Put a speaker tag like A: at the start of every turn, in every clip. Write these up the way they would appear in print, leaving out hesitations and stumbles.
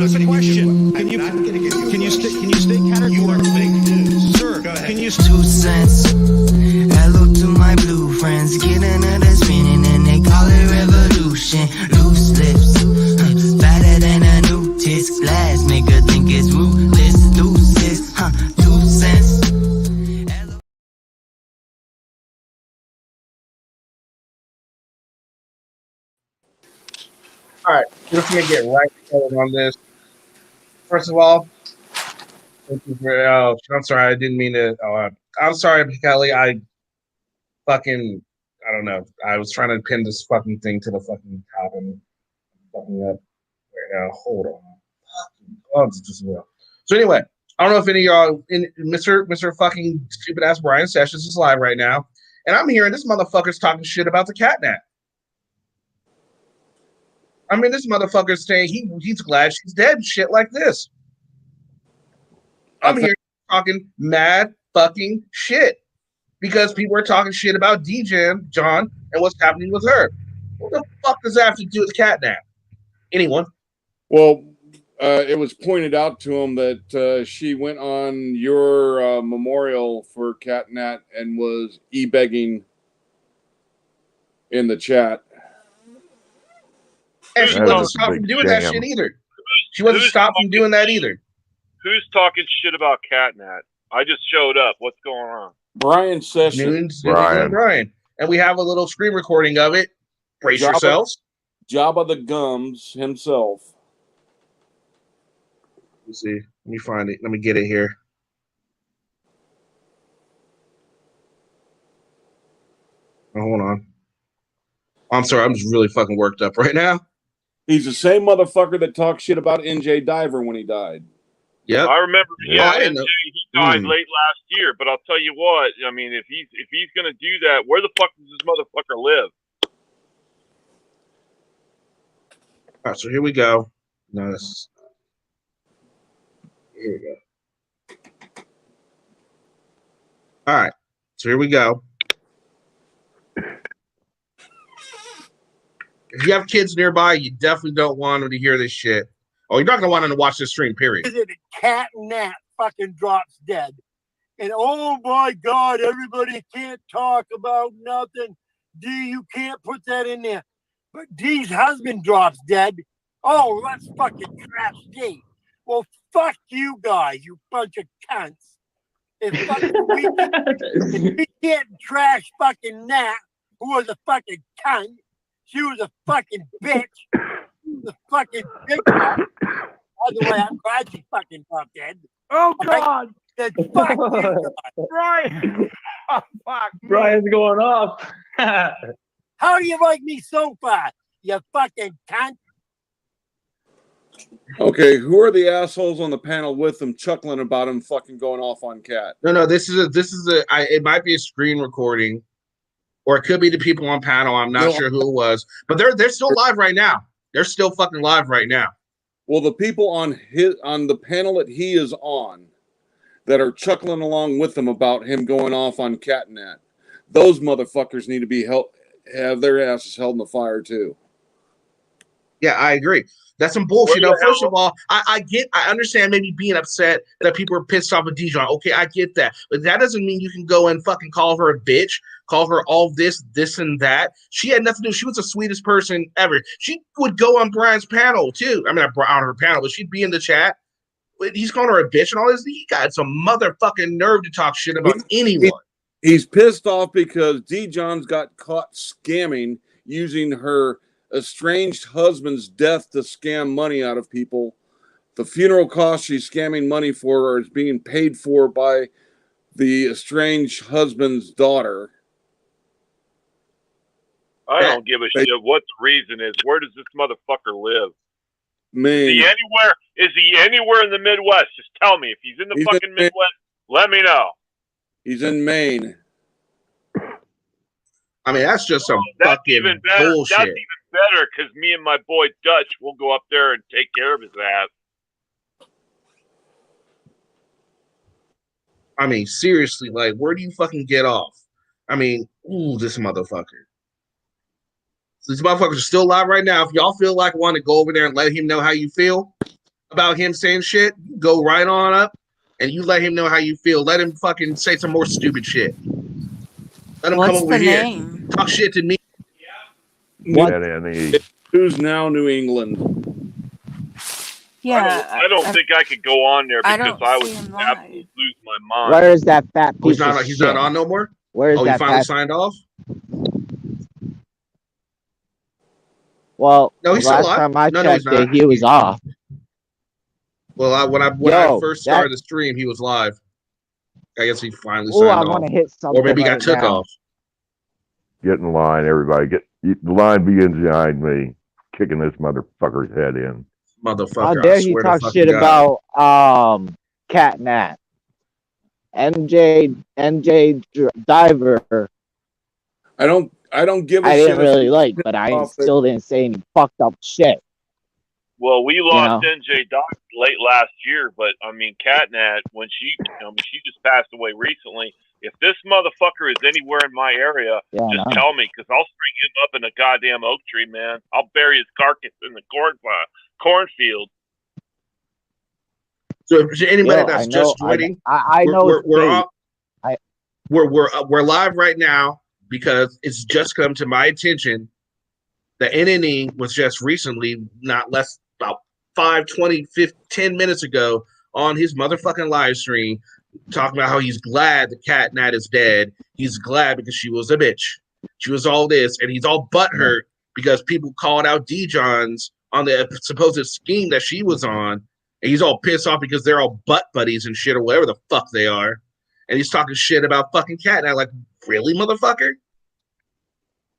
A: That's a question. Can you state categorically?
B: You are fake news.
A: Sir,
B: go ahead.
A: can you
C: 2 cents. Hello to my blue friends. Get another spinning and they call it revolution. Loose lips. Fatter than a new tits. Glass nigga think it's ruthless. Deuces. 2 cents.
D: All right, just gonna get right started on this. First of all, thank you for. Oh, I'm sorry, I didn't mean to. I'm sorry, Kelly. I don't know. I was trying to pin this fucking thing to the fucking top and fucking up right now. Hold on. Oh, it's just well. So anyway, I don't know if any of y'all, Mr. fucking stupid ass Brian Sessions is live right now, and I'm hearing this motherfucker's talking shit about the catnap. I mean, this motherfucker's saying he's glad she's dead and shit like this. I'm here talking mad fucking shit because people are talking shit about DJ John and what's happening with her. What the fuck does that have to do with catnap? Anyone?
E: Well, it was pointed out to him that she went on your memorial for catnap and was e-begging in the chat.
D: And she wasn't stopped from doing that shit either. She wasn't stopped from doing that either.
F: Who's talking shit about catnap? I just showed up. What's going on?
E: Brian Sessions.
D: Brian. And we have a little screen recording of it. Brace yourselves.
E: Jabba the Gums himself.
D: Let's see. Let me find it. Let me get it here. Oh, hold on. I'm sorry. I'm just really fucking worked up right now.
E: He's the same motherfucker that talked shit about NJ Diver when he died.
D: Yeah,
F: I remember. Yeah,
D: NJ,
F: he died late last year. But I'll tell you what. I mean, if he's gonna do that, where the fuck does this motherfucker live?
D: All right, so here we go. No, here we go. All right, so here we go. If you have kids nearby, you definitely don't want them to hear this shit. Oh, you're not going to want them to watch this stream, period.
G: Catnap fucking drops dead. And oh my God, everybody can't talk about nothing. D, you can't put that in there. But D's husband drops dead. Oh, let's fucking trash D. Well, fuck you guys, you bunch of cunts. If we can't trash fucking Nat, who was a fucking cunt, she was a fucking bitch. She was a fucking bitch. By the way, I'm glad she fucking dropped dead.
H: Oh, God.
G: Then fuck you guys.
H: Brian. Oh, fuck.
I: Brian's going off.
G: How do you like me so far, you fucking cunt?
E: Okay, who are the assholes on the panel with him chuckling about him fucking going off on Cat?
D: No, this is it might be a screen recording, or it could be the people on panel. I'm not sure who it was, but they're still live right now. They're still fucking live right now.
E: Well, the people on the panel that he is on that are chuckling along with him about him going off on Catnap, those motherfuckers need to have their asses held in the fire too.
D: Yeah, I agree. That's some bullshit. Now, first of all, I understand maybe being upset that people are pissed off with Dijon. Okay, I get that. But that doesn't mean you can go and fucking call her a bitch, call her all this and that. She had nothing to do. She was the sweetest person ever. She would go on Brian's panel, too. I mean, not on her panel, but she'd be in the chat. He's calling her a bitch and all this. He got some motherfucking nerve to talk shit about anyone.
E: He's pissed off because Dijon's got caught scamming using her estranged husband's death to scam money out of people. The funeral costs she's scamming money for is being paid for by the estranged husband's daughter.
F: I don't give a shit what the reason is. Where does this motherfucker live?
E: Maine.
F: Is he anywhere in the Midwest? Just tell me. If he's in the fucking Midwest, let me know.
E: He's in Maine.
D: I mean, that's just some fucking bullshit.
F: That's even better because me and my boy Dutch will go up there and take care of his ass.
D: I mean, seriously, like, where do you fucking get off? I mean, this motherfucker. So these motherfuckers are still alive right now. If y'all feel like wanting to go over there and let him know how you feel about him saying shit, go right on up and you let him know how you feel. Let him fucking say some more stupid shit. Let him come
B: What's
D: over
B: the
D: here.
B: name?
D: Talk shit to me.
E: New-
I: NNE.
E: Who's now New England?
B: Yeah,
F: I don't think I could go on there
B: I
F: because
B: don't
F: I
B: see
F: would
B: him live.
F: absolutely lose my mind.
J: Where is that fat
D: Oh,
J: piece of
D: he's
J: shit?
D: not on no more?
J: Where is
D: Oh, he
J: that
D: finally
J: fat?
D: signed off?
J: Well,
D: No,
J: the
D: he's still
J: last
D: alive.
J: time I
D: No,
J: checked
D: he's not.
J: it, he was off.
D: Well, when I
J: Yo,
D: first started the stream, he was live. I guess he finally
J: Oh,
D: signed
J: I
D: off.
J: want to hit something
D: Or maybe he got
J: right
D: took
J: now.
D: off.
I: Get in line, everybody. The line begins behind me. Kicking this motherfucker's head in.
D: Motherfucker,
J: How
D: I
J: dare he
D: swear to
J: talk
D: fucking
J: shit
D: God.
J: about Cat Nat. NJ Diver.
E: I don't give a
J: I
E: shit.
J: didn't really like, but I still didn't say any fucked up shit.
F: Well, we lost
J: know?
F: NJ Doc late last year, but I mean, Catnat, when she just passed away recently. If this motherfucker is anywhere in my area,
J: Yeah,
F: just
J: I know.
F: tell me, because I'll string him up in a goddamn oak tree, man. I'll bury his carcass in the cornfield.
D: So for anybody
J: Yo,
D: that's
J: I know,
D: just joining,
J: I know it's
D: we're live right now because it's just come to my attention that NNE was just recently, not less about 5, 20, 15, 10 minutes ago, on his motherfucking live stream, talking about how he's glad the Cat Nat is dead. He's glad because she was a bitch. She was all this, and he's all butthurt because people called out D-Johns on the supposed scheme that she was on, and he's all pissed off because they're all butt buddies and shit or whatever the fuck they are. And he's talking shit about fucking Cat Nat. Like, really, motherfucker?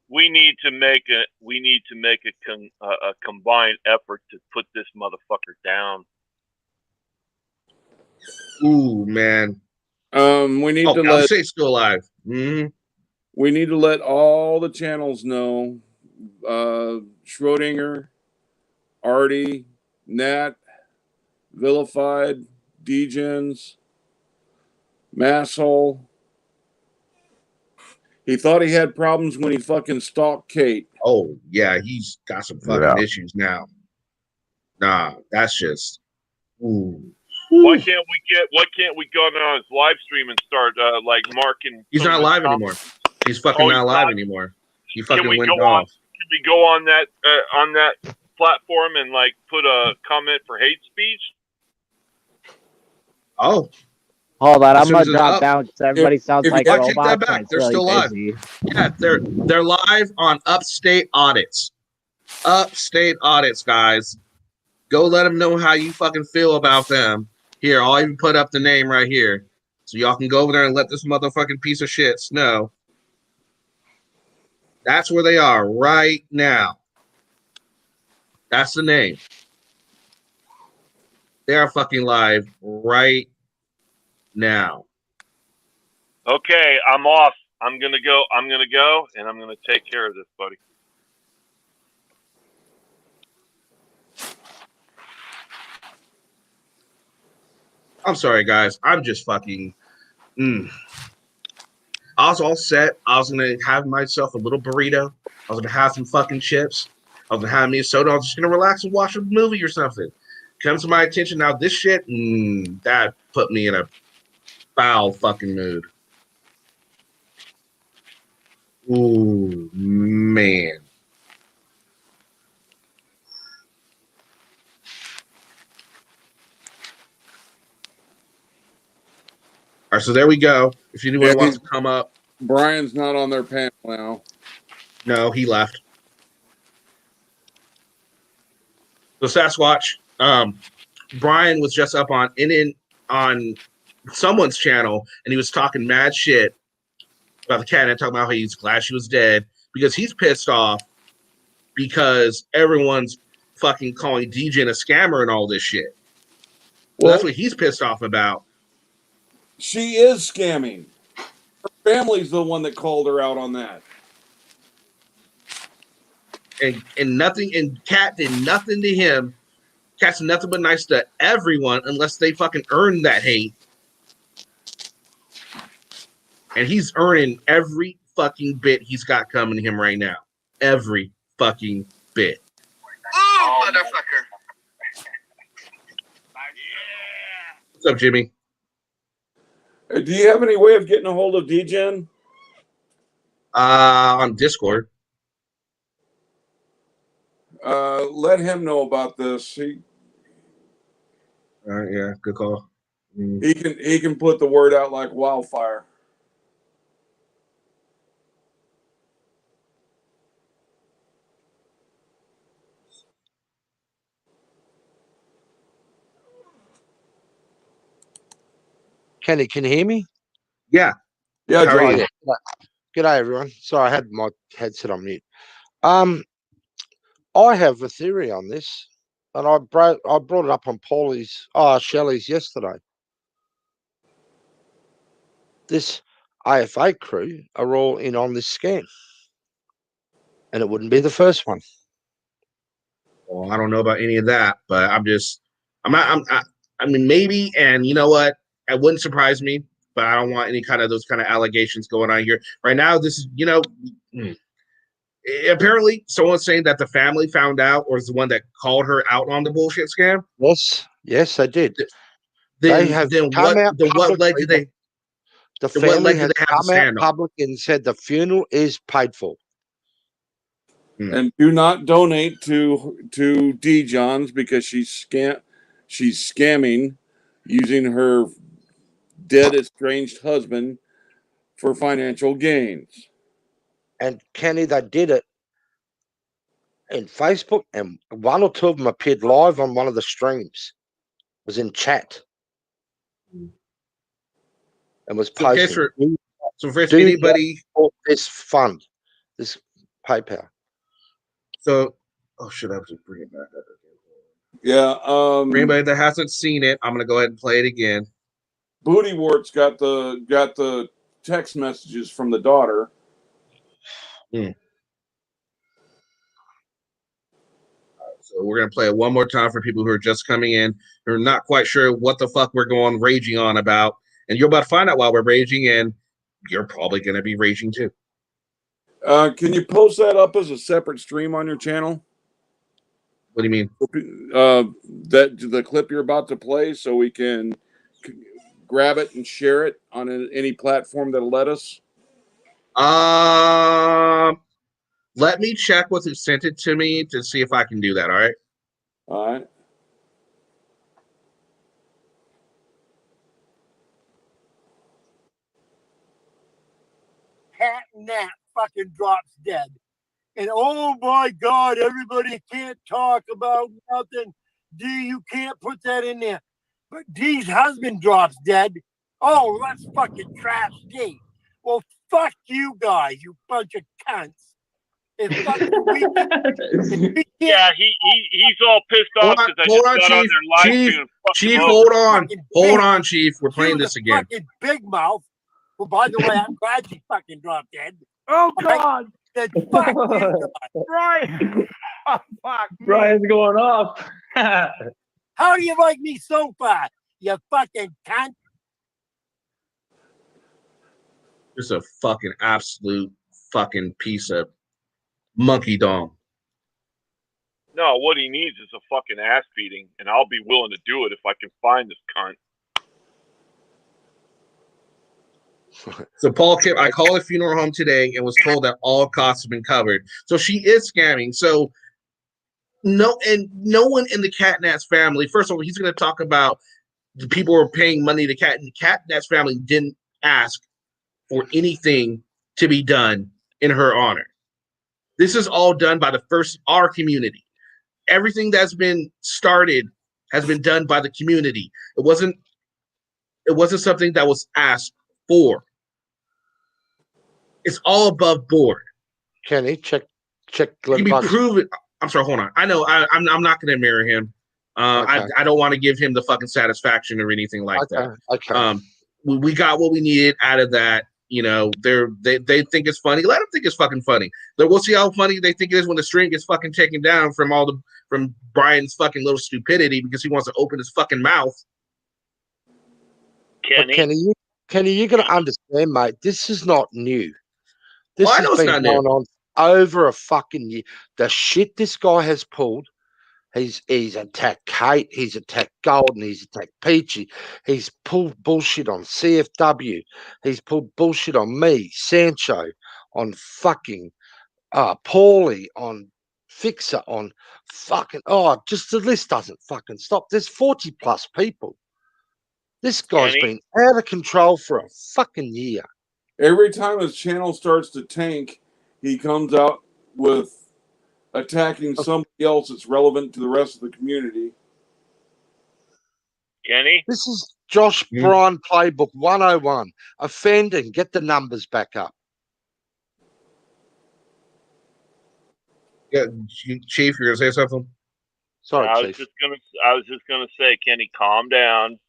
F: We need to make a combined effort to put this motherfucker down.
D: Ooh, man.
E: We need to let
D: State's still alive. Mm-hmm.
E: We need to let all the channels know. Schrodinger, Artie, Nat, Vilified, Degens, Masshole. He thought he had problems when he fucking stalked Kate.
D: Oh, yeah, he's got some fucking issues now. Nah, that's just. Ooh.
F: Why can't we go on his live stream and start marking?
D: He's not live anymore. He's fucking not live anymore. He fucking went off.
F: Can we go on that platform and put a comment for hate speech?
D: Oh.
J: Hold on, I'm gonna drop down because everybody sounds like robots.
D: Take that back. They're still live. Yeah, they're live on Upstate Audits. Upstate Audits, guys. Go let them know how you fucking feel about them. Here, I'll even put up the name right here. So y'all can go over there and let this motherfucking piece of shit know. That's where they are right now. That's the name. They are fucking live right now.
F: Okay, I'm off. I'm gonna go, and I'm gonna take care of this, buddy.
D: I'm sorry, guys. I'm just fucking. I was all set. I was gonna have myself a little burrito. I was gonna have some fucking chips. I was gonna have me a soda. I was just gonna relax and watch a movie or something. Comes to my attention now. This shit, that put me in a foul fucking mood. Ooh, man. All right, so there we go. If anyone wants to come up.
E: Brian's not on their panel now.
D: No, he left. So Sasquatch, Brian was just up on someone's channel, and he was talking mad shit about the cat and talking about how he's glad she was dead because he's pissed off because everyone's fucking calling DJ a scammer and all this shit. Well, that's what he's pissed off about.
E: She is scamming. Her family's the one that called her out on that.
D: And nothing, and Cat did nothing to him. Cat's nothing but nice to everyone unless they fucking earn that hate. And he's earning every fucking bit he's got coming to him right now. Every fucking bit.
K: Oh, motherfucker.
D: What's up, Jimmy?
E: Do you have any way of getting a hold of DGen?
D: On Discord.
E: Let him know about this.
D: Yeah, good call.
E: He can put the word out like wildfire.
B: Kenny, can you hear me?
D: Yeah.
E: Yeah,
D: How are
E: John.
D: you?
B: G'day, everyone. Sorry, I had my headset on mute. I have a theory on this, and I brought it up on Shelley's yesterday. This AFA crew are all in on this scam, and it wouldn't be the first one.
D: Well, I don't know about any of that, but I mean, maybe, and you know what? It wouldn't surprise me, but I don't want any kind of those kind of allegations going on here right now. This is, apparently someone's saying that the family found out, or is the one that called her out on the bullshit scam.
B: Yes, they did.
D: Then,
B: They have
D: then
B: come
D: what?
B: out
D: Then what led to
B: publicly.
D: they?
B: The
D: Then what
B: family
D: led to
B: has
D: they have to
B: come out
D: stand on?
B: public and said the funeral is paid for.
E: And do not donate to D Johns because she's scamming using her dead estranged husband for financial gains.
B: And Kenny, they did it in Facebook, and one or two of them appeared live on one of the streams. It was in chat and was posting.
D: So for anybody,
B: this fund, this PayPal.
D: So, oh shit, I have to bring it back up again.
E: Yeah.
D: For anybody that hasn't seen it, I'm gonna go ahead and play it again.
E: Booty Wart's got the text messages from the daughter.
D: So we're gonna play it one more time for people who are just coming in, who are not quite sure what the fuck we're going raging on about, and you're about to find out why we're raging, and you're probably gonna be raging too.
E: Can you post that up as a separate stream on your channel?
D: What do you mean?
E: That the clip you're about to play, so we can grab it and share it on any platform that'll let us.
D: Let me check with who sent it to me to see if I can do that. All right.
E: All right.
G: Cat and Nat fucking drops dead. And oh my God, everybody can't talk about nothing. D, you can't put that in there. But D's husband drops dead. Oh, let's fucking trash D. Well, fuck you guys, you bunch of cunts. If fucking
F: yeah, he's all pissed off because I just got on their live stream and fucked
D: Chief,
F: him
D: hold
F: over.
D: on, Chief. We're playing this again.
G: Fucking big mouth. Well, by the way, I'm glad she fucking dropped dead.
H: Oh God!
G: Then fuck you guys.
H: Brian! Oh, fuck me.
J: Brian's going off.
G: How do you like me so far, you fucking cunt?
D: Just a fucking absolute fucking piece of monkey dong.
F: No, what he needs is a fucking ass beating, and I'll be willing to do it if I can find this cunt.
D: So Paul Kip, I called a funeral home today and was told that all costs have been covered. So she is scamming. So no one in the Catnats family. First of all, he's going to talk about the people who are paying money to Cat. And the Catnats family didn't ask for anything to be done in her honor. This is all done by our community. Everything that's been started has been done by the community. It wasn't something that was asked for. It's all above board.
B: Kenny, check.
D: Can be proven. I'm sorry, hold on. I know I'm not going to mirror him.
B: Okay.
D: I don't want to give him the fucking satisfaction or anything like that.
B: Okay.
D: We got what we needed out of that. You know, they think it's funny. Let them think it's fucking funny. We'll see how funny they think it is when the string gets fucking taken down from Brian's fucking little stupidity because he wants to open his fucking mouth.
G: Kenny,
B: you got to understand, mate. This is not new. This
D: I know
B: has
D: it's
B: been
D: not
B: going
D: new.
B: on over a fucking year. The shit this guy has pulled He's attacked Kate. He's attacked Golden. He's attacked Peachy. He's pulled bullshit on CFW. He's pulled bullshit on me, Sancho, on fucking Paulie, on Fixer, on fucking just the list doesn't fucking stop. There's 40 plus people. This guy's been out of control for a fucking year.
E: Every time his channel starts to tank, he comes out with attacking somebody else that's relevant to the rest of the community.
F: Kenny?
B: This is Josh Bryan Playbook 101. Offending. Get the numbers back up.
D: Yeah, Chief, you're gonna say something?
B: Sorry,
F: I
B: Chief.
F: was just gonna say, Kenny, calm down.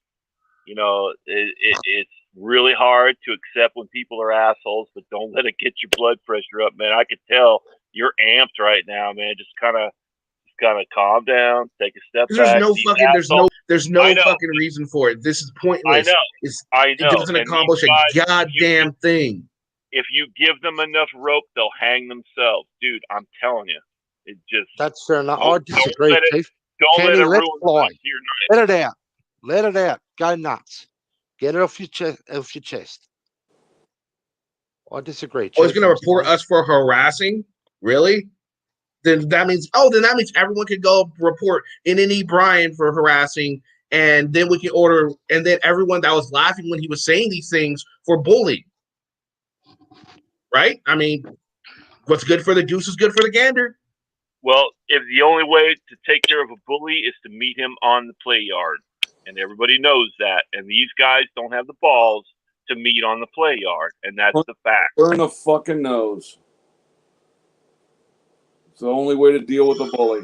F: You know, it's really hard to accept when people are assholes, but don't let it get your blood pressure up, man. I could tell you're amped right now, man. Just kind of calm down, take a step back.
D: There's no fucking reason for it. This is pointless.
F: I know.
D: It doesn't accomplish a goddamn thing.
F: If you give them enough rope, they'll hang themselves, dude. I'm telling you, it just.
B: That's fair enough. I disagree, Chief.
F: Don't let it ruin
B: fly.
F: your night.
B: Let it out. Let it out. Go nuts. Get it off your chest. I disagree.
D: Oh, he's going to report us for harassing? Really? Then that means everyone can go report N.N.E. Bryan for harassing, and then we can order, and then everyone that was laughing when he was saying these things for bullying. Right? I mean, what's good for the goose is good for the gander.
F: Well, if the only way to take care of a bully is to meet him on the play yard, and everybody knows that, and these guys don't have the balls to meet on the play yard, and that's the fact.
E: Burn the fucking nose. It's the only way to deal with a bully.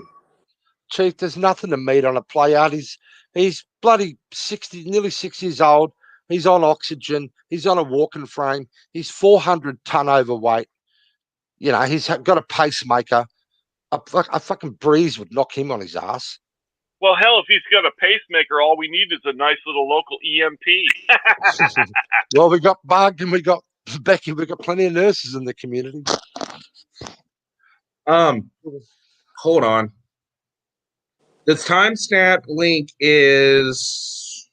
B: Chief, there's nothing to meet on a play yard. He's bloody 60, nearly 6 years old. He's on oxygen. He's on a walking frame. He's 400-ton overweight. You know, he's got a pacemaker. A fucking breeze would knock him on his ass.
F: Well, hell, if he's got a pacemaker, all we need is a nice little local EMP.
B: Well, we got Bug and we got Becky. We got plenty of nurses in the community.
D: Hold on. The timestamp link is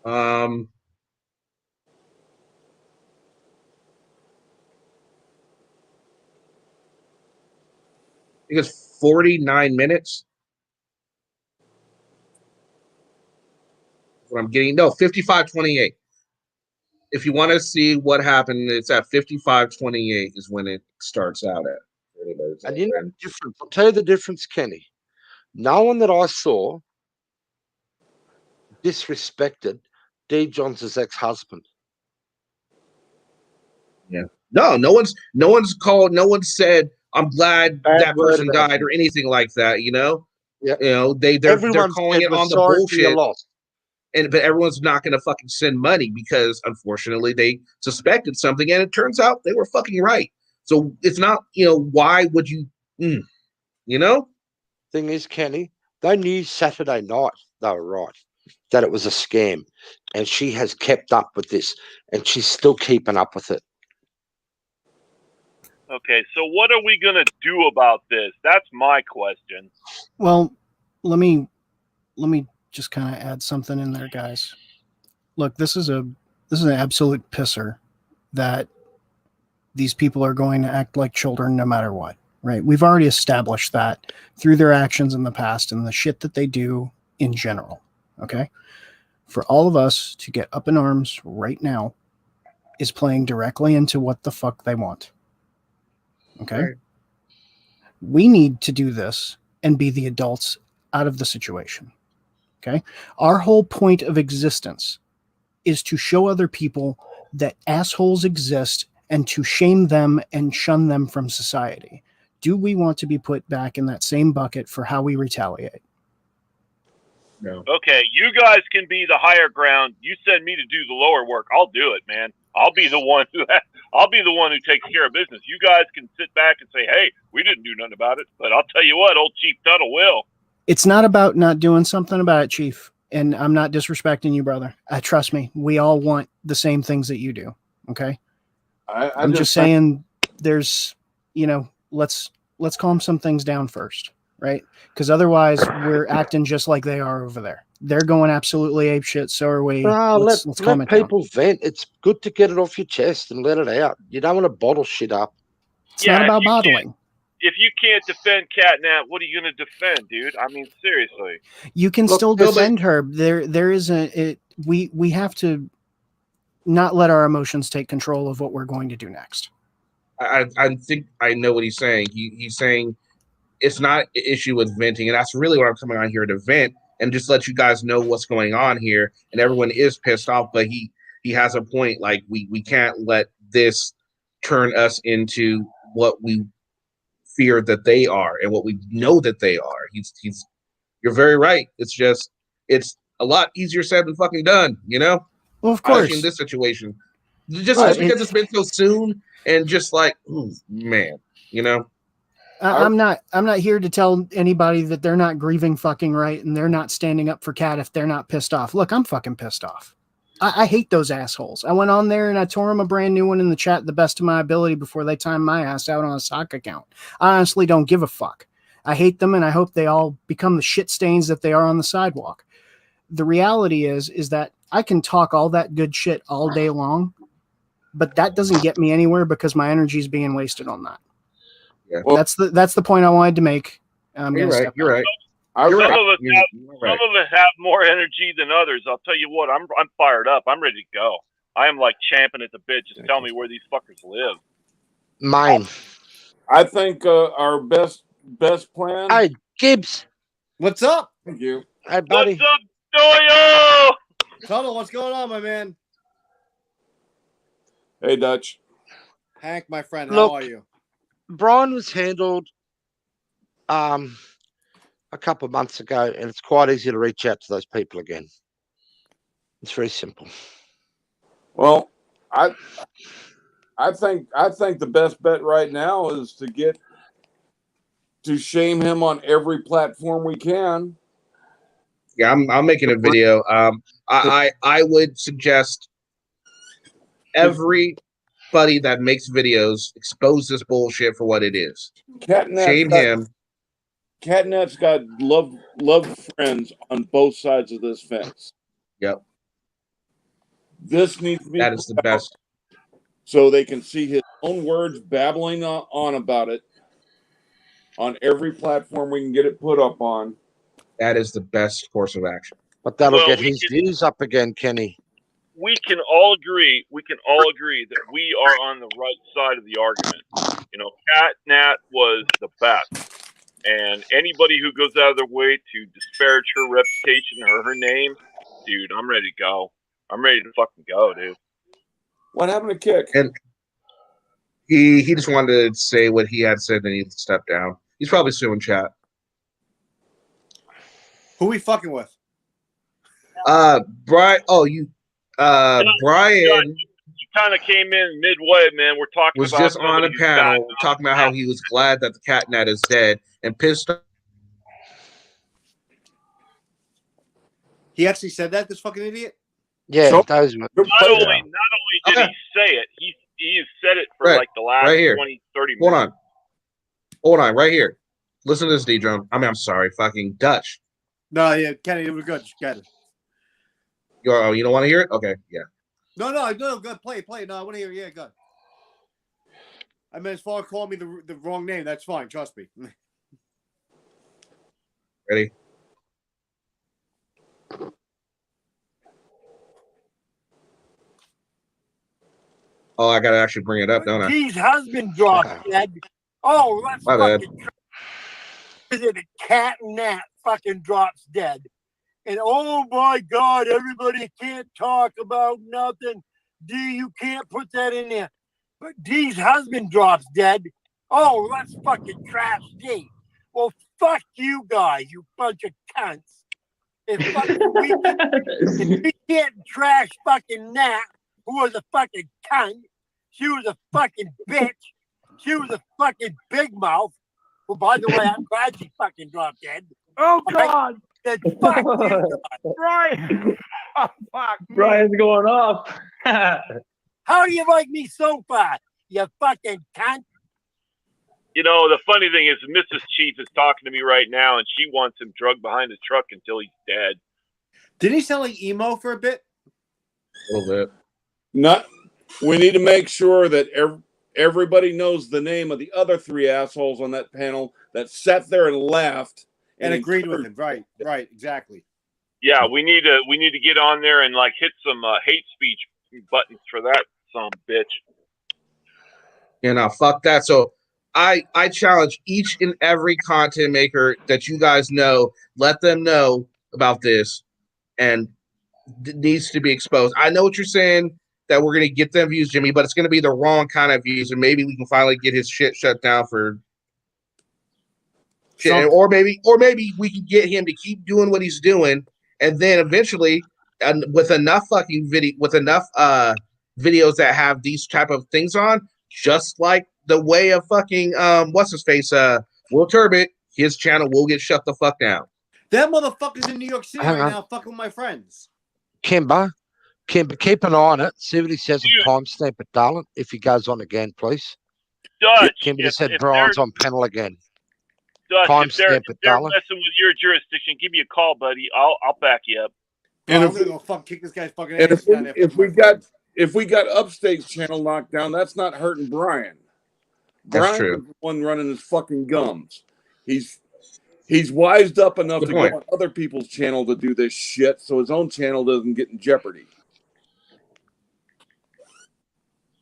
D: I think it's 49 minutes. What I'm getting, no, 55:28. If you want to see what happened, it's at 55:28 is when it starts out at.
B: And you know the difference. I'll tell you the difference, Kenny. No one that I saw disrespected D. Johns' ex-husband.
D: Yeah. No one's called, no one said, I'm glad that person died or anything like that, you know?
B: Yeah.
D: You know, they're calling it on the bullshit. But everyone's not going to fucking send money because, unfortunately, they suspected something, and it turns out they were fucking right. So it's not, why would you,
B: Thing is, Kenny, they knew Saturday night they were right, that it was a scam, and she has kept up with this, and she's still keeping up with it.
F: Okay, so what are we going to do about this? That's my question.
K: Well, let me just kind of add something in there, guys. Look, this is an absolute pisser that these people are going to act like children no matter what, right? We've already established that through their actions in the past and the shit that they do in general, okay? For all of us to get up in arms right now is playing directly into what the fuck they want, okay? Right. We need to do this and be the adults out of the situation. Okay. Our whole point of existence is to show other people that assholes exist and to shame them and shun them from society. Do we want to be put back in that same bucket for how we retaliate?
D: No.
F: Okay, you guys can be the higher ground. You send me to do the lower work. I'll do it, man. I'll be the one who takes care of business. You guys can sit back and say, "Hey, we didn't do nothing about it." But I'll tell you what, old Chief Tuttle will.
K: It's not about not doing something about it, Chief. And I'm not disrespecting you, brother. Trust me, we all want the same things that you do. Okay. I'm just saying there's, let's calm some things down first, right? Because otherwise we're acting just like they are over there. They're going absolutely apeshit. So are we. Let's calm it down.
B: Let people vent. It's good to get it off your chest and let it out. You don't want to bottle shit up.
K: It's not about bottling.
F: If you can't defend Catnap, what are you going to defend, dude? I mean, seriously.
K: You can still defend her. There isn't. We have to not let our emotions take control of what we're going to do next.
D: I think I know what he's saying. He's saying it's not an issue with venting, and that's really what I'm coming on here to vent and just let you guys know what's going on here. And everyone is pissed off, but he has a point. Like we can't let this turn us into what we fear that they are and what we know that they are. You're very right. It's a lot easier said than fucking done, Well,
K: of course.
D: Especially in this situation. Just because it's been so soon and just like, man, I'm
K: not here to tell anybody that they're not grieving fucking right and they're not standing up for Cat if they're not pissed off. Look, I'm fucking pissed off. I hate those assholes. I went on there and I tore them a brand new one in the chat the best of my ability before they timed my ass out on a sock account. I honestly don't give a fuck. I hate them and I hope they all become the shit stains that they are on the sidewalk. The reality is that I can talk all that good shit all day long, but that doesn't get me anywhere because my energy is being wasted on that.
D: Yeah.
K: Well, that's the point I wanted to make.
D: You're right. You're right.
F: Some of us have more energy than others. I'll tell you what, I'm fired up. I'm ready to go. I am like champing at the bit. Just tell me where these fuckers live.
B: Mine.
E: I think our best plan.
B: Hey, Gibbs.
H: What's up?
E: Thank you.
B: Hey, buddy.
F: What's up, Doyo?
H: Tuttle, what's going on, my man?
E: Hey, Dutch.
H: Hank, my friend,
B: Look,
H: how are you?
B: Brian was handled a couple of months ago, and it's quite easy to reach out to those people again. It's very simple.
E: Well, I think the best bet right now is to shame him on every platform we can.
D: Yeah, I'm making a video. I would suggest everybody that makes videos expose this bullshit for what it is. Shame him.
E: Catnap's got love friends on both sides of this fence.
D: Yep.
E: This needs to be
D: that is the best.
E: So they can see his own words babbling on about it on every platform we can get it put up on.
D: That is the best course of action.
B: But that'll get his views up again, Kenny.
F: We can all agree that we are on the right side of the argument. Catnap was the best. And anybody who goes out of their way to disparage her reputation or her name, dude, I'm ready to go. I'm ready to fucking go, dude.
E: What happened to Kick?
D: And he just wanted to say what he had said, then he stepped down. He's probably suing chat.
H: Who we fucking with?
D: Brian. Oh, Brian.
F: You kind of came in midway, man. We're talking
D: was
F: about
D: just on a panel talking about how he was glad that the Catnap is dead and pissed off.
H: He actually said that, this fucking idiot?
B: Yeah,
F: not only did he say it, he has said it for like the last 20, 30 minutes.
D: Hold on, right here. Listen to this, D-Drum. I'm sorry, fucking Dutch.
H: No, yeah, Kenny, it was good. Got it.
D: You don't want to hear it? Okay, yeah.
H: No, good. Play. No, I want to hear it. Yeah, good. I mean, as far as calling me the wrong name, that's fine. Trust me.
D: Ready? Oh, I gotta actually bring it up, don't I?
G: G's husband dropped dead. Oh, that's
D: my bad.
G: The Catnap fucking drops dead. And oh my God, everybody can't talk about nothing. D, you can't put that in there. But D's husband drops dead. Oh, that's fucking trash D. Well, fuck you guys, you bunch of cunts. If we can't trash fucking Nat, who was a fucking cunt, she was a fucking bitch. She was a fucking big mouth. Well, by the way, I'm glad she fucking dropped dead.
H: Oh, God.
G: Then fuck you guys.
H: Brian. Oh, fuck.
J: Brian's going off.
G: How do you like me so far, you fucking cunt?
F: You know, the funny thing is, Mrs. Chief is talking to me right now, and she wants him drugged behind his truck until he's dead.
H: Didn't he sound like emo for a bit?
D: A little bit.
E: We need to make sure that everybody knows the name of the other 3 assholes on that panel that sat there and laughed
H: and agreed with him. Right, exactly.
F: Yeah, we need to get on there and like hit some hate speech buttons for that son of a bitch.
D: You know, fuck that. So I challenge each and every content maker that you guys know, let them know about this, and it needs to be exposed. I know what you're saying, that we're going to get them views, Jimmy, but it's going to be the wrong kind of views, and maybe we can finally get his shit shut down for shit. Or maybe we can get him to keep doing what he's doing, and then eventually, with enough fucking videos that have these type of things on, just like the way of fucking what's his face, Will Turbot, his channel will get shut the fuck down.
H: That motherfucker's in New York City right now, fucking with my friends.
B: Kimber, keep an eye on it. See what he says and timestamp it, darling. If he goes on again, please.
F: Dutch,
B: Kimber just said Brian's on panel again.
F: Dutch, if they're messing with your jurisdiction, give me a call, buddy. I'll back you up.
H: And I'm gonna go fucking kick this guy's fucking ass down there.
E: If we got Upstate's channel locked down, that's not hurting Brian.
D: That's
E: Brian's
D: true.
E: the one running his fucking gums. He's wised up enough to go on other people's channel to do this shit, so his own channel doesn't get in jeopardy.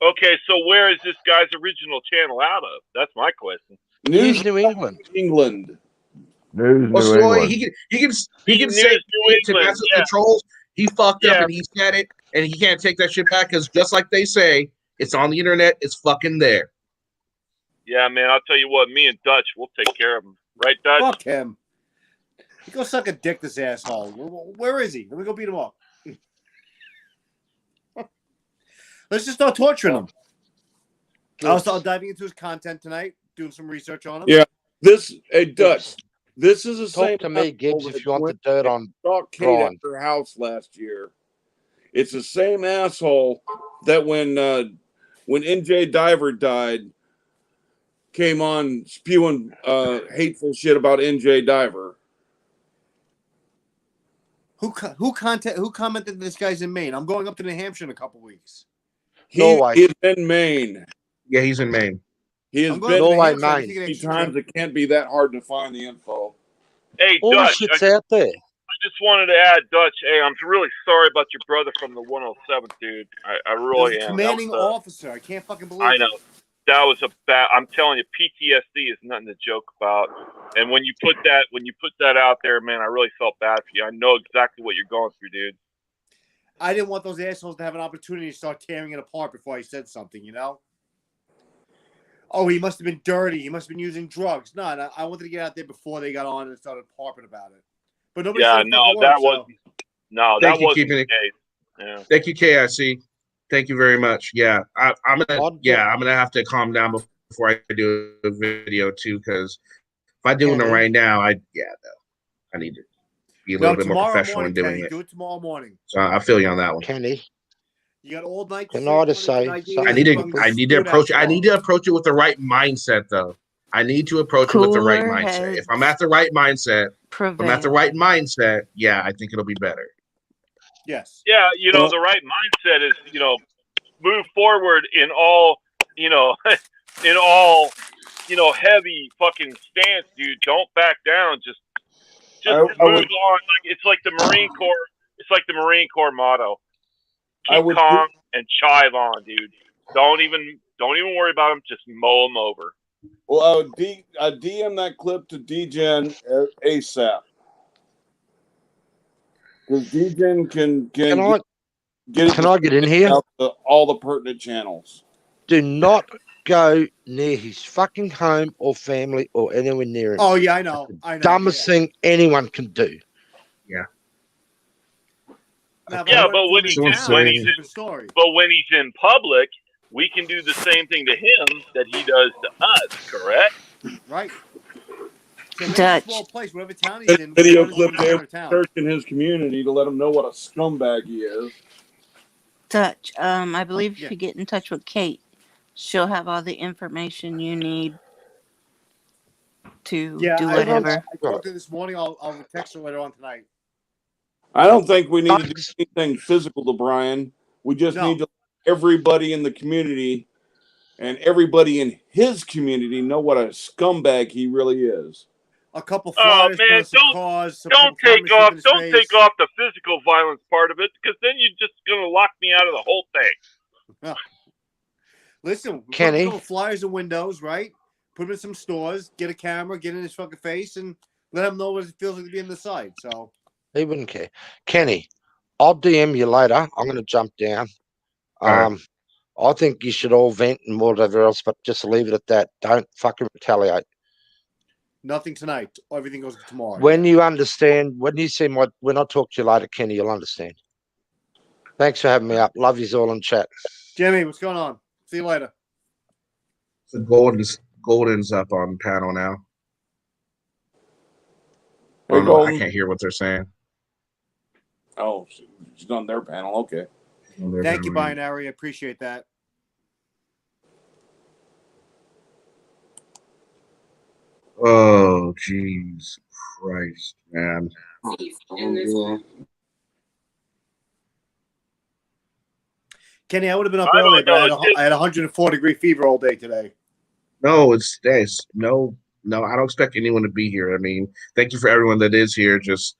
F: Okay, so where is this guy's original channel out of? That's my question.
B: News New England.
I: News
D: New England. He can say to massive controls, he fucked up and he said it, and he can't take that shit back, because just like they say, it's on the internet, it's fucking there.
F: Yeah, man, I'll tell you what, me and Dutch, we'll take care of him. Right, Dutch?
H: Fuck him. He go suck a dick, this asshole. Where is he? Let me go beat him up. Let's just start torturing him. I'll start diving into his content tonight, doing some research on him.
E: Yeah, Dutch, this is the same.
B: Talk to me, Gibbs, if you want the dirt on
E: Kate at her house last year. It's the same asshole that when NJ Diver died, came on spewing hateful shit about NJ Diver.
H: Who commented this guy's in Maine? I'm going up to New Hampshire in a couple weeks.
E: He is in Maine.
D: Yeah, he's in Maine.
E: He has been Maine many times. It can't be that hard to find the info.
F: Hey,
B: all
F: Dutch,
B: the shit's out there.
F: I just wanted to add, Dutch, hey, I'm really sorry about your brother from the 107, dude. I really am.
H: Commanding officer. I can't fucking believe it.
F: I know. That was a bad. I'm telling you, PTSD is nothing to joke about. And when you put that out there, man, I really felt bad for you. I know exactly what you're going through, dude.
H: I didn't want those assholes to have an opportunity to start tearing it apart before I said something, you know? Oh, he must have been dirty. He must have been using drugs. No, I wanted to get out there before they got on and started harping about it. But nobody.
F: Yeah, that wasn't the case. Yeah.
D: Thank you, KIC. Thank you very much. Yeah, I'm gonna have to calm down before I do a video too, because if I'm doing it right now, I need to be a little bit more professional in doing it.
H: Do it tomorrow morning.
D: So I feel you on that one.
B: Kenny,
H: you got all night.
B: Can I just say?
D: I need to approach it. I need to approach it with the right mindset, though. I need to approach it with the right mindset. If I'm at the right mindset, yeah, I think it'll be better.
H: Yes.
F: Yeah, the right mindset is, move forward in all, heavy fucking stance, dude. Don't back down. Just move on. It's like the Marine Corps. It's like the Marine Corps motto. Keep calm and chive on, dude. Don't even worry about them. Just mow them over.
E: Well, I DM that clip to DGen ASAP. Because DGen can
B: I get in here?
E: All the pertinent channels.
B: Do not go near his fucking home or family or anywhere near him.
H: Oh yeah, I know.
B: Dumbest thing anyone can do.
D: Yeah.
F: But when he's in public, we can do the same thing to him that he does to us. Correct?
H: Right.
J: Dutch.
H: Small place, whatever town he's in.
E: Video clip there searching his community to let him know what a scumbag he is.
L: Touch. I believe
H: Yeah.
L: if you get in touch with Kate, she'll have all the information you need to
H: Yeah,
L: do
H: I
L: whatever.
H: talked to her this morning. I'll text her later on tonight.
E: I don't think we need to do anything physical to Brian. We just need to let everybody in the community and everybody in his community know what a scumbag he really is.
H: A couple
F: Oh
H: flyers,
F: man,
H: some cars, some
F: don't
H: couple
F: take
H: cameras
F: off
H: in his
F: don't
H: face.
F: take off the physical violence part of it, because then you're just gonna lock me out of the whole thing.
H: Listen, we put
B: Kenny?
H: a couple flyers in windows, right? Put them in some stores, get a camera, get in his fucking face, and let him know what it feels like to be on the side. So
B: He wouldn't care. Kenny, I'll DM you later. I'm going to jump down. I think you should all vent and whatever else, but just leave it at that. Don't fucking retaliate.
H: nothing tonight. Everything goes tomorrow.
B: When you understand, when you see when I talk to you later, Kenny, you'll understand. Thanks for having me up. Love yous all in chat.
H: Jimmy, what's going on? See you later.
D: So Golden's up on panel now.
E: Hey,
D: I
E: Golden.
D: can't hear what they're saying.
E: Oh, she's on their panel. Okay.
H: Thank you, Binary. I appreciate that.
D: Oh, jeez Christ, man.
H: Kenny, I would have been up earlier, but I had 104-degree fever all day today.
D: No, it's days. No, I don't expect anyone to be here. I mean, thank you for everyone that is here. Just,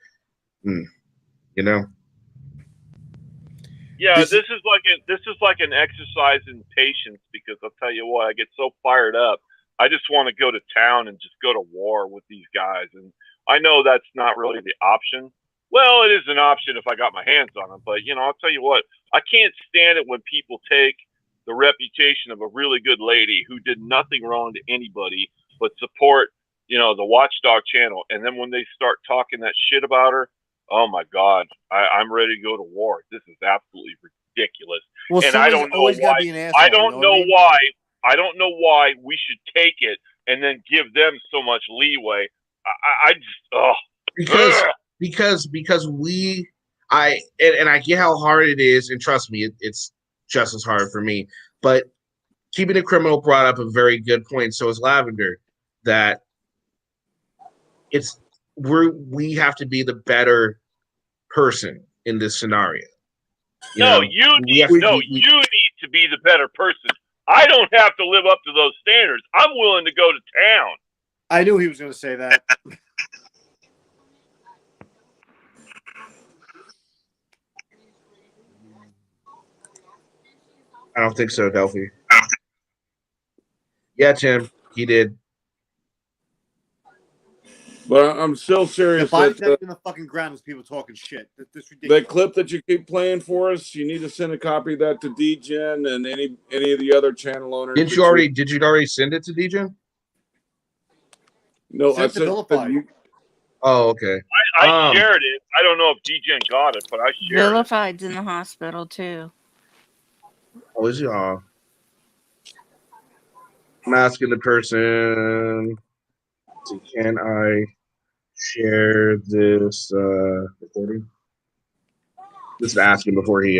D: you know.
F: Yeah, this is like an exercise in patience, because I'll tell you what, I get so fired up. I just want to go to town and just go to war with these guys, and I know that's not really the option. Well, it is an option if I got my hands on them, but I'll tell you what, I can't stand it when people take the reputation of a really good lady who did nothing wrong to anybody but support, the Watchdog channel, and then when they start talking that shit about her, oh my God, I'm ready to go to war. This is absolutely ridiculous.
H: Well,
F: and I don't know why. I don't know why. I don't know why we should take it and then give them so much leeway. I just
D: because I get how hard it is, and trust me, it's just as hard for me. But Keeping It Criminal brought up a very good point. So is Lavender, that we have to be the better person in this scenario.
F: You need to be the better person. I don't have to live up to those standards. I'm willing to go to town.
H: I knew he was going to say that.
D: I don't think so, Delphi. Yeah, Tim, he did.
E: But I'm still serious.
H: The body's not in the fucking ground as people talking shit. That's ridiculous.
E: That clip that you keep playing for us, you need to send a copy of that to DGen and any of the other channel owners.
D: Did you already send it to DGen?
E: No, I said you.
D: Oh, okay.
F: I shared it. I don't know if DGen got it, but I shared it.
L: Vilified's in the hospital too.
D: Oh, is he? I'm asking the person, can I share this recording? Just asking before he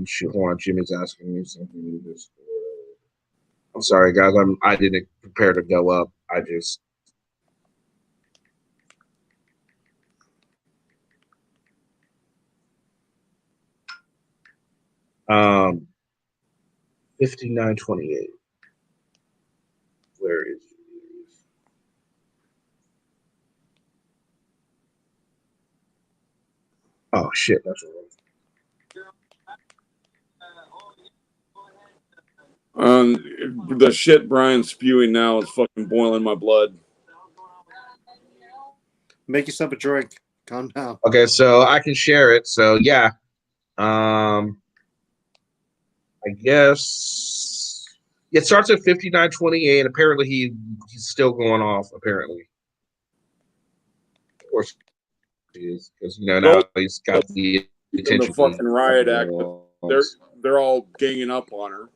D: shoot, hold on, Jimmy's asking me something. I'm sorry, guys. I didn't prepare to go up. I just 5928. Where is he? Oh shit, that's right.
E: The shit Brian's spewing now is fucking boiling my blood.
H: Make yourself a drink. Calm down.
D: Okay, so I can share it. So yeah, I guess it starts at 5928. Apparently, he's still going off. Apparently, of course he is, because now he's got the attention.
E: The fucking riot act. They're all ganging up on her.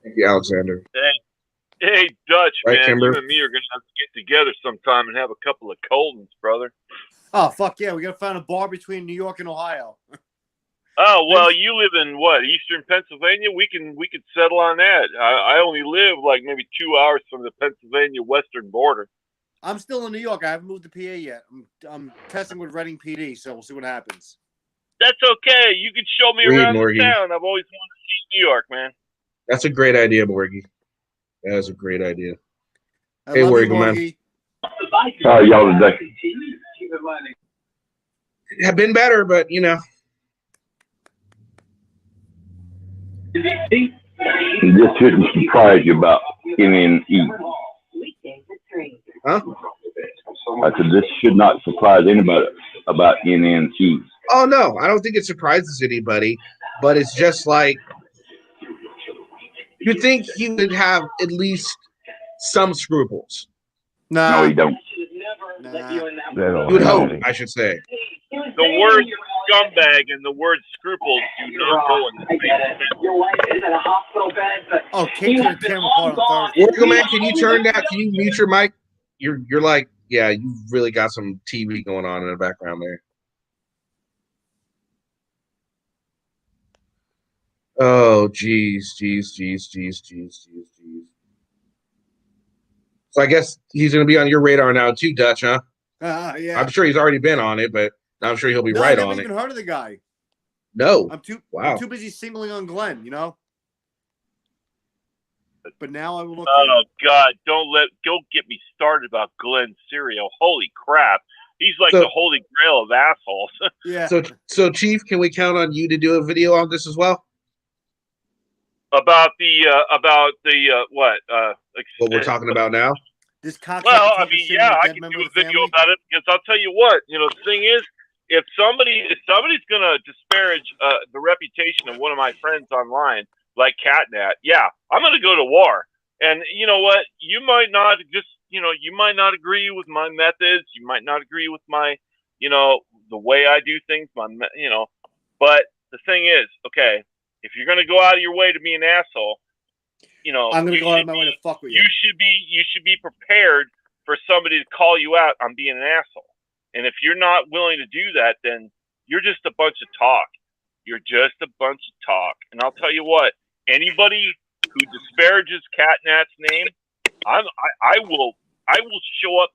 D: Thank you, Alexander.
F: Hey, Dutch,
D: Right,
F: man,
D: Kimber?
F: you and me are gonna have to get together sometime and have a couple of Coltons, brother.
H: Oh fuck yeah, we gotta find a bar between New York and Ohio.
F: Oh well, you live in what, Eastern Pennsylvania? We could settle on that. I only live like maybe 2 hours from the Pennsylvania western border.
H: I'm still in New York. I haven't moved to PA yet. I'm testing with Reading PD, so we'll see what happens.
F: That's okay. You can show me
D: Read,
F: around
D: Morgie.
F: the town. I've always wanted to see New York, man.
D: That's a great idea, Morgie. That is a great idea.
H: I
D: Hey,
H: love you,
D: Morgie, man.
H: Morgie.
I: How are y'all today?
D: Have been better, but you know.
I: This shouldn't surprise you about NNE.
D: Huh?
I: I said this should not surprise anybody about NNE.
D: Oh no, I don't think it surprises anybody, but it's just like you think he would have at least some scruples.
I: No, he don't.
H: Nah.
D: You would hope, I should say.
F: The word scumbag and the word scruples do not go in the same sentence.
H: Oh, Kate's gonna tear him apart on Thursday.
D: Oracle Man, can you turn down? Can you mute your mic? You're like, yeah, you really got some TV going on in the background there. Oh, geez. So I guess he's going to be on your radar now too, Dutch, huh?
H: Yeah.
D: I'm sure he's already been on it, but I'm sure he'll be
H: No,
D: right
H: I never
D: on
H: even
D: it.
H: heard of the guy.
D: No.
H: I'm too busy singling on Glenn, you know. But now I will look.
F: Oh God! Don't get me started about Glenn Serio. Holy crap! He's like the holy grail of assholes.
H: Yeah.
D: So Chief, can we count on you to do a video on this as well?
F: About the what?
D: What we're talking about now?
H: This cocksucker.
F: Well, I mean, yeah, I can do a video about it because I'll tell you what. You know, the thing is, if somebody's gonna disparage the reputation of one of my friends online, like Catnat, yeah, I'm gonna go to war. And you know what? You might not agree with my methods. You might not agree with my, the way I do things. But the thing is, okay, if you're gonna go out of your way to be an asshole,
H: I'm gonna go out of my way to fuck with you.
F: You should be prepared for somebody to call you out on being an asshole. And if you're not willing to do that, then you're just a bunch of talk. You're just a bunch of talk. And I'll tell you what, anybody who disparages Catnat's name, I will show up,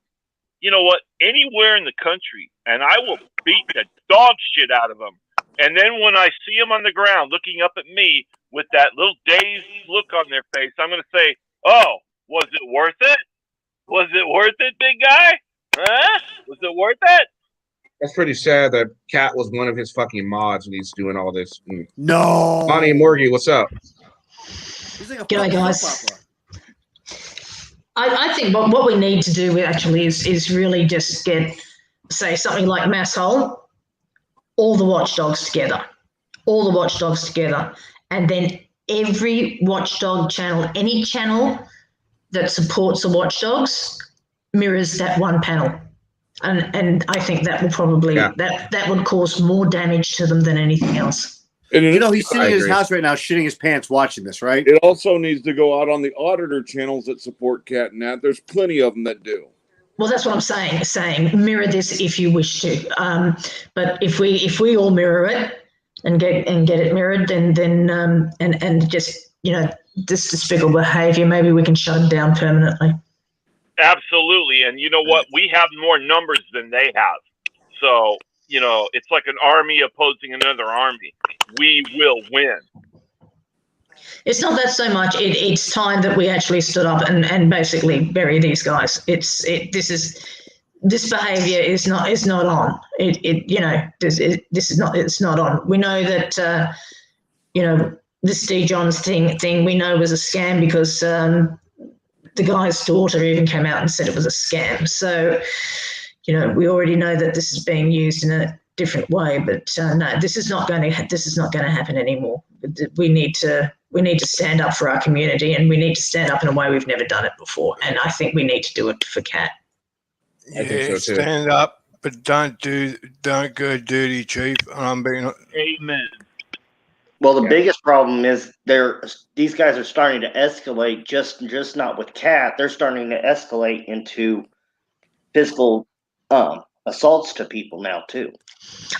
F: anywhere in the country, and I will beat the dog shit out of them. And then when I see them on the ground looking up at me with that little dazed look on their face, I'm going to say, "Oh, was it worth it? Was it worth it, big guy? Huh? Was it worth it?"
D: That's pretty sad that Cat was one of his fucking mods and he's doing all this.
H: No.
D: Bonnie and Morgie, what's up?
H: G'day, guys.
M: I think what we need to do actually is really just say something like Mass Hole, all the watchdogs together, and then every watchdog channel, any channel that supports the watchdogs, mirrors that one panel. And I think that will probably that would cause more damage to them than anything else.
E: And
H: he's sitting in his house right now, shitting his pants, watching this, right?
E: It also needs to go out on the auditor channels that support Catnat. There's plenty of them that do.
M: Well, that's what I'm saying. Mirror this if you wish to. But if we all mirror it and get it mirrored, then just this despicable behaviour, maybe we can shut them down permanently.
F: Absolutely, and you know what? We have more numbers than they have, so it's like an army opposing another army. We will win.
M: It's not that so much. It's time that we actually stood up and basically bury these guys. This behaviour is not on. It's not on. We know that this D Johns thing we know was a scam because the guy's daughter even came out and said it was a scam. So we already know that this is being used in a different way. But no, this is not going to happen anymore. We need to stand up for our community, and we need to stand up in a way we've never done it before. And I think we need to do it for Cat.
G: I think so too. Stand up, but don't good duty, Chief.
F: Amen.
N: Well, the biggest problem is these guys are starting to escalate. Just not with Cat. They're starting to escalate into physical assaults to people now too.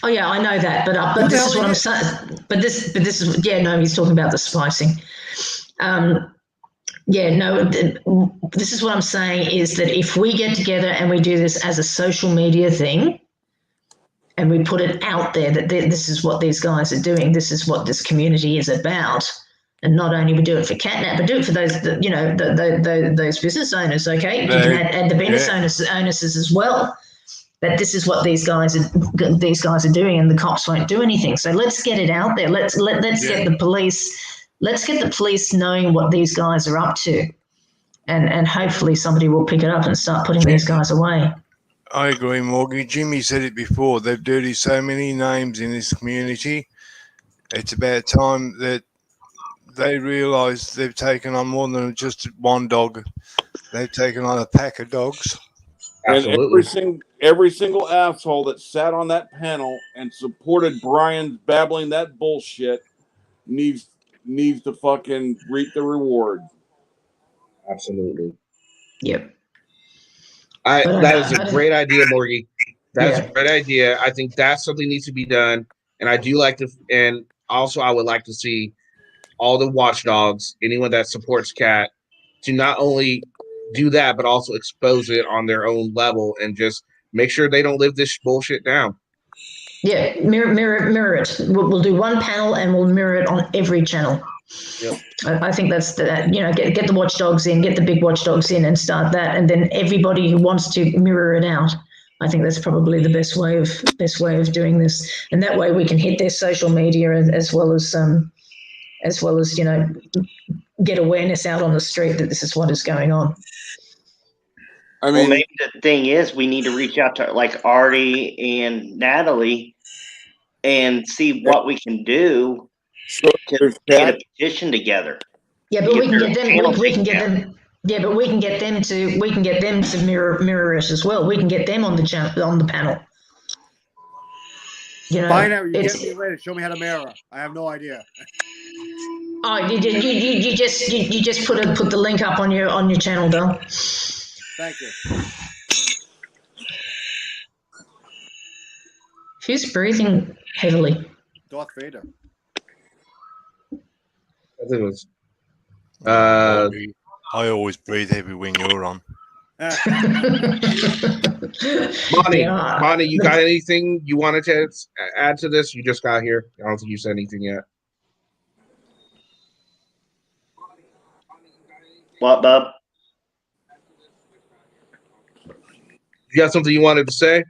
M: Oh yeah, I know that, but this is what I'm saying. But this is he's talking about the splicing. This is what I'm saying is that if we get together and we do this as a social media thing, and we put it out there that this is what these guys are doing, this is what this community is about, and not only we do it for catnap, but do it for those those business owners. Okay, you can add the business owners as well. That this is what these guys are doing, and the cops won't do anything. So let's get it out there. Let's get the police. Let's get the police knowing what these guys are up to, and hopefully somebody will pick it up and start putting these guys away.
O: I agree, Morgan. Jimmy said it before. They've dirtied so many names in this community. It's about time that they realise they've taken on more than just one dog. They've taken on a pack of dogs.
D: Absolutely.
E: And every single asshole that sat on that panel and supported Brian babbling that bullshit needs to fucking reap the reward.
D: Absolutely.
M: Yep.
D: That is a great idea, Morgie. That's a great idea. I think that's something needs to be done. And I do like to, and also I would like to see all the watchdogs, anyone that supports Cat, to not only do that, but also expose it on their own level and just make sure they don't live this bullshit down.
M: Yeah, mirror it. We'll do one panel and we'll mirror it on every channel.
D: Yep.
M: I think that's get the watchdogs in, get the big watchdogs in, and start that, and then everybody who wants to mirror it out. I think that's probably the best way of doing this, and that way we can hit their social media as well as get awareness out on the street that this is what is going on.
N: I mean, maybe the thing is we need to reach out to like Artie and Natalie and see what we can do to get a petition together.
M: Yeah, but we can get them. We can get them. Yeah, but we can get them to mirror it as well. We can get them on the panel.
H: Binary, you get me later. Show me how to mirror. I have no idea.
M: Oh, you just put the link up on your channel, Bill.
H: Thank you.
M: Who's breathing heavily?
H: Darth Vader.
D: I think it was.
O: I always breathe heavy when you're on.
D: Monty, you got anything you wanted to add to this? You just got here. I don't think you said anything yet.
N: What, Bob?
D: You got something you wanted to say?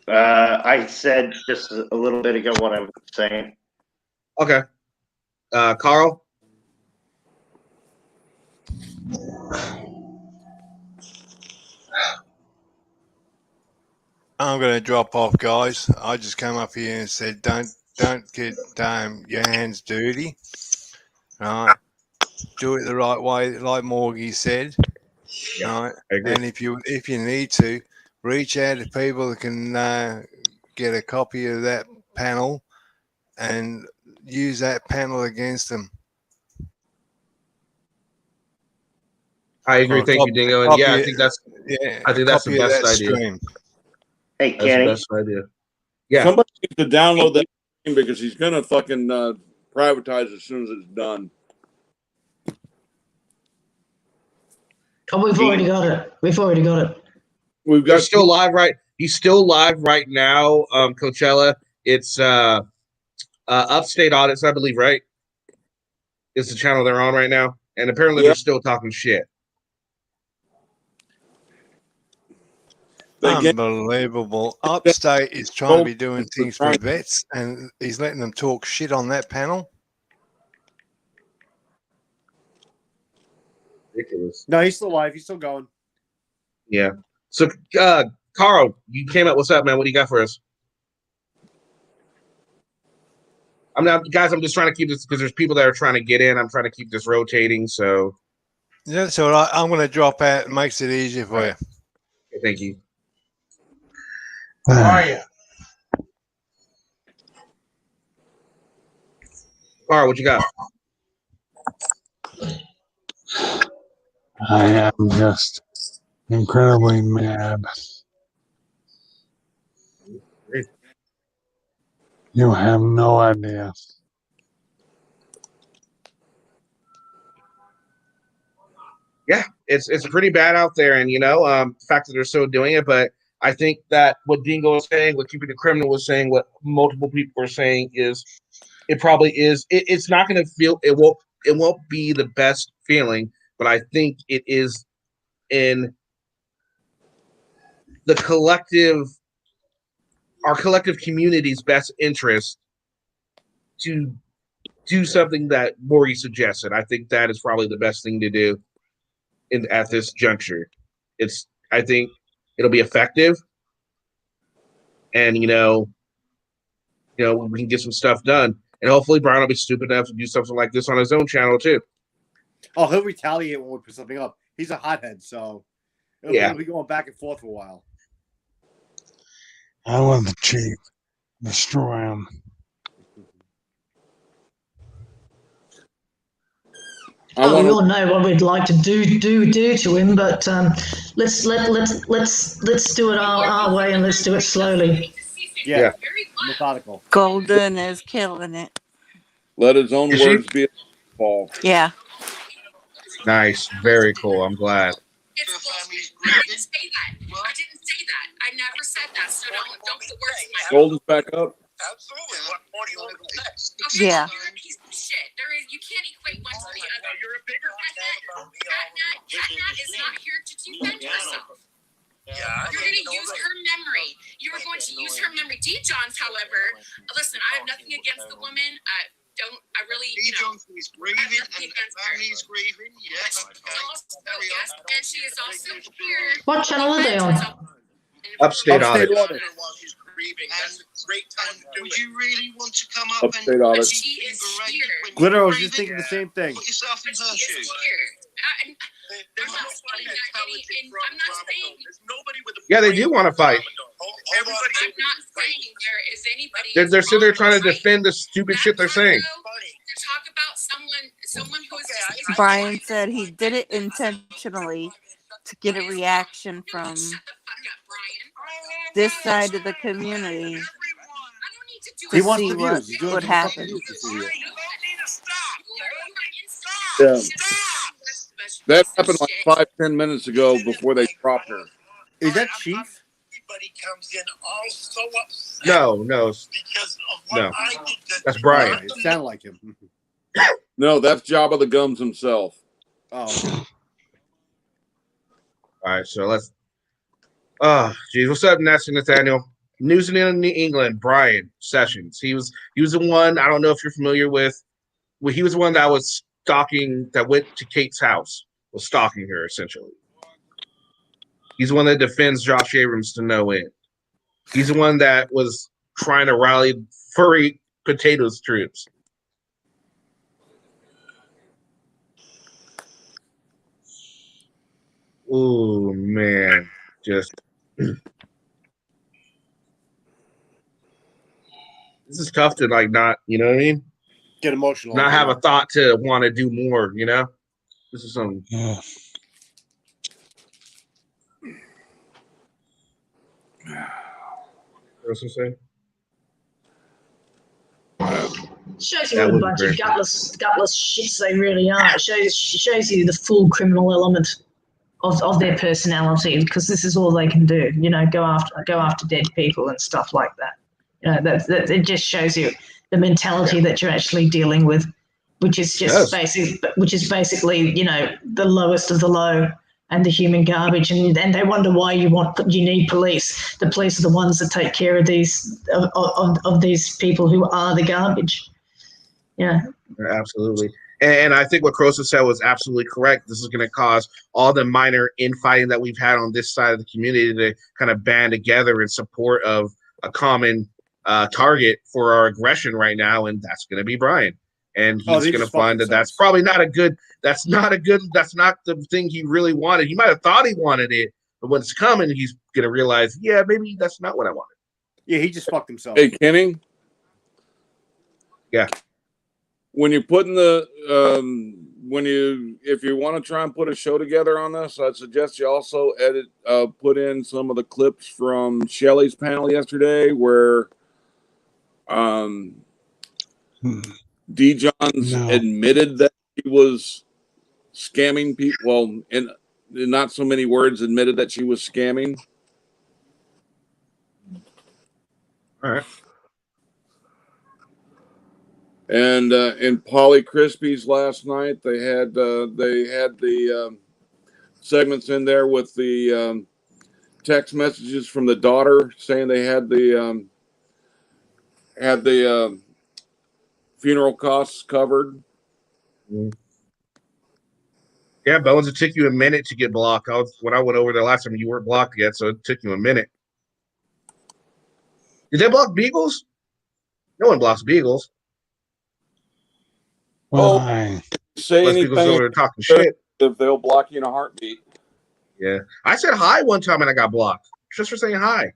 N: I said just a little bit ago what I was saying.
D: Okay. Carl?
O: I'm going to drop off, guys. I just came up here and said, don't get your hands dirty. Right? Do it the right way, like Morgie said. Right? And if you need to, reach out to people that can get a copy of that panel and use that panel against them.
D: I agree. Thank you, Dingo. And I think that's the best idea.
N: Hey,
D: Kenny. That's the best idea. Yeah.
E: Somebody needs to download that game because he's going to fucking privatize as soon as it's done.
M: Oh, we've already got it.
D: We've got. He's still live right now. Coachella. It's Upstate Audits, I believe, right? It's the channel they're on right now, and apparently they're still talking shit.
O: Unbelievable. Upstate is trying to be doing things for vets, and he's letting them talk shit on that panel.
D: Ridiculous.
H: No, he's still alive. He's still going.
D: Yeah. So, Carl, you came up. What's up, man? What do you got for us? I'm just trying to keep this because there's people that are trying to get in. I'm trying to keep this rotating. So,
O: yeah, so I'm going to drop out. It makes it easier for you.
D: Okay, thank you. How are you? Carl, what you got?
P: I am just incredibly mad. You have no idea.
D: Yeah, it's pretty bad out there, and the fact that they're still doing it. But I think that what Dingo was saying, what Keeping It Criminal was saying, what multiple people are saying is, it probably is. It's not going to feel. It won't be the best feeling, but I think it is in the our collective community's best interest to do something that Maury suggested. I think that is probably the best thing to do at this juncture. I think it'll be effective, and we can get some stuff done, and hopefully Brian will be stupid enough to do something like this on his own channel too.
H: Oh, he'll retaliate when we put something up. He's a hothead, so it'll be going back and forth for a while.
P: I want the chief. Destroy him.
M: We all know what we'd like to do to him, but let's do it our way, and let's do it slowly.
H: Yeah. Methodical.
L: Golden is killing it.
E: Let his own words be Paul.
L: Yeah.
D: Nice. Very cool. I'm glad.
Q: I didn't say that. I didn't say that. I never said that. So don't put words in my mouth.
E: Golden's back up.
Q: Absolutely. What more do you want to next?
L: Yeah.
Q: You're a piece of shit. You can't equate one to the other. You're a bigger Catnat is not here to defend herself. Yeah, you're going to use her memory. You are going to use her memory. D. Johns, however, listen, I have nothing against the woman. I really, D. Johns is grieving, and the family's grieving. Yes. Yes, and she is also here.
M: What channel are they on?
D: Upstate Audit.
Q: Would you really want to come up
E: Upstate Audit.
Q: She is here.
H: Glitter, I was just thinking the same thing.
Q: Put yourself in her shoes. I'm not saying that I'm not saying there's nobody with a
D: Yeah, they do want to fight.
Q: I'm not saying there is anybody.
D: They're sitting there trying to defend the stupid shit they're saying.
Q: To talk about someone who is
L: Brian said he did it intentionally to get a reaction from this side of the community
H: He
L: to
H: wants
L: see
H: the
L: what
H: views. He's doing
L: would
H: it for the
L: happen.
H: views, this idiot.
E: Yeah. That happened like 5-10 minutes ago before they dropped her.
H: Is that Chief?
Q: comes in all so upset
D: No.
Q: because of what
D: No.
Q: I did.
D: That's Brian.
H: It sounded like him.
E: No, that's Jabba the Gums himself.
H: Oh, okay.
D: All right, so let's. Oh, geez, what's up, Nathaniel? News in New England. Brian Sessions. He was the one. I don't know if you're familiar with. Well, he was the one that was stalking. That went to Kate's house. Was stalking her essentially. He's the one that defends Josh Abrams to no end. He's the one that was trying to rally furry potatoes troops. Oh man, just this is tough to not, you know what I mean?
H: Get emotional.
D: Not have a thought to want to do more, you know? This is some.
P: Yeah.
D: What's he say?
M: Shows you what a bunch of gutless shits they really are. It shows you the full criminal element of their personality, because this is all they can do. You know, go after dead people and stuff like that. You know, that it just shows you the mentality that you're actually dealing with, which is just basically, you know, the lowest of the low and the human garbage, and they wonder why you need police. The police are the ones that take care of these people who are the garbage. Yeah,
D: absolutely. And I think what Crosa said was absolutely correct. This is going to cause all the minor infighting that we've had on this side of the community to kind of band together in support of a common target for our aggression right now, and that's going to be Brian. And he's going to find that that's probably not a good. That's not the thing he really wanted. He might have thought he wanted it, but when it's coming, he's going to realize, yeah, maybe that's not what I wanted.
H: Yeah, he just fucked himself.
E: Hey, Kenny.
D: Yeah.
E: when you're putting the if you want to try and put a show together on this, I'd suggest you also put in some of the clips from Shelley's panel yesterday where D. Johns admitted that he was scamming people. Well, in not so many words, admitted that she was scamming.
D: All right.
E: And in Polly Crispy's last night, they had the segments in there with the text messages from the daughter saying they had the funeral costs covered.
D: Yeah, Bones, it took you a minute to get blocked. When I went over there last time, you weren't blocked yet, so it took you a minute. Did they block Beagles? No one blocks Beagles.
P: Well,
E: say
D: unless
E: anything
D: Beagles over there talking shit.
E: If they'll block you in a heartbeat.
D: Yeah, I said hi one time and I got blocked just for saying hi.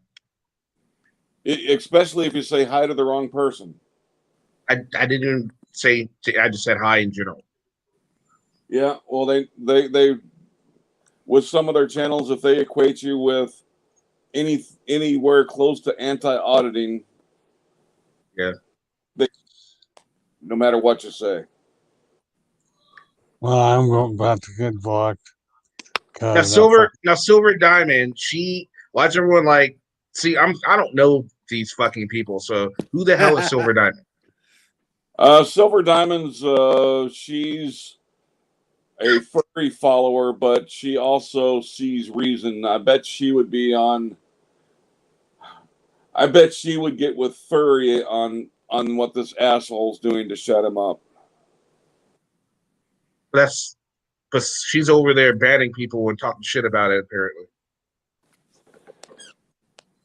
E: Especially if you say hi to the wrong person.
D: I didn't even say. I just said hi in general.
E: Yeah, well, they with some of their channels, if they equate you with anywhere close to anti-auditing,
D: yeah,
E: no matter what you say.
P: Well, I'm about to get blocked.
D: Now Silver Diamond, why's everyone like? See, I don't know these fucking people. So who the hell is Silver Diamond?
E: Silver Diamond's she's a furry follower, but she also sees reason. I bet she would get with furry on what this asshole's doing to shut him up.
D: But she's over there banning people and talking shit about it. Apparently,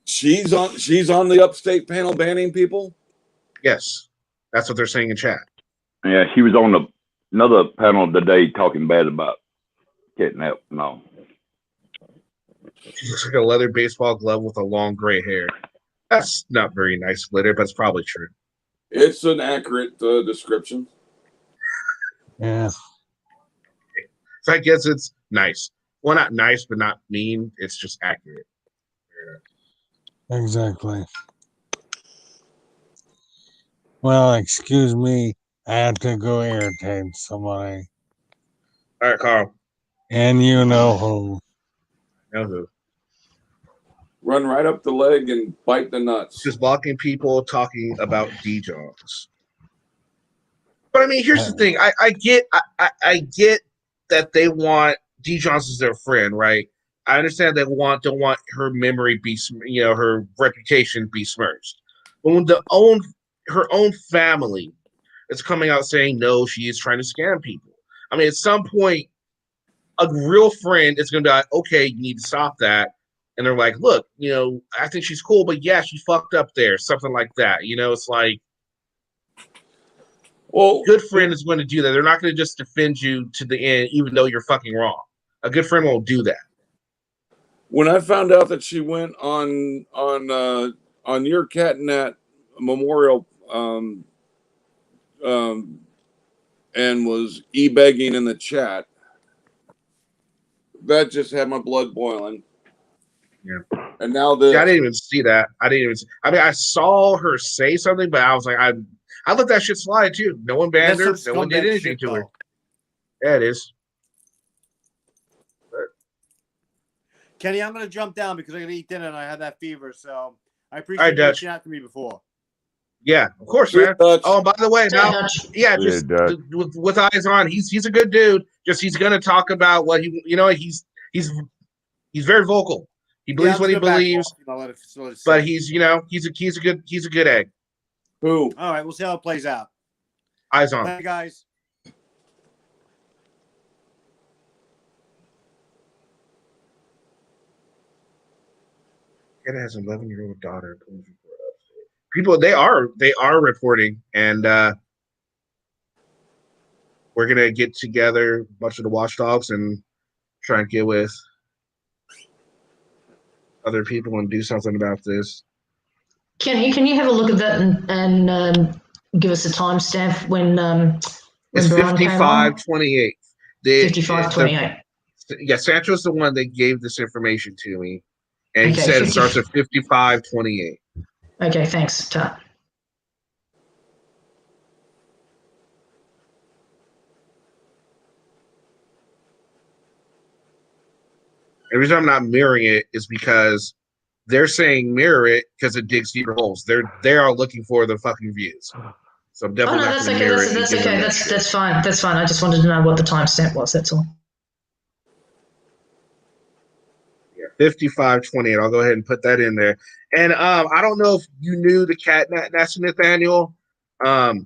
E: she's on the Upstate panel banning people.
D: Yes, that's what they're saying in chat.
R: Yeah, she was on another panel today talking bad about kidnap. No,
D: she looks like a leather baseball glove with a long gray hair. That's not very nice glitter, but it's probably true.
E: It's an accurate description.
P: Yeah.
D: So I guess it's nice. Well, not nice, but not mean. It's just accurate.
P: Yeah. Exactly. Well, excuse me. I have to go irritate somebody.
D: All right, Carl.
P: And you know who.
D: Know who.
E: Run right up the leg and bite the nuts.
D: Just blocking people talking about D-Johns. But I mean, here's the thing. I get that they want D-Johns as their friend, right? I understand they don't want her memory be, her reputation be smirched. But when her own family is coming out saying no, she is trying to scam people. I mean, at some point, a real friend is going to be like, okay, you need to stop that. And they're like, look, I think she's cool, but yeah, she fucked up there, something like that. It's like, well, a good friend is going to do that. They're not going to just defend you to the end, even though you're fucking wrong. A good friend won't do that.
E: When I found out that she went on your Catnat memorial and was e-begging in the chat, that just had my blood boiling.
D: Yeah.
E: And now this.
D: Yeah, I didn't even see that. I mean, I saw her say something, but I was like, I let that shit slide too. No one banned her. No one did anything to her. Yeah, it is. But
H: Kenny, I'm going to jump down because I got to eat dinner and I had that fever. So I appreciate you reaching out to me before.
D: Yeah, of course, man. Oh, by the way, now, yeah, just with eyes on, he's a good dude. Just he's going to talk about what he's very vocal. He believes what he believes, but he's a good egg.
E: Who?
H: All right, we'll see how it plays out.
D: Eyes on.
H: Hey, guys.
D: Ken has an 11-year-old daughter. People, they are reporting, and we're gonna get together, a bunch of the watchdogs, and try and get with other people and do something about this.
M: Kenny, can you have a look at that and give us a timestamp when
D: It's
M: Brian came on?
D: 55:28.
M: 55:28.
D: Yeah, Sancho's the one that gave this information to me, and he
M: Okay,
D: said it starts at 55:28.
M: Okay, thanks, Ta.
D: The reason I'm not mirroring it is because they're saying mirror it because it digs deeper holes. They are looking for the fucking views. So I'm definitely not
M: that's
D: going to
M: okay.
D: mirror
M: That's,
D: it.
M: that's okay. That's fine. That's fine. I just wanted to know what the timestamp was. That's all.
D: Yeah, 55:28. I'll go ahead and put that in there. And I don't know if you knew the cat Nasty Nathaniel, but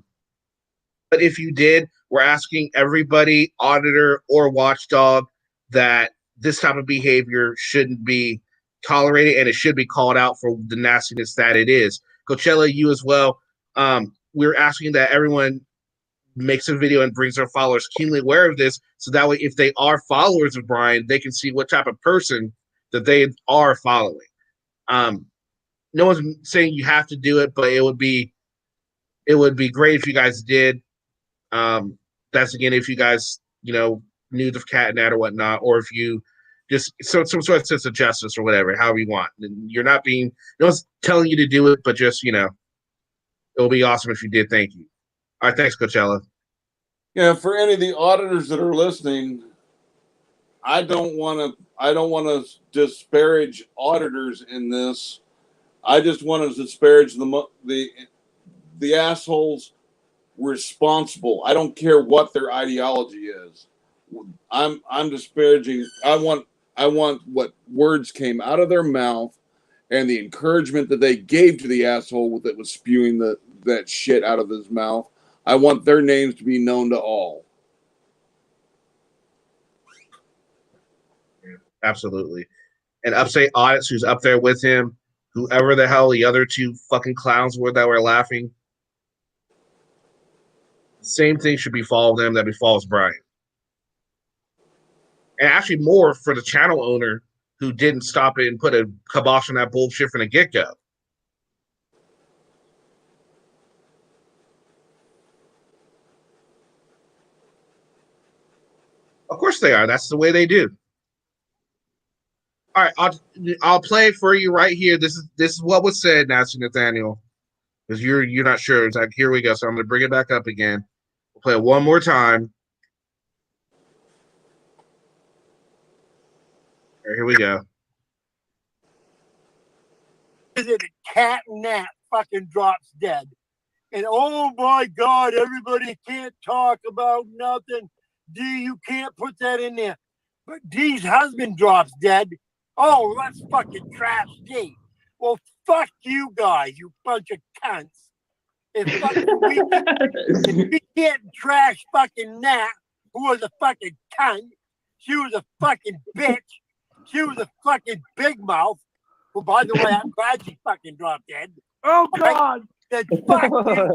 D: if you did, we're asking everybody, auditor or watchdog, that this type of behavior shouldn't be tolerated and it should be called out for the nastiness that it is. Coachella, you as well. We're asking that everyone makes a video and brings their followers keenly aware of this, so that way, if they are followers of Brian, they can see what type of person that they are following. No one's saying you have to do it, but it would be great if you guys did. That's again if you guys knew the cat and that or whatnot, or if you just some sort of sense of justice or whatever, however you want. And you're not being no one's telling you to do it, but just it'll be awesome if you did. Thank you. All right, thanks, Coachella.
E: Yeah, for any of the auditors that are listening, I don't want to disparage auditors in this. I just want to disparage the assholes responsible. I don't care what their ideology is. I'm disparaging. I want what words came out of their mouth and the encouragement that they gave to the asshole that was spewing that shit out of his mouth. I want their names to be known to all.
D: Absolutely. And Upstate Audits, who's up there with him, whoever the hell the other two fucking clowns were that were laughing, same thing should befall them that befalls Brian. And actually more for the channel owner who didn't stop it and put a kibosh on that bullshit from the get-go. Of course they are. That's the way they do. All right, I'll play it for you right here. This is what was said, Nasty Nathaniel, because you're not sure. It's like, here we go. So I'm going to bring it back up again. We'll play it one more time. All right, here we go.
G: The cat and that fucking drops dead. And oh my God, everybody can't talk about nothing. D, you can't put that in there. But D's husband drops dead. Oh, let's fucking trash D. Well, fuck you guys, you bunch of cunts. If we can't trash fucking Nat, who was a fucking cunt, she was a fucking bitch. She was a fucking big mouth. Who, by the way, I'm glad she fucking dropped dead.
J: Oh God!
G: Then fuck you guys.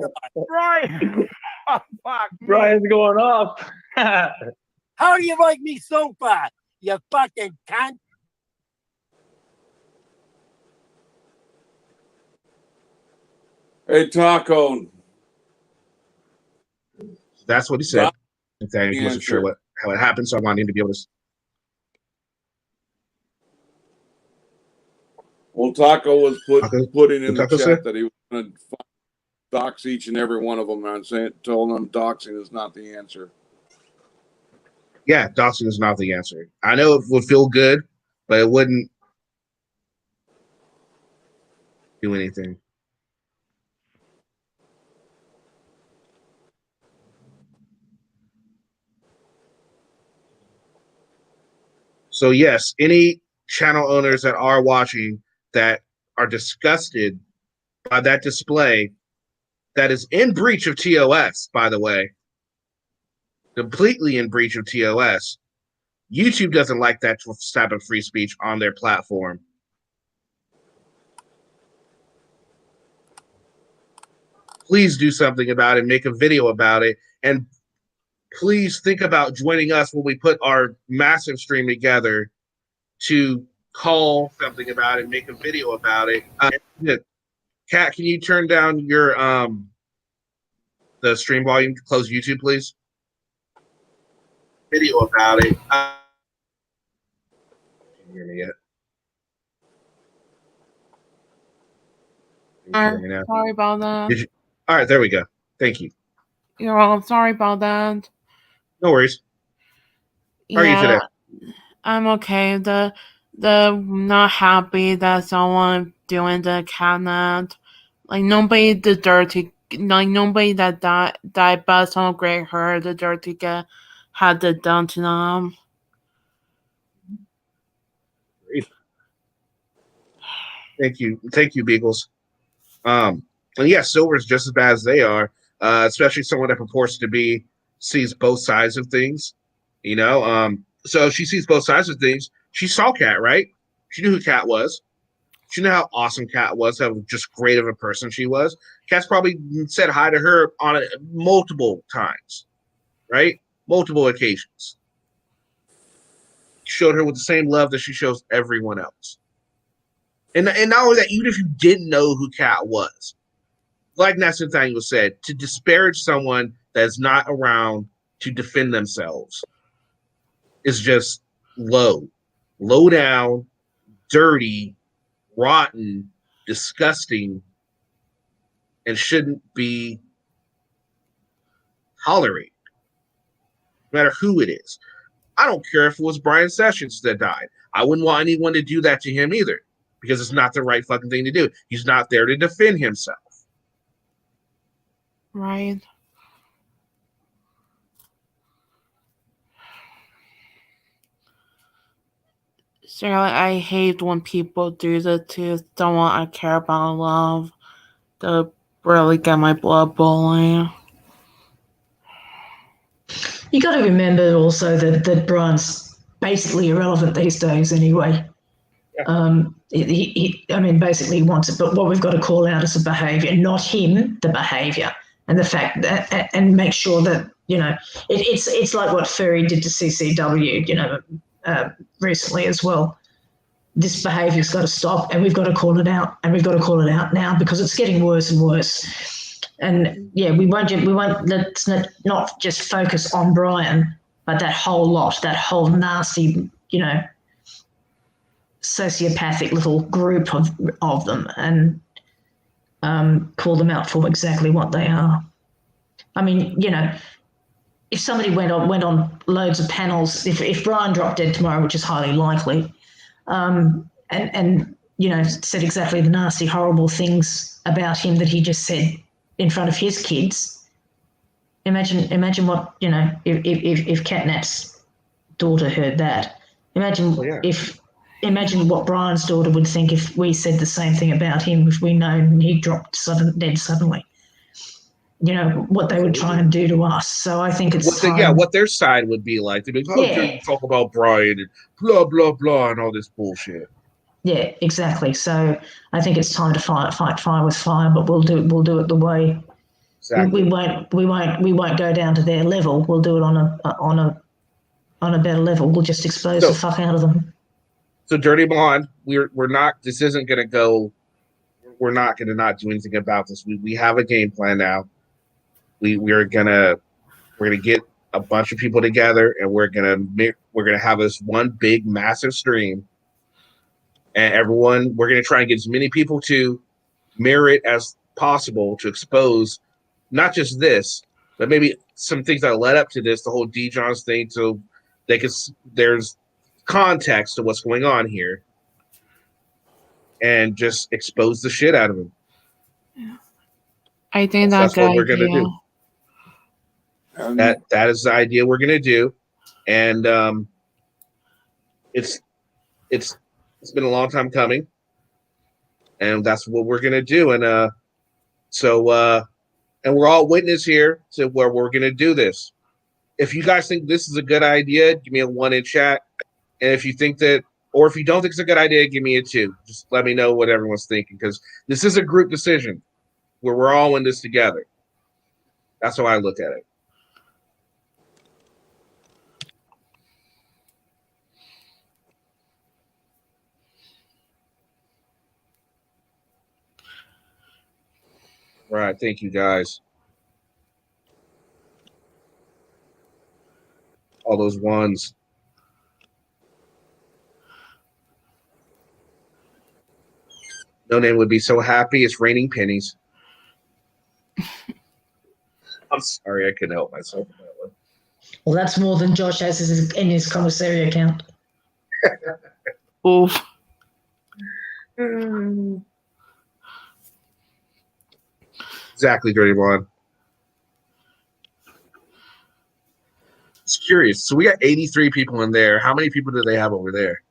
J: Brian! Oh, fuck me.
S: Brian's going off.
G: How do you like me so far, you fucking cunt?
E: Hey, Taco.
D: That's what he said. He wasn't sure how it happened, so I wanted him to be able to.
E: Well, Taco was putting in the
D: Taco
E: chat
D: said?
E: that he was going to dox each and every one of them. And I'm telling them doxing is not the answer.
D: Yeah, doxing is not the answer. I know it would feel good, but it wouldn't do anything. So yes, any channel owners that are watching that are disgusted by that display, that is in breach of TOS, by the way, completely in breach of TOS. YouTube doesn't like that type of free speech on their platform. Please do something about it, make a video about it, and please think about joining us when we put our massive stream together to call something about it, make a video about it. Kat, can you turn down your the stream volume. Close YouTube, please. Video about it. Can you hear me yet? Can you hear me now?
S: Sorry about that.
D: Did you? All right, there we go. Thank you.
S: You're welcome. Sorry about that.
D: No worries. How are you today?
S: I'm okay. The not happy that someone doing the catnet. Like nobody deserved to. Like nobody that died by some great hurt deserved to get had that done to them.
D: Thank you, Beagles. And yeah, Silver's just as bad as they are, especially someone that purports to be sees both sides of things. You know, so she sees both sides of things. She saw Cat, right? She knew who Cat was. She knew how awesome Cat was, how just great of a person she was. Cat's probably said hi to her on multiple times, right? Multiple occasions. Showed her with the same love that she shows everyone else. And not only that, even if you didn't know who Cat was, like Nathaniel said, to disparage someone that's not around to defend themselves is just low down, dirty, rotten, disgusting, and shouldn't be tolerated, no matter who it is. I don't care if it was Brian Sessions that died. I wouldn't want anyone to do that to him either, because it's not the right fucking thing to do. He's not there to defend himself.
S: Right. Sarah, I hate when people do that to someone I care about and love. To really get my blood boiling.
M: You got to remember also that Brian's basically irrelevant these days anyway. I mean, basically he wants it, but what we've got to call out is the behaviour, not him, the behaviour, and the fact that, and make sure that, you know, it's like what Ferry did to CCW, you know, recently as well. This behaviour's got to stop, and we've got to call it out, and we've got to call it out now because it's getting worse and worse. And yeah, we won't. Let's not just focus on Brian, but that whole lot, that whole nasty, you know, sociopathic little group of them, and call them out for exactly what they are. I mean, you know, if somebody went on loads of panels, if Brian dropped dead tomorrow, which is highly likely, and you know, said exactly the nasty, horrible things about him that he just said in front of his kids. Imagine what, you know, if Catnap's daughter heard that. Imagine imagine what Brian's daughter would think if we said the same thing about him, if we know he dropped dead suddenly. You know, what they would try and do to us. So I think it's
D: what their side would be like. They'd be like, you talk about Brian and blah, blah, blah, and all this bullshit.
M: Yeah, exactly. So I think it's time to fight fire with fire, but we'll do it the way. Exactly. We won't go down to their level. We'll do it on a better level. We'll just expose the fuck out of them.
D: So Dirty Blonde, we're not. This isn't going to go. We're not going to not do anything about this. We have a game plan now. We're gonna get a bunch of people together, and we're gonna have this one big massive stream, and everyone, we're gonna try and get as many people to mirror it as possible to expose not just this, but maybe some things that led up to this, the whole D. Johns thing, so there's context to what's going on here, and just expose the shit out of him.
S: I think
D: that's what we're gonna do. That is the idea we're gonna do, and it's been a long time coming, and that's what we're gonna do. And and we're all witness here to where we're gonna do this. If you guys think this is a good idea, give me a 1 in chat, and if you think that, or if you don't think it's a good idea, give me a 2. Just let me know what everyone's thinking, because this is a group decision where we're all in this together. That's how I look at it. Right. Thank you, guys. All those ones. No Name would be so happy. It's raining pennies. I'm sorry, I couldn't help myself with that one.
M: Well, that's more than Josh has in his commissary account.
S: Oof.
D: Exactly, Dirty Blonde. It's curious. So we got 83 people in there. How many people do they have over there?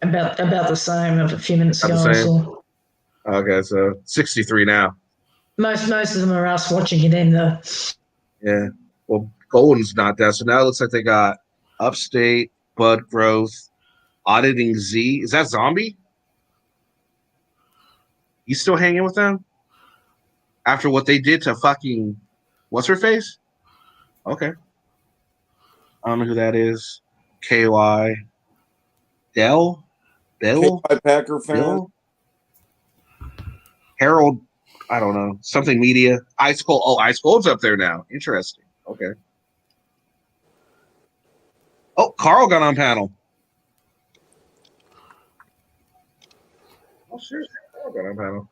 M: About the same of a few minutes
D: About
M: ago.
D: the
M: I
D: same?
M: saw.
D: Okay, so 63 now.
M: Most of them are us watching it in though.
D: Yeah. Well, Golden's not that. So now it looks like they got Upstate, Bud Growth, Auditing Z. Is that Zombie? You still hanging with them? After what they did to fucking what's her face? Okay. I don't know who that is. KY. Bill?
E: KY Packer fan.
D: Bill? Harold, I don't know. Something media. Ice Cold. Oh, Ice Cold's up there now. Interesting. Okay. Oh, Carl got on panel. Oh, shit. Carl got on panel.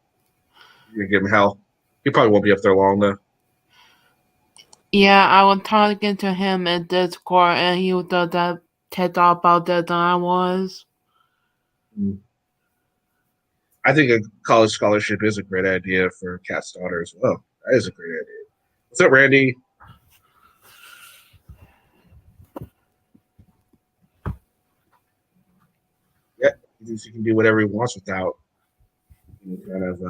D: You're gonna give him hell. He probably won't be up there long, though.
S: Yeah, I was talking to him in Discord, and he was that TED Talk about that than I was.
D: I think a college scholarship is a great idea for Cat's daughter as well. That is a great idea. What's up, Randy? Yeah, he thinks he can do whatever he wants without kind of.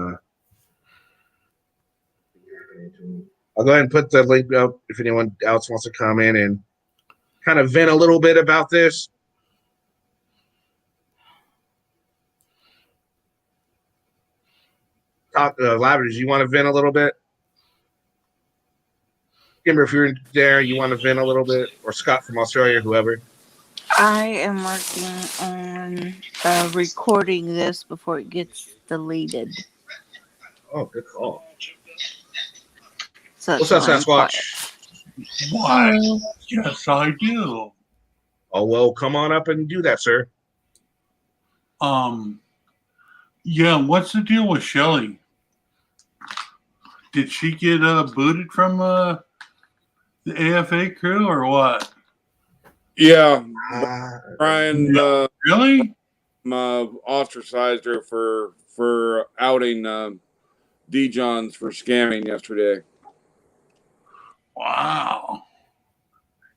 D: I'll go ahead and put the link up if anyone else wants to come in and kind of vent a little bit about this. Lavender, do you want to vent a little bit? Kimber, if you're there, you want to vent a little bit? Or Scott from Australia, whoever.
L: I am working on recording this before it gets deleted.
D: Oh, good call.
L: So
D: What's up,
L: I'm
D: Sasquatch?
T: Why? Yes, I do.
D: Oh, well, come on up and do that, sir.
T: Yeah, what's the deal with Shelly? Did she get booted from the AFA crew or what?
E: Yeah, Brian.
T: Really?
E: Ostracized her for outing D. Johns for scamming yesterday.
T: Wow.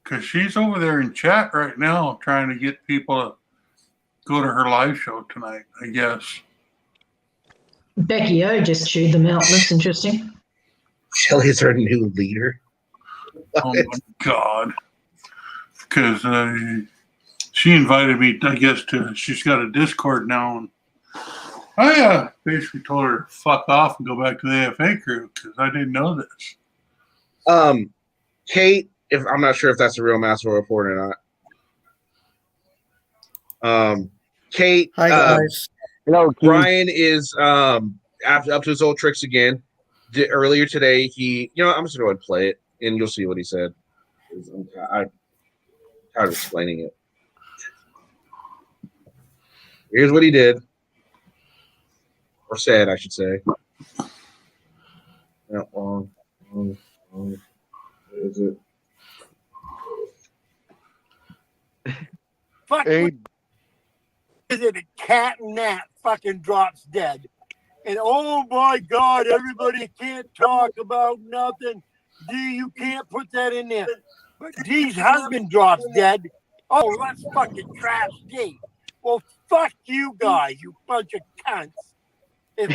T: Because she's over there in chat right now trying to get people to go to her live show tonight, I guess.
M: Becky O just chewed them out. That's interesting.
D: Shelly's our new leader.
T: Oh my God. Because she invited me, I guess, she's got a Discord now. And I basically told her to fuck off and go back to the AFA crew because I didn't know this.
D: Kate, if I'm not sure if that's a real Master report or not. Kate,
K: hi guys.
J: Hello, Keith.
D: Brian is up to his old tricks again. Earlier today, I'm just gonna go ahead and play it, and you'll see what he said. I'm tired of explaining it. Here's what he did, or said, I should say. Not long. What is it?
G: Fuck. Is it a cat and that fucking drops dead? And oh my God, everybody can't talk about nothing. D, you can't put that in there. But D's husband drops dead. Oh, let's fucking trash D. Well, fuck you guys, you bunch of cunts. If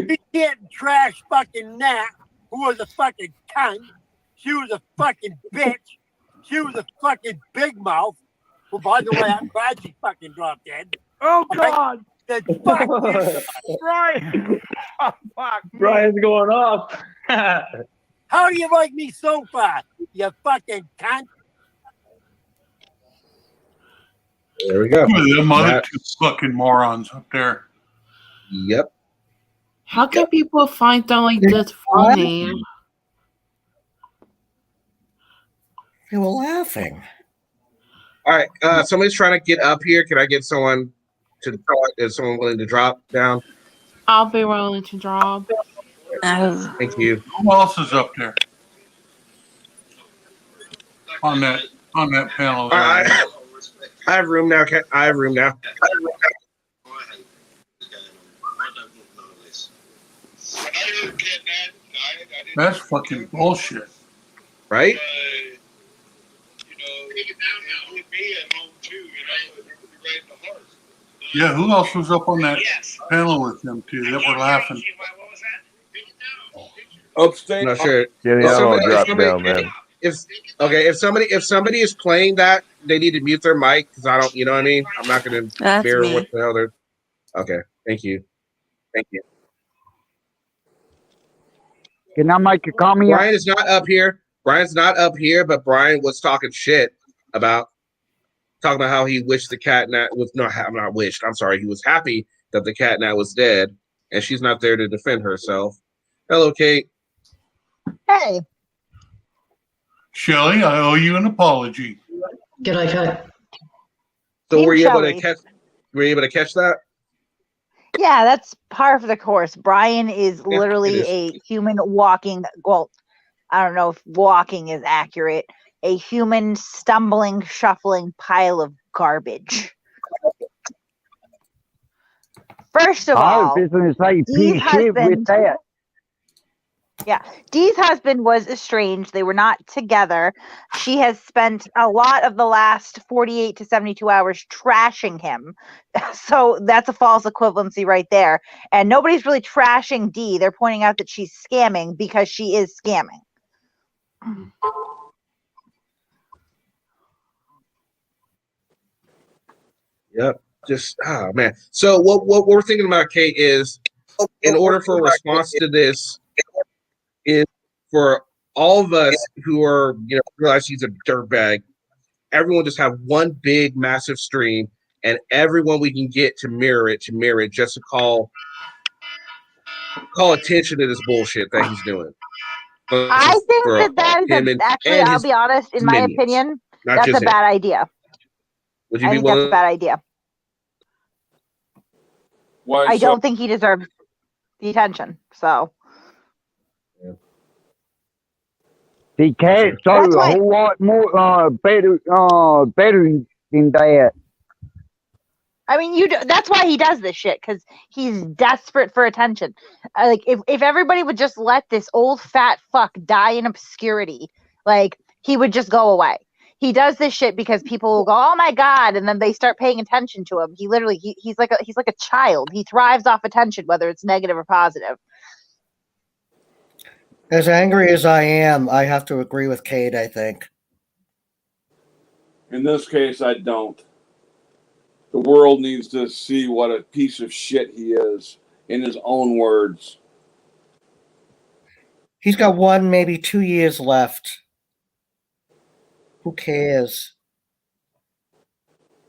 G: we can't trash fucking Nat, who was a fucking cunt, she was a fucking bitch. She was a fucking big mouth. Well, by the way, I'm glad she fucking dropped dead.
J: Oh God!
G: Then fuck you,
J: Brian! Oh, fuck me.
U: Brian's going off.
G: How do you like me so far, you fucking cunt?
D: There we go.
T: Them other two fucking morons up there.
D: Yep.
S: How can people find that like this funny?
U: You were laughing.
D: All right, somebody's trying to get up here. Can I get someone to talk? Is someone willing to drop down?
S: I'll be willing to drop.
D: Thank you.
T: Who else is up there? On that panel there.
D: I have room now. I have room now.
T: That's fucking bullshit.
D: Right?
T: Yeah, who else was up on that panel with them too that were laughing?
E: Upstate.
D: I'm not sure.
I: Kenny,
D: If
I: I don't
D: somebody-
I: drop
D: if somebody-
I: down, man.
D: If somebody is playing that, they need to mute their mic because I don't. You know what I mean? I'm not going to
L: That's
D: mirror
L: me.
D: what the hell they're. Okay. Thank you.
J: Can I make a comment?
D: Brian is not up here. Brian's not up here, but Brian was talking shit about how he wished the cat nat was not wished. I'm sorry. He was happy that the cat nat was dead, and she's not there to defend herself. Hello, Kate.
V: Hey.
T: Shelly, I owe you an apology.
M: G'day, Kate.
D: So were you able
V: Shelley.
D: to catch? Were you able to catch that?
V: Yeah, that's par for the course. Brian is literally
D: it is.
V: a human walking. Well, I don't know if walking is accurate. A human stumbling, shuffling pile of garbage. First of
J: I
V: all,
J: was going to say
V: Dee's
J: piece shit with
V: husband.
J: that.
V: Yeah, Dee's husband was estranged. They were not together. She has spent a lot of the last 48 to 72 hours trashing him. So that's a false equivalency right there. And nobody's really trashing Dee. They're pointing out that she's scamming because she is scamming.
D: Yep. Just man. So what we're thinking about, Kate, is in order for a response to this is for all of us who are realize he's a dirtbag. Everyone just have one big massive stream, and everyone we can get to mirror it, just to call attention to this bullshit that he's doing.
V: I think that is actually, I'll be honest, in my opinion, that's a bad idea.
D: Would you
V: I
D: be
V: think that's a
D: willing?
V: bad idea.
E: Why
V: I
E: so?
V: don't think he deserves the attention. So
J: The cat's so
V: That's
J: a
V: why-
J: whole lot more better than that.
V: I mean, that's why he does this shit, because he's desperate for attention. Like, if everybody would just let this old fat fuck die in obscurity, like, he would just go away. He does this shit because people will go, "Oh my god," and then they start paying attention to him. He literally, he's like a child. He thrives off attention, whether it's negative or positive.
U: As angry as I am, I have to agree with Kate, I think.
E: In this case, I don't. The world needs to see what a piece of shit he is, in his own words.
U: He's got 1, maybe 2 years left. Who cares?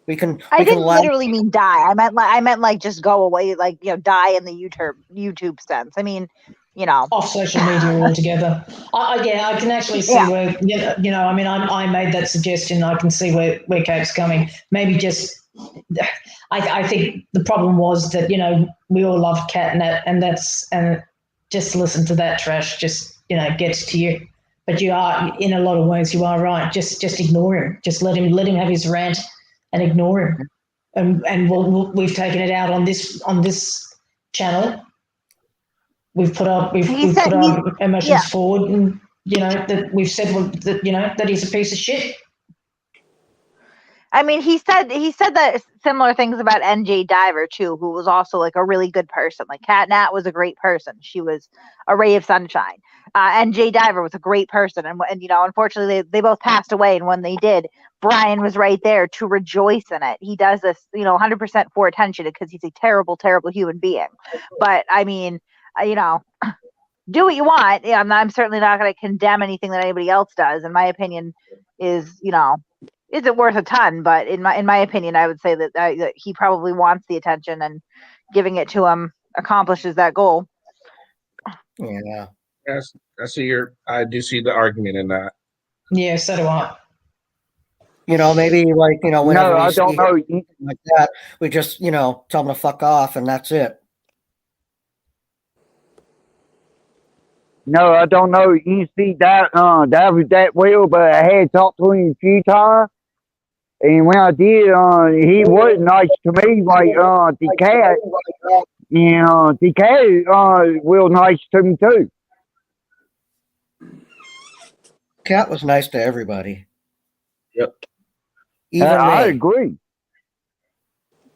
V: I didn't literally mean die. I meant like just go away, like, die in the YouTube sense. I mean,
M: off social media altogether. I can actually see where I mean, I made that suggestion. I can see where Kate's coming. Maybe just, I think the problem was that we all love Catnet, and just listen to that trash. Just gets to you. But you are, in a lot of ways, you are right. Just ignore him. Just let him have his rant and ignore him. And we've taken it out on this channel. We've put our emotions forward, and that we've said that he's a piece of shit.
V: I mean, he said that similar things about NJ Diver too, who was also like a really good person. Like Cat Nat was a great person; she was a ray of sunshine. NJ Diver was a great person, and unfortunately they both passed away. And when they did, Brian was right there to rejoice in it. He does this, 100% for attention because he's a terrible, terrible human being. But I mean, do what you want. Yeah, I'm certainly not going to condemn anything that anybody else does. And my opinion is, isn't worth a ton, but in my opinion, I would say that he probably wants the attention, and giving it to him accomplishes that goal.
U: Yeah.
D: Yes, I do see the argument in that.
M: Yeah, so do I.
U: Maybe like, whenever
I: No,
U: we
I: I
U: see
I: don't know.
U: him like that, we just, tell him to fuck off and that's it.
I: No, I don't know. You see that that was that well, but I had talked to him a few times, and when I did, he was nice to me, like the cat. The cat was nice to me too.
U: Cat was nice to everybody.
D: Yep.
U: Even
I: I
U: me.
I: agree.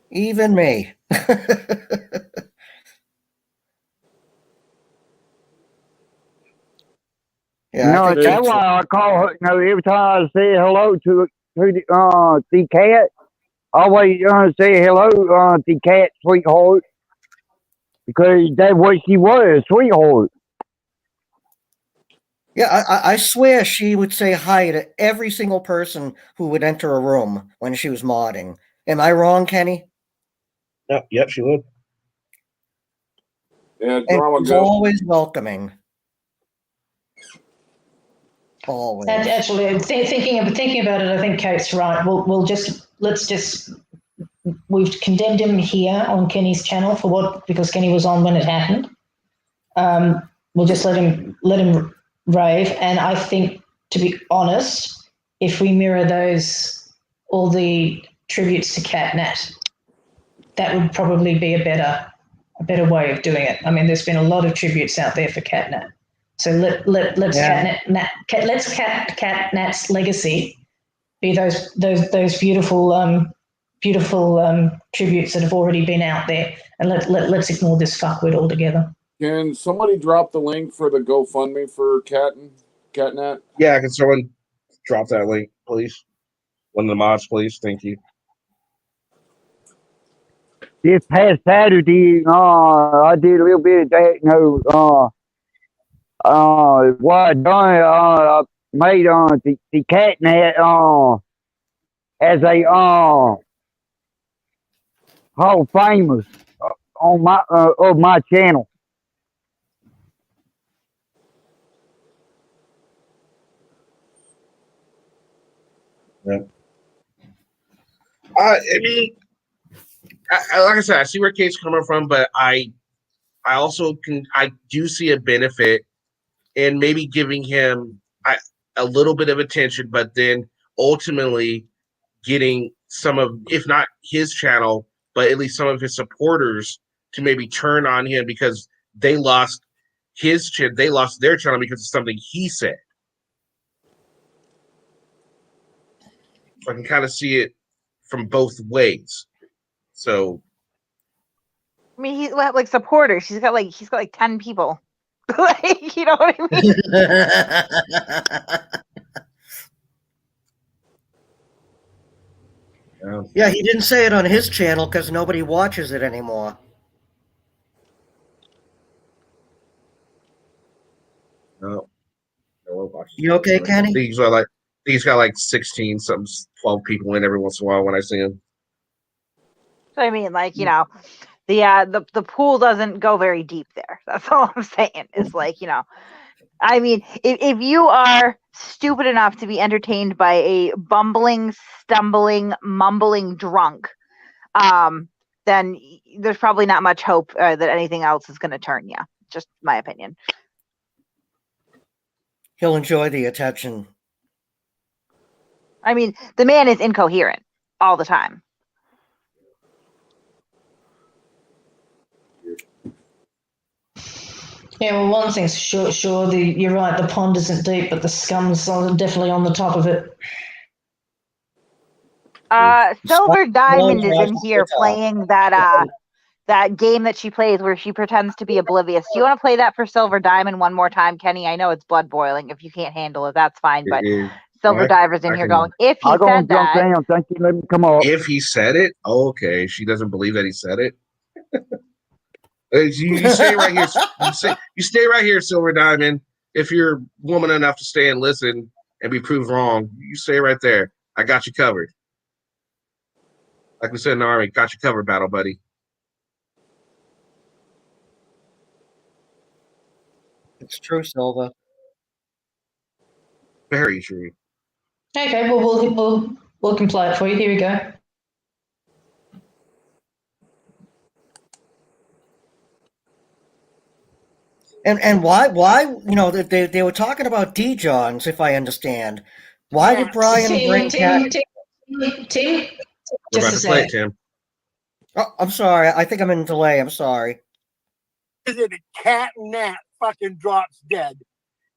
U: Even me. Yeah, I think
I: That's why I call her. Every time I say hello to the cat, I always say hello to cat, sweetheart, because that's what she was, sweetheart.
U: Yeah, I swear she would say hi to every single person who would enter a room when she was modding. Am I wrong, Kenny?
D: Yep, she would.
E: Yeah,
U: And
E: drama
U: she's
E: go.
U: always welcoming. Always.
M: And actually, thinking about it, I think Kate's right. We've condemned him here on Kenny's channel because Kenny was on when it happened. We'll just let him rave. And I think, to be honest, if we mirror all the tributes to Catnat, that would probably be a better way of doing it. I mean, there's been a lot of tributes out there for Catnat. So let's Catnat's legacy be those beautiful tributes that have already been out there, and let's ignore this fuckwit altogether.
E: Can somebody drop the link for the GoFundMe for Catnat?
D: Yeah, can someone drop that link, please? One of the mods, please. Thank you.
I: This past Saturday, I did a little bit of that. What I done, I made the catnat as a Hall of Famers on my of my channel.
D: Yeah. I mean, like I said, I see where Kate's coming from, but I also do see a benefit in maybe giving him a little bit of attention, but then ultimately getting some of, if not his channel, but at least some of his supporters to maybe turn on him because they lost they lost their channel because of something he said. So I can kind of see it from both ways. So
V: I mean, he's like supporters. He's got like 10 people. Like, you know what I mean?
U: Yeah, he didn't say it on his channel because nobody watches it anymore.
D: no.
U: You okay, Kenny?
D: I think he's got like 16, some 12 people in every once in a while when I see him.
V: So I mean, like, the pool doesn't go very deep there. That's all I'm saying. It's like, I mean, if you are stupid enough to be entertained by a bumbling, stumbling, mumbling drunk, then there's probably not much hope that anything else is going to turn you. Just my opinion.
U: He'll enjoy the attention.
V: I mean, the man is incoherent all the time.
M: Yeah, well, one thing's sure, you're right, the pond isn't deep, but the scum's definitely on the top of it.
V: Silver Diamond is in here playing that game that she plays where she pretends to be oblivious. Do you want to play that for Silver Diamond one more time, Kenny? I know it's blood boiling. If you can't handle it, that's fine. But Silver Diver's in here going, if he said that.
I: Thank you, let me come up.
D: If he said it, okay. She doesn't believe that he said it. You stay right here. You stay right here, Silver Diamond. If you're woman enough to stay and listen and be proved wrong, you stay right there. I got you covered. Like we said in the Army, got you covered, battle buddy.
U: It's true, Silva.
D: Very true.
M: Okay, well, We can play it for you. Here we go.
U: And why they were talking about D-Johns, if I understand. Why would Brian bring
M: Tim,
U: Cat?
M: Tim,
D: We're about
M: just
D: to
M: a
D: play it,
M: sec.
D: Tim.
U: Oh, I'm sorry. I think I'm in delay. I'm sorry.
G: Is it a cat and that fucking drops dead?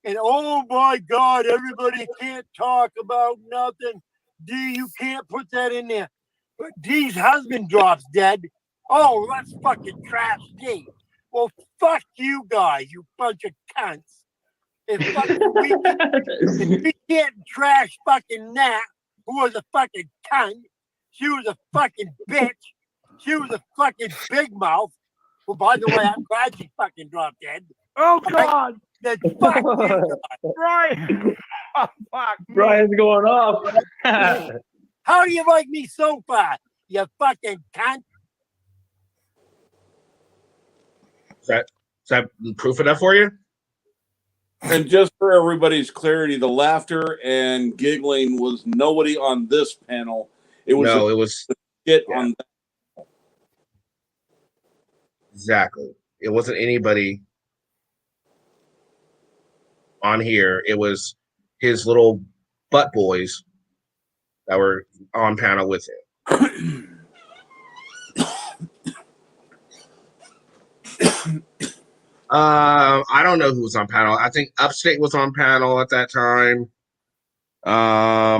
G: And oh my God, everybody can't talk about nothing. D, you can't put that in there. But D's husband drops dead. Oh, let's fucking trash D. Well, fuck you guys, you bunch of cunts. If we can't trash fucking Nat, who was a fucking cunt, she was a fucking bitch. She was a fucking big mouth. Well, by the way, I'm glad she fucking dropped dead.
A: Oh God!
G: Then fuck you guys.
A: Brian! Oh fuck!
C: Brian's going off.
G: How do you like me so far, you fucking cunt?
D: Is that proof enough for you?
E: And just for everybody's clarity, the laughter and giggling was nobody on this panel. It was
D: it was
E: on that.
D: Exactly. It wasn't anybody on here. It was his little butt boys that were on panel with him. I don't know who was on panel. I think Upstate was on panel at that time.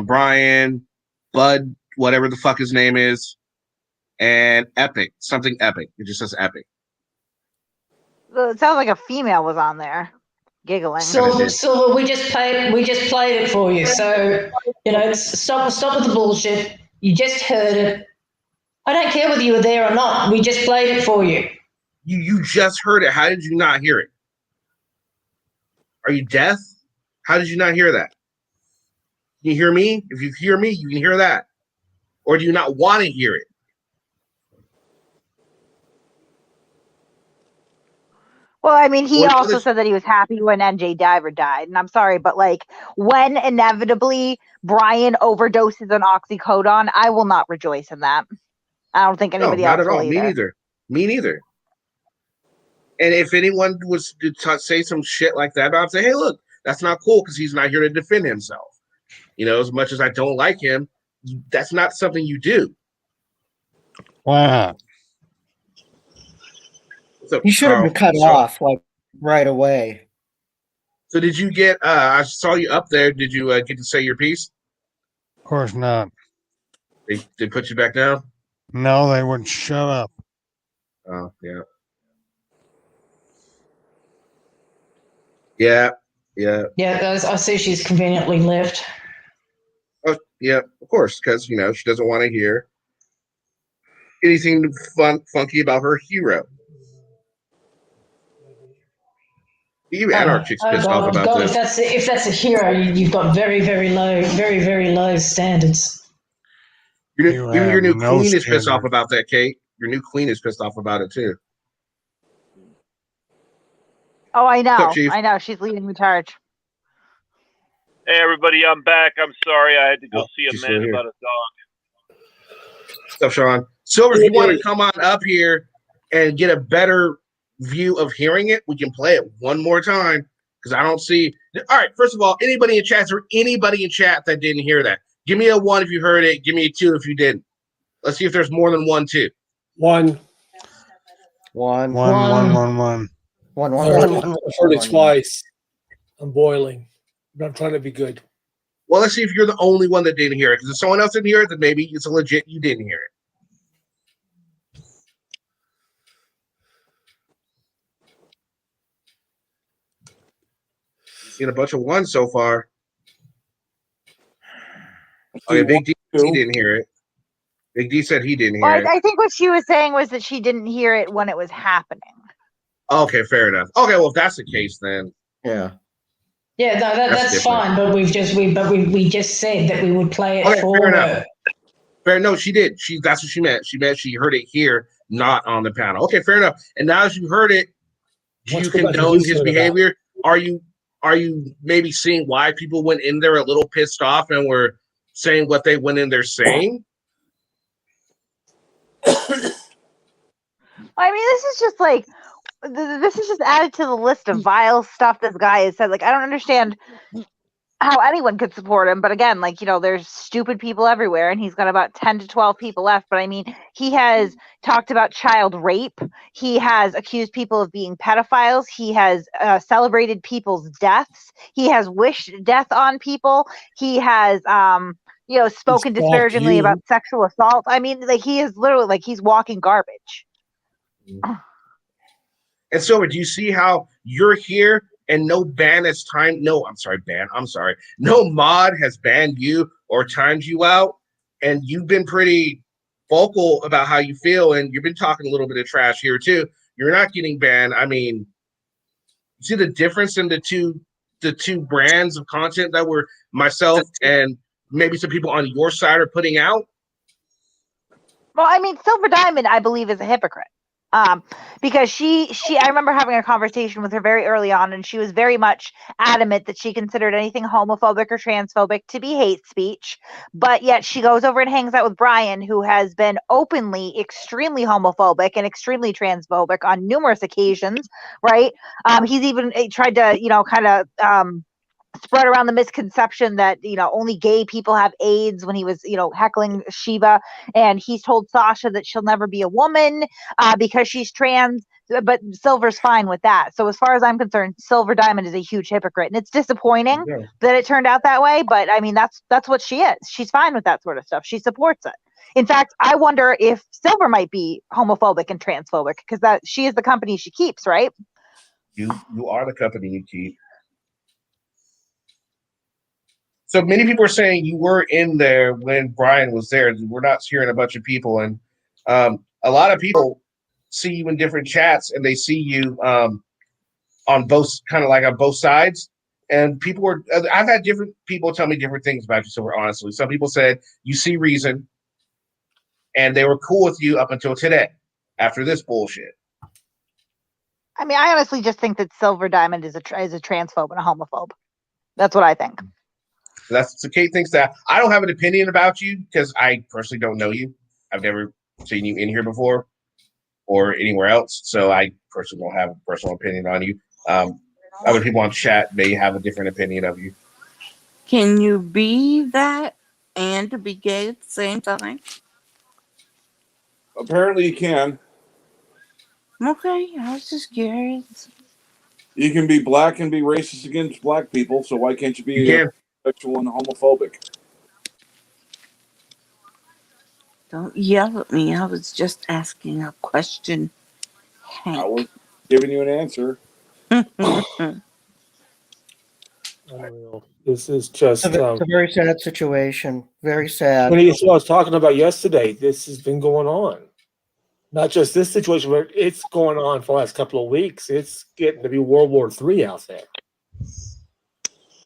D: Brian, Bud, whatever the fuck his name is, and Epic, something Epic. It just says Epic.
V: It sounds like a female was on there, giggling.
M: So we just played it for you. So stop with the bullshit. You just heard it. I don't care whether you were there or not. We just played it for you.
D: You just heard it. How did you not hear it? Are you deaf? How did you not hear that? Can you hear me? If you hear me, you can hear that. Or do you not want to hear it?
V: Well, I mean, he also said that he was happy when NJ Diver died. And I'm sorry, but when inevitably Brian overdoses on oxycodone, I will not rejoice in that. I don't think anybody else will either.
D: Me neither. Me neither. And if anyone was to say some shit like that, I'd say, hey, look, that's not cool because he's not here to defend himself. As much as I don't like him, that's not something you do.
P: Wow.
D: So,
U: He should have been cut off right away.
D: So did you get? I saw you up there. Did you get to say your piece?
P: Of course not.
D: They put you back down?
P: No, they wouldn't shut up.
D: Oh yeah. Yeah.
M: Yeah, I see she's conveniently left.
D: Oh yeah, of course, because she doesn't want to hear anything funky about her hero. Even Anarchic's pissed off about this.
M: If that's a hero, you've got very, very low standards.
D: Even your new queen is pissed off about that, Kate. Your new queen is pissed off about it too.
V: Oh, I know.
D: What's up,
V: I know. She's leading the charge.
F: Hey, everybody, I'm back. I'm sorry. I had to go see a man about a dog.
D: What's up, Sean? Silver, if you want to come on up here and get a better view of hearing it, we can play it one more time because I don't see. All right, first of all, anybody in chat, is there anybody in chat that didn't hear that? Give me a 1 if you heard it. Give me a 2 if you didn't. Let's see if there's more than 1, 2.
U: 1.
P: One.
W: I've heard it twice. I'm boiling, but I'm trying to be good.
D: Well, let's see if you're the only one that didn't hear it. Because if someone else didn't hear it, then maybe it's a legit you didn't hear it. Seen a bunch of 1s so far. Okay, Big D didn't hear it. Big D said he didn't hear it.
V: I think what she was saying was that she didn't hear it when it was happening.
D: Okay, fair enough. Okay, well, if that's the case, then
U: yeah.
M: Yeah, no, that's fine. But we just said that we would play it for
D: fair
M: her.
D: enough. Fair, no, she did. That's what she meant. She meant she heard it here, not on the panel. Okay, fair enough. And now as you heard it, do you condone his behavior? Are you maybe seeing why people went in there a little pissed off and were saying what they went in there saying.
V: I mean, this is just like, this is just added to the list of vile stuff this guy has said. Like, I don't understand how anyone could support him. But again, like, you know, there's stupid people everywhere, and he's got about 10 to 12 people left. But I mean, he has talked about child rape. He has accused people of being pedophiles. He has celebrated people's deaths. He has wished death on people. He has, you know, spoken disparagingly about sexual assault. I mean, like, he is literally, like, he's walking garbage.
D: And so, do you see how you're here and no ban has timed? No, I'm sorry, ban. I'm sorry. No mod has banned you or timed you out, and you've been pretty vocal about how you feel, and you've been talking a little bit of trash here too. You're not getting banned. I mean, see the difference in the two brands of content that were myself and maybe some people on your side are putting out.
V: Well, I mean, Silver Diamond, I believe, is a hypocrite. Because I remember having a conversation with her very early on, and she was very much adamant that she considered anything homophobic or transphobic to be hate speech. But yet she goes over and hangs out with Brian, who has been openly extremely homophobic and extremely transphobic on numerous occasions, right? He's even tried to, you know, kind of spread around the misconception that, you know, only gay people have AIDS when he was, you know, heckling Shiva. And he's told Sasha that she'll never be a woman because she's trans. But Silver's fine with that. So as far as I'm concerned, Silver Diamond is a huge hypocrite, and it's disappointing that it turned out that way. But I mean, that's what she is. She's fine with that sort of stuff. She supports it. In fact, I wonder if Silver might be homophobic and transphobic, because that she is the company she keeps, right?
D: You are the company you keep. So many people are saying you were in there when Brian was there. We're not hearing a bunch of people, and a lot of people see you in different chats, and they see you on both, kind of like on both sides. And people were, I've had different people tell me different things about you. So we're honestly, some people said you see reason, and they were cool with you up until today, after this bullshit.
V: I mean, I honestly just think that Silver Diamond is a transphobe and a homophobe. That's what I think.
D: So Kate thinks that. I don't have an opinion about you because I personally don't know you. I've never seen you in here before or anywhere else. So I personally don't have a personal opinion on you. Other people on chat may have a different opinion of you.
L: Can you be that and be gay at the same time?
E: Apparently you can.
L: Okay, I was just curious.
E: You can be black and be racist against black people, so why can't you be sexual and homophobic?
L: Don't yell at me. I was just asking a question, Hank.
E: I was giving you an answer.
W: Unreal. This is just
U: It's a very sad situation. Very sad.
W: When it's what I was talking about yesterday, this has been going on. Not just this situation, but it's going on for the last couple of weeks. It's getting to be World War III out there.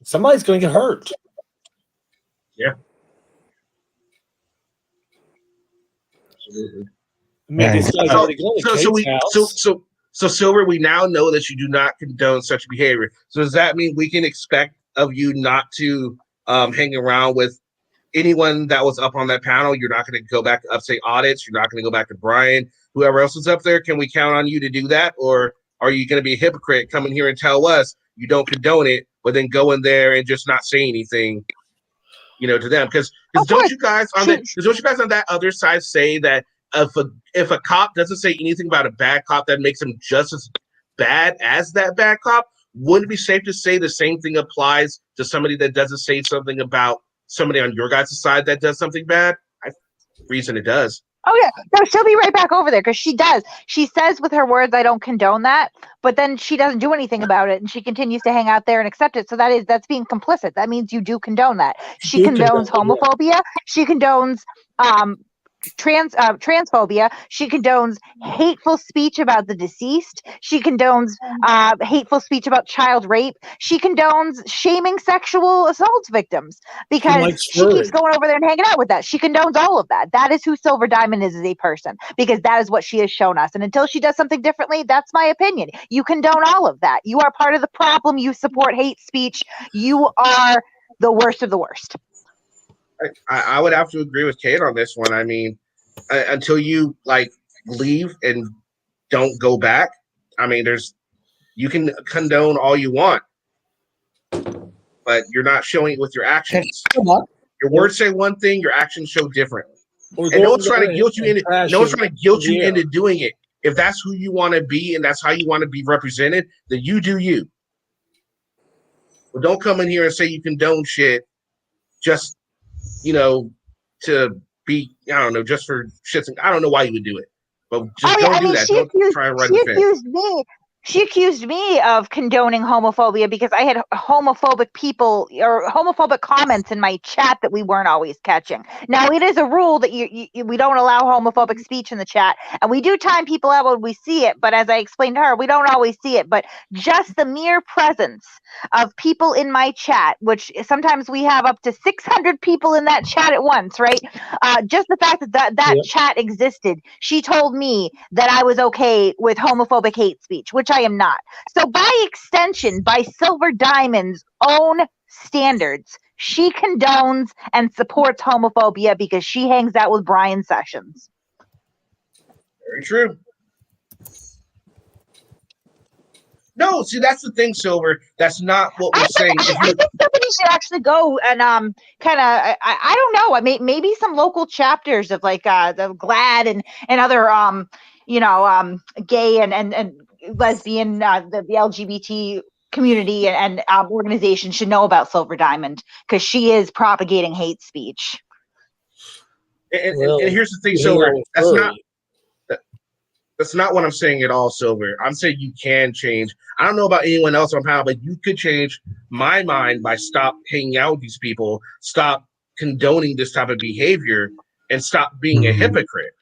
W: Somebody's going to get hurt.
D: Yeah. Absolutely.
W: I mean, this guy's already going to Kate's house.
D: So Silver, we now know that you do not condone such behavior. So does that mean we can expect of you not to hang around with anyone that was up on that panel? You're not going to go back to Upstate Audits. You're not going to go back to Brian, whoever else is up there. Can we count on you to do that? Or are you going to be a hypocrite, come in here and tell us you don't condone it, but then go in there and just not say anything, you know, to them? Because don't you guys on that other side say that if a cop doesn't say anything about a bad cop, that makes him just as bad as that bad cop? Wouldn't it be safe to say the same thing applies to somebody that doesn't say something about somebody on your guys' side that does something bad? Reason it does.
V: Oh yeah, no, she'll be right back over there because she does. She says with her words, "I don't condone that," but then she doesn't do anything about it, and she continues to hang out there and accept it. So that's being complicit. That means you do condone that. She condones homophobia. She condones transphobia. She condones hateful speech about the deceased. She condones hateful speech about child rape. She condones shaming sexual assault victims because she keeps going over there and hanging out with that. She condones all of that. That is who Silver Diamond is as a person, because that is what she has shown us. And until she does something differently, that's my opinion. You condone all of that. You are part of the problem. You support hate speech. You are the worst of the worst.
D: I would have to agree with Kate on this one. I mean, until you like leave and don't go back, I mean, you can condone all you want, but you're not showing it with your actions. Your words say one thing, your actions show differently. And no one's trying to guilt you into. No one's trying to guilt you into doing it. If that's who you want to be and that's how you want to be represented, then you do you. But don't come in here and say you condone shit just, to be, I don't know, just for shits. I don't know why you would do it, but just don't do that. Don't try and run the fence.
V: She accused me of condoning homophobia because I had homophobic people or homophobic comments in my chat that we weren't always catching. Now, it is a rule that we don't allow homophobic speech in the chat, and we do time people out when we see it, but as I explained to her, we don't always see it. But just the mere presence of people in my chat, which sometimes we have up to 600 people in that chat at once, right? Just the fact that chat existed, she told me that I was okay with homophobic hate speech, which I am not. So by extension, by Silver Diamond's own standards, she condones and supports homophobia because she hangs out with Brian Sessions.
D: Very true. No, see, that's the thing, Silver. That's not what we're saying.
V: I think somebody should actually go and kind of, I don't know, maybe some local chapters of like the GLAAD and other gay and lesbian, the LGBT community and organizations should know about Silver Diamond because she is propagating hate speech.
D: And here's the thing, Silver. That's not what I'm saying at all, Silver. I'm saying you can change. I don't know about anyone else on panel, but you could change my mind by stop hanging out with these people, stop condoning this type of behavior, and stop being a hypocrite.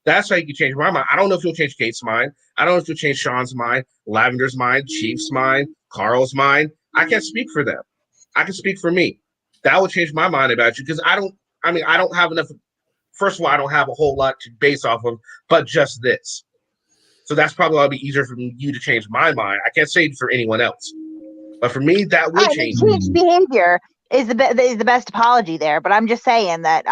D: That's how you can change my mind. I don't know if you'll change Kate's mind. I don't know if you'll change Sean's mind, Lavender's mind, Chief's mind, Carl's mind. I can't speak for them. I can speak for me. That would change my mind about you because I don't have enough. First of all, I don't have a whole lot to base off of, but just this. So that's probably why it'd be easier for you to change my mind. I can't say it for anyone else, but for me, that would change.
V: Change behavior is the best apology there. But I'm just saying that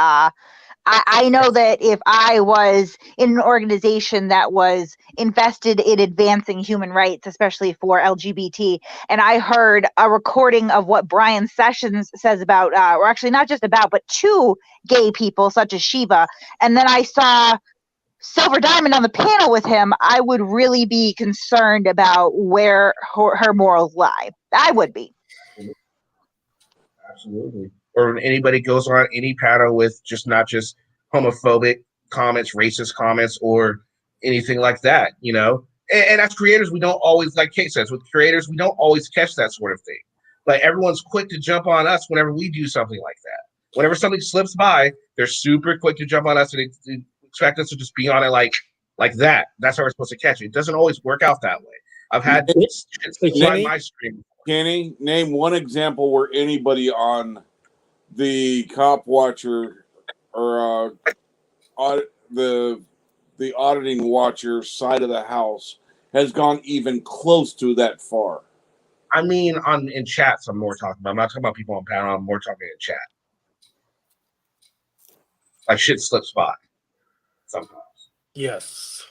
V: I know that if I was in an organization that was invested in advancing human rights, especially for LGBT, and I heard a recording of what Brian Sessions says about, or actually not just about, but to gay people such as Shiva, and then I saw Silver Diamond on the panel with him, I would really be concerned about where her morals lie. I would be.
D: Absolutely. Or when anybody goes on any panel with not just homophobic comments, racist comments, or anything like that, And as creators, we don't always, like Kate says, with creators, we don't always catch that sort of thing. Like everyone's quick to jump on us whenever we do something like that. Whenever something slips by, they're super quick to jump on us and expect us to just be on it like that. That's how we're supposed to catch it. It doesn't always work out that way. I've had slide my stream.
E: Kenny, name one example where anybody on the cop watcher or the auditing watcher side of the house has gone even close to that far.
D: I mean, in chats, I'm more talking about. I'm not talking about people on panel. I'm more talking in chat. Like shit slips by sometimes.
W: Yes.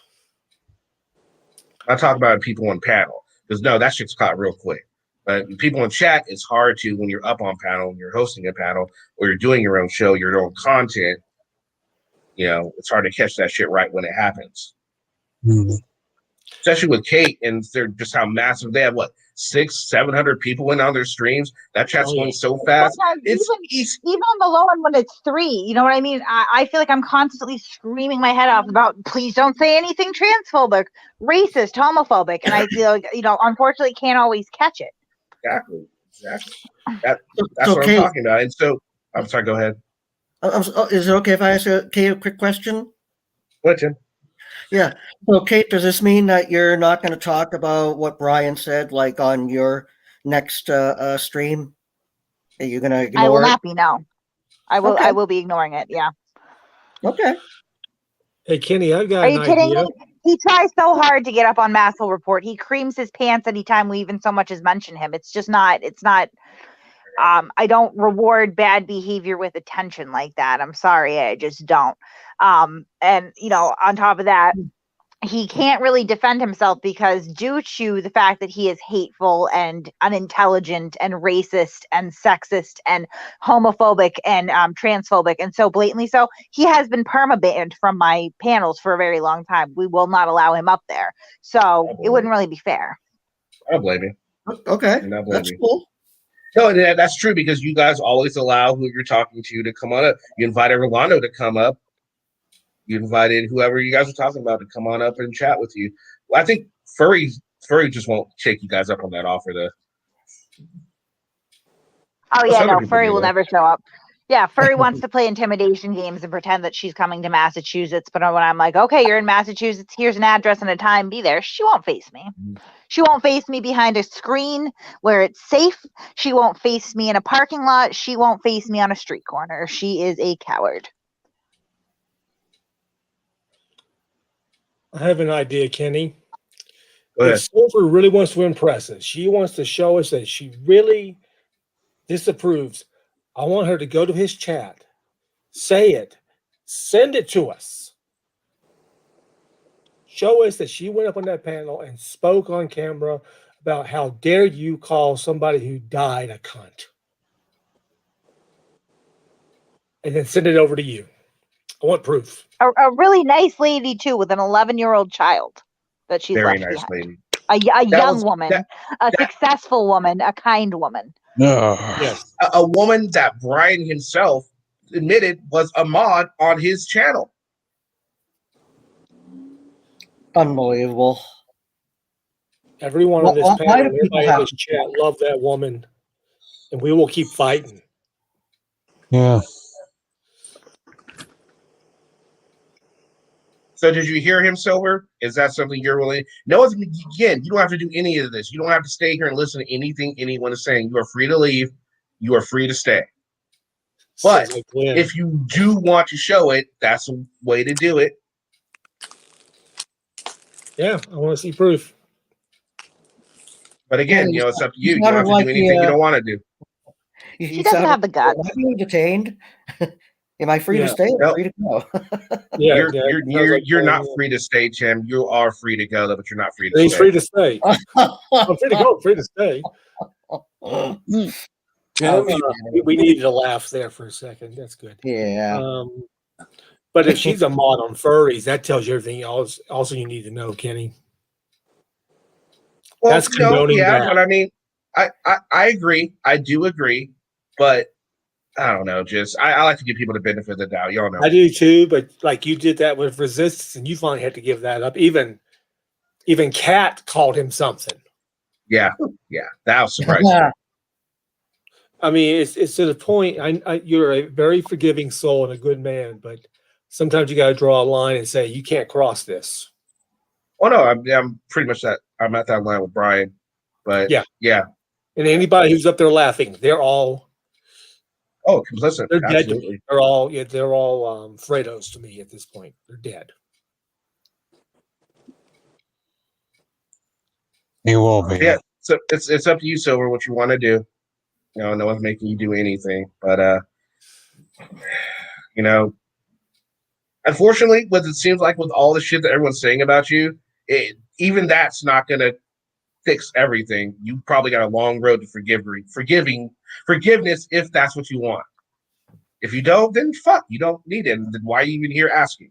D: I talk about people on panel because no, that shit's caught real quick. But people in chat, it's hard to when you're up on panel, when you're hosting a panel, or you're doing your own show, your own content. It's hard to catch that shit right when it happens. Mm-hmm. Especially with Kate and they're just how massive they have. What 600-700 people in on their streams? That chat's going so fast. It's
V: even on the low end when it's 3. You know what I mean? I feel like I'm constantly screaming my head off about please don't say anything transphobic, racist, homophobic, and I feel like unfortunately can't always catch it.
D: Exactly. That's what I'm talking about. And so I'm sorry. Go ahead.
U: Is it okay if I ask Kate a quick question?
D: What, Jim?
U: Yeah. So, Kate, does this mean that you're not going to talk about what Brian said, like on your next stream? Are you going to ignore it?
V: I will not be. No, I will.
U: Okay.
V: I will be ignoring it. Yeah.
U: Okay.
W: Hey, Kenny, I've got
V: Are you kidding
W: idea.
V: me? He tries so hard to get up on Massel Report. He creams his pants anytime we even so much as mention him. It's just not. It's not. I don't reward bad behavior with attention like that. I'm sorry, I just don't. And on top of that, he can't really defend himself because due to the fact that he is hateful and unintelligent and racist and sexist and homophobic and transphobic and so blatantly so, he has been permabanned from my panels for a very long time. We will not allow him up there. So it wouldn't really be fair.
D: I don't blame you.
U: Okay,
D: that's cool. No, that's true because you guys always allow who you're talking to come on up. You invited Rolando to come up. You invited whoever you guys were talking about to come on up and chat with you. Well, I think Furry just won't take you guys up on that offer, though.
V: Oh yeah, no, Furry will never show up. Yeah, Furry wants to play intimidation games and pretend that she's coming to Massachusetts. But when I'm like, okay, you're in Massachusetts, here's an address and a time, be there, she won't face me. She won't face me behind a screen where it's safe. She won't face me in a parking lot. She won't face me on a street corner. She is a coward.
W: I have an idea, Kenny. If Silver really wants to impress us, she wants to show us that she really disapproves. I want her to go to his chat, say it, send it to us. Show us that she went up on that panel and spoke on camera about how dare you call somebody who died a cunt. And then send it over to you. I want proof.
V: A really nice lady, too, with an 11-year-old child that she's
D: Very
V: left
D: nice
V: behind.
D: lady.
V: A young woman, a successful woman, a kind woman.
W: Yes.
D: A woman that Brian himself admitted was a mod on his channel.
U: Unbelievable.
W: Everyone on this panel, everybody in this chat, love that woman. And we will keep fighting.
P: Yeah.
D: So did you hear him, Silver? Is that something you're willing? No, again, you don't have to do any of this. You don't have to stay here and listen to anything anyone is saying. You are free to leave. You are free to stay. But if you do want to show it, that's a way to do it.
W: Yeah, I want to see proof.
D: But again, it's up to you. You don't have to do anything you don't want to do.
V: She doesn't have the guts.
U: Am I being detained? Am I free to stay or free to go?
D: You're not free to stay, Tim. You are free to go, but you're not free to stay.
W: He's free to stay. I'm free to go. I'm free to stay. Tim, we needed a laugh there for a second. That's good.
U: Yeah.
W: But if she's a mod on furries, that tells you everything else. Also, you need to know, Kenny.
D: Well,
W: that's condoning that.
D: But I mean, I agree. I do agree, but I don't know. Just I like to give people the benefit of the doubt. Y'all know.
W: I do too, but like you did that with resistance, and you finally had to give that up. Even Kat called him something.
D: Yeah, that was surprising.
W: I mean, it's to the point. You're a very forgiving soul and a good man, but sometimes you got to draw a line and say you can't cross this.
D: Oh no, I'm pretty much that. I'm at that line with Brian, but yeah.
W: And anybody who's up there laughing, they're all.
D: Oh, complicit.
W: They're dead.
D: Absolutely.
W: They're all Fredos to me at this point. They're dead.
P: He will be.
D: Yeah. So it's up to you, Silver, what you want to do. No one's making you do anything, but unfortunately, what it seems like with all the shit that everyone's saying about you, even that's not gonna fix everything. You probably got a long road to forgiveness if that's what you want. If you don't, then fuck, you don't need it. Then why are you even here asking?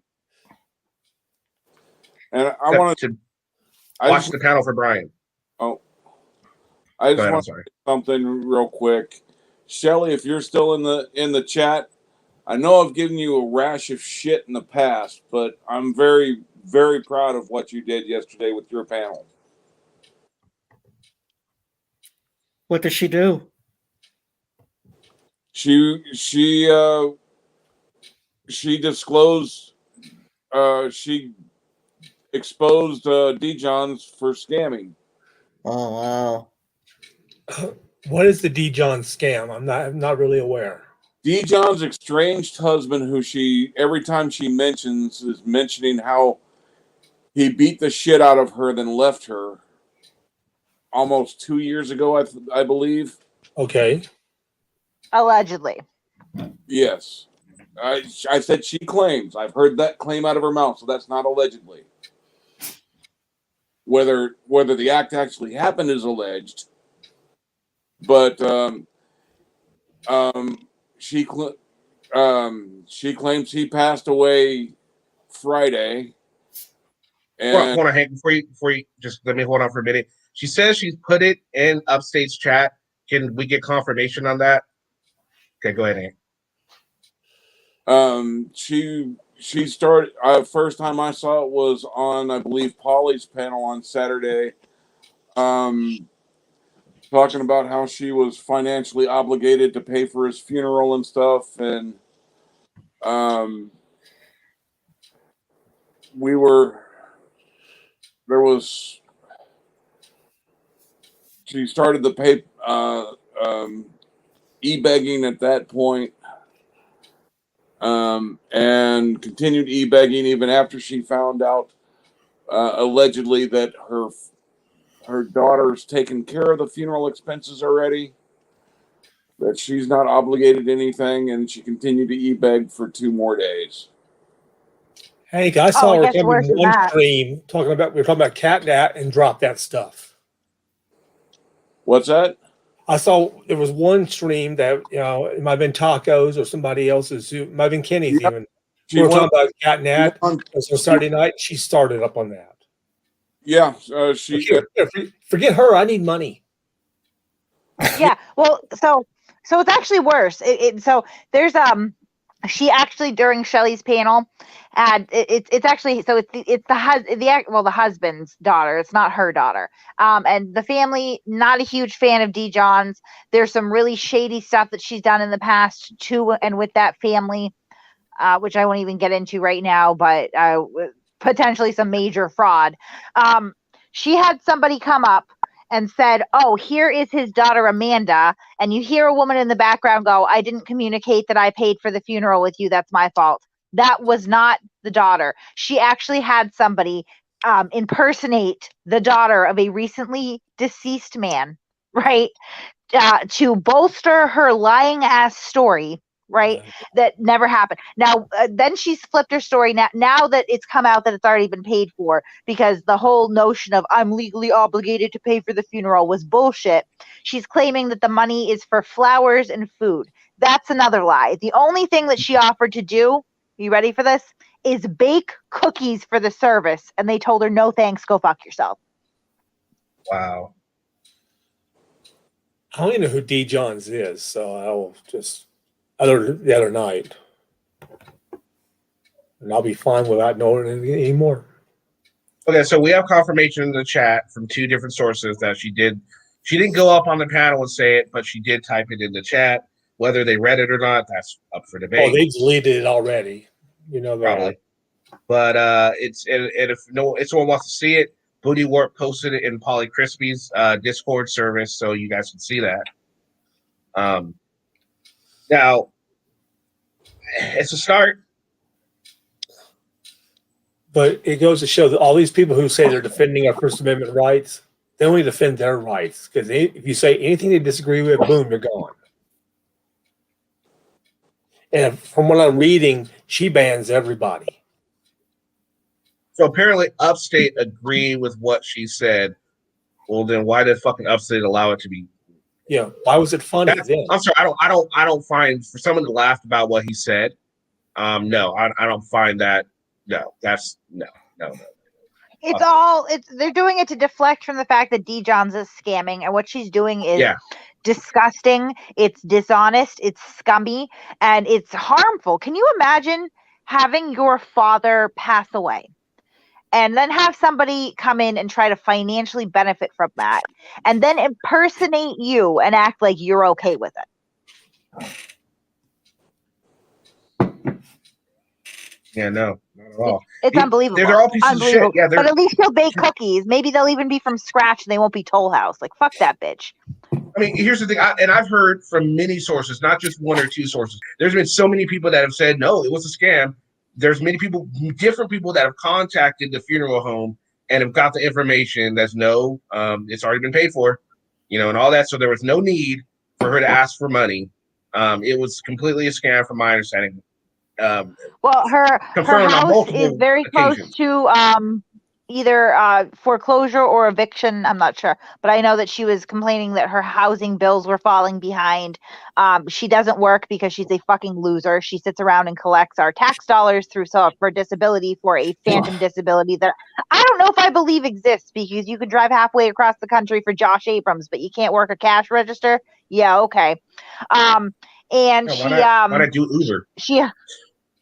E: And I want
D: to watch the panel for Brian.
E: Oh, I just want to say something real quick, Shelly. If you're still in the chat, I know I've given you a rash of shit in the past, but I'm very, very proud of what you did yesterday with your panel.
U: What does she do?
E: She disclosed. She exposed D-Johns for scamming.
U: Oh wow!
W: What is the D-John scam? I'm not really aware.
E: D-John's estranged husband, who every time she mentions, is mentioning how he beat the shit out of her, then left her almost 2 years ago, I believe.
W: Okay.
V: Allegedly.
E: Yes. I said she claims. I've heard that claim out of her mouth, so that's not allegedly. Whether the act actually happened is alleged, but she claims he passed away Friday. And
D: Hold on, Hank, before you just let me hold on for a minute. She says she's put it in Upstate's chat. Can we get confirmation on that? Okay, go ahead, Hank.
E: She started. First time I saw it was on, I believe, Polly's panel on Saturday, talking about how she was financially obligated to pay for his funeral and stuff, and she started the pay e-begging at that point, and continued e-begging even after she found out allegedly that her daughter's taken care of the funeral expenses already, that she's not obligated to anything, and she continued to e-beg for 2 more days.
W: Hey, I saw her come in one
V: that.
W: stream we were talking about catnap and drop that stuff.
E: What's that?
W: I saw there was one stream that it might have been Tacos or somebody else's. It might have been Kenny's even. We were talking about catnap. It was on Saturday night. She started up on that.
E: Yeah,
W: forget her. I need money.
V: Yeah. Well, so it's actually worse. So there's she actually during Shelley's panel, and it's actually so it's the husband's daughter. It's not her daughter. And the family not a huge fan of D. John's. There's some really shady stuff that she's done in the past too, and with that family, which I won't even get into right now, but potentially some major fraud. She had somebody come up and said, "Oh, here is his daughter, Amanda." And you hear a woman in the background go, "I didn't communicate that I paid for the funeral with you. That's my fault." That was not the daughter. She actually had somebody impersonate the daughter of a recently deceased man, right? To bolster her lying ass story, right? That never happened. Now, then she's flipped her story now that it's come out that it's already been paid for, because the whole notion of I'm legally obligated to pay for the funeral was bullshit. She's claiming that the money is for flowers and food. That's another lie. The only thing that she offered to do, you ready for this, is bake cookies for the service. And they told her, no thanks, go fuck yourself.
D: Wow.
W: I don't even know who D. Johns is, so I'll just the other night, and I'll be fine without knowing anything anymore.
D: Okay, so we have confirmation in the chat from 2 different sources that she didn't go up on the panel and say it, but she did type it in the chat. Whether they read it or not, that's up for debate.
W: Oh, they deleted it already. You know that.
D: Probably. But if someone wants to see it, Booty Warp posted it in Polly Crispy's Discord service, so you guys can see that. Now, it's a start.
W: But it goes to show that all these people who say they're defending our First Amendment rights, they only defend their rights. Because if you say anything they disagree with, boom, you're gone. And from what I'm reading, she bans everybody.
D: So apparently Upstate agreed with what she said. Well, then why did fucking Upstate allow it to be?
W: Yeah, why was it funny?
D: I'm sorry, I don't find, for someone to laugh about what he said. No, I don't find that. No, that's no.
V: They're doing it to deflect from the fact that D. Johns is scamming, and what she's doing is disgusting. It's dishonest. It's scummy, and it's harmful. Can you imagine having your father pass away and then have somebody come in and try to financially benefit from that, and then impersonate you and act like you're okay with it?
D: Yeah, no, not at all.
V: It's unbelievable.
D: They're all pieces of shit. Yeah,
V: but at least he'll bake cookies. Maybe they'll even be from scratch and they won't be Toll House. Like, fuck that bitch.
D: I mean, here's the thing, and I've heard from many sources, not just 1 or 2 sources. There's been so many people that have said, no, it was a scam. There's many people, different people that have contacted the funeral home and have got the information that's it's already been paid for, and all that. So there was no need for her to ask for money. It was completely a scam, from my understanding.
V: Well, her
D: Confirmed on
V: house is
D: multiple
V: very close
D: occasions.
V: to either foreclosure or eviction. I'm not sure, but I know that she was complaining that her housing bills were falling behind. She doesn't work because she's a fucking loser. She sits around and collects our tax dollars for disability, for a phantom disability that I don't know if I believe exists, because you could drive halfway across the country for Josh Abrams, but you can't work a cash register. Yeah, okay. And
D: Yeah,
V: she
D: why not do Uber?
V: she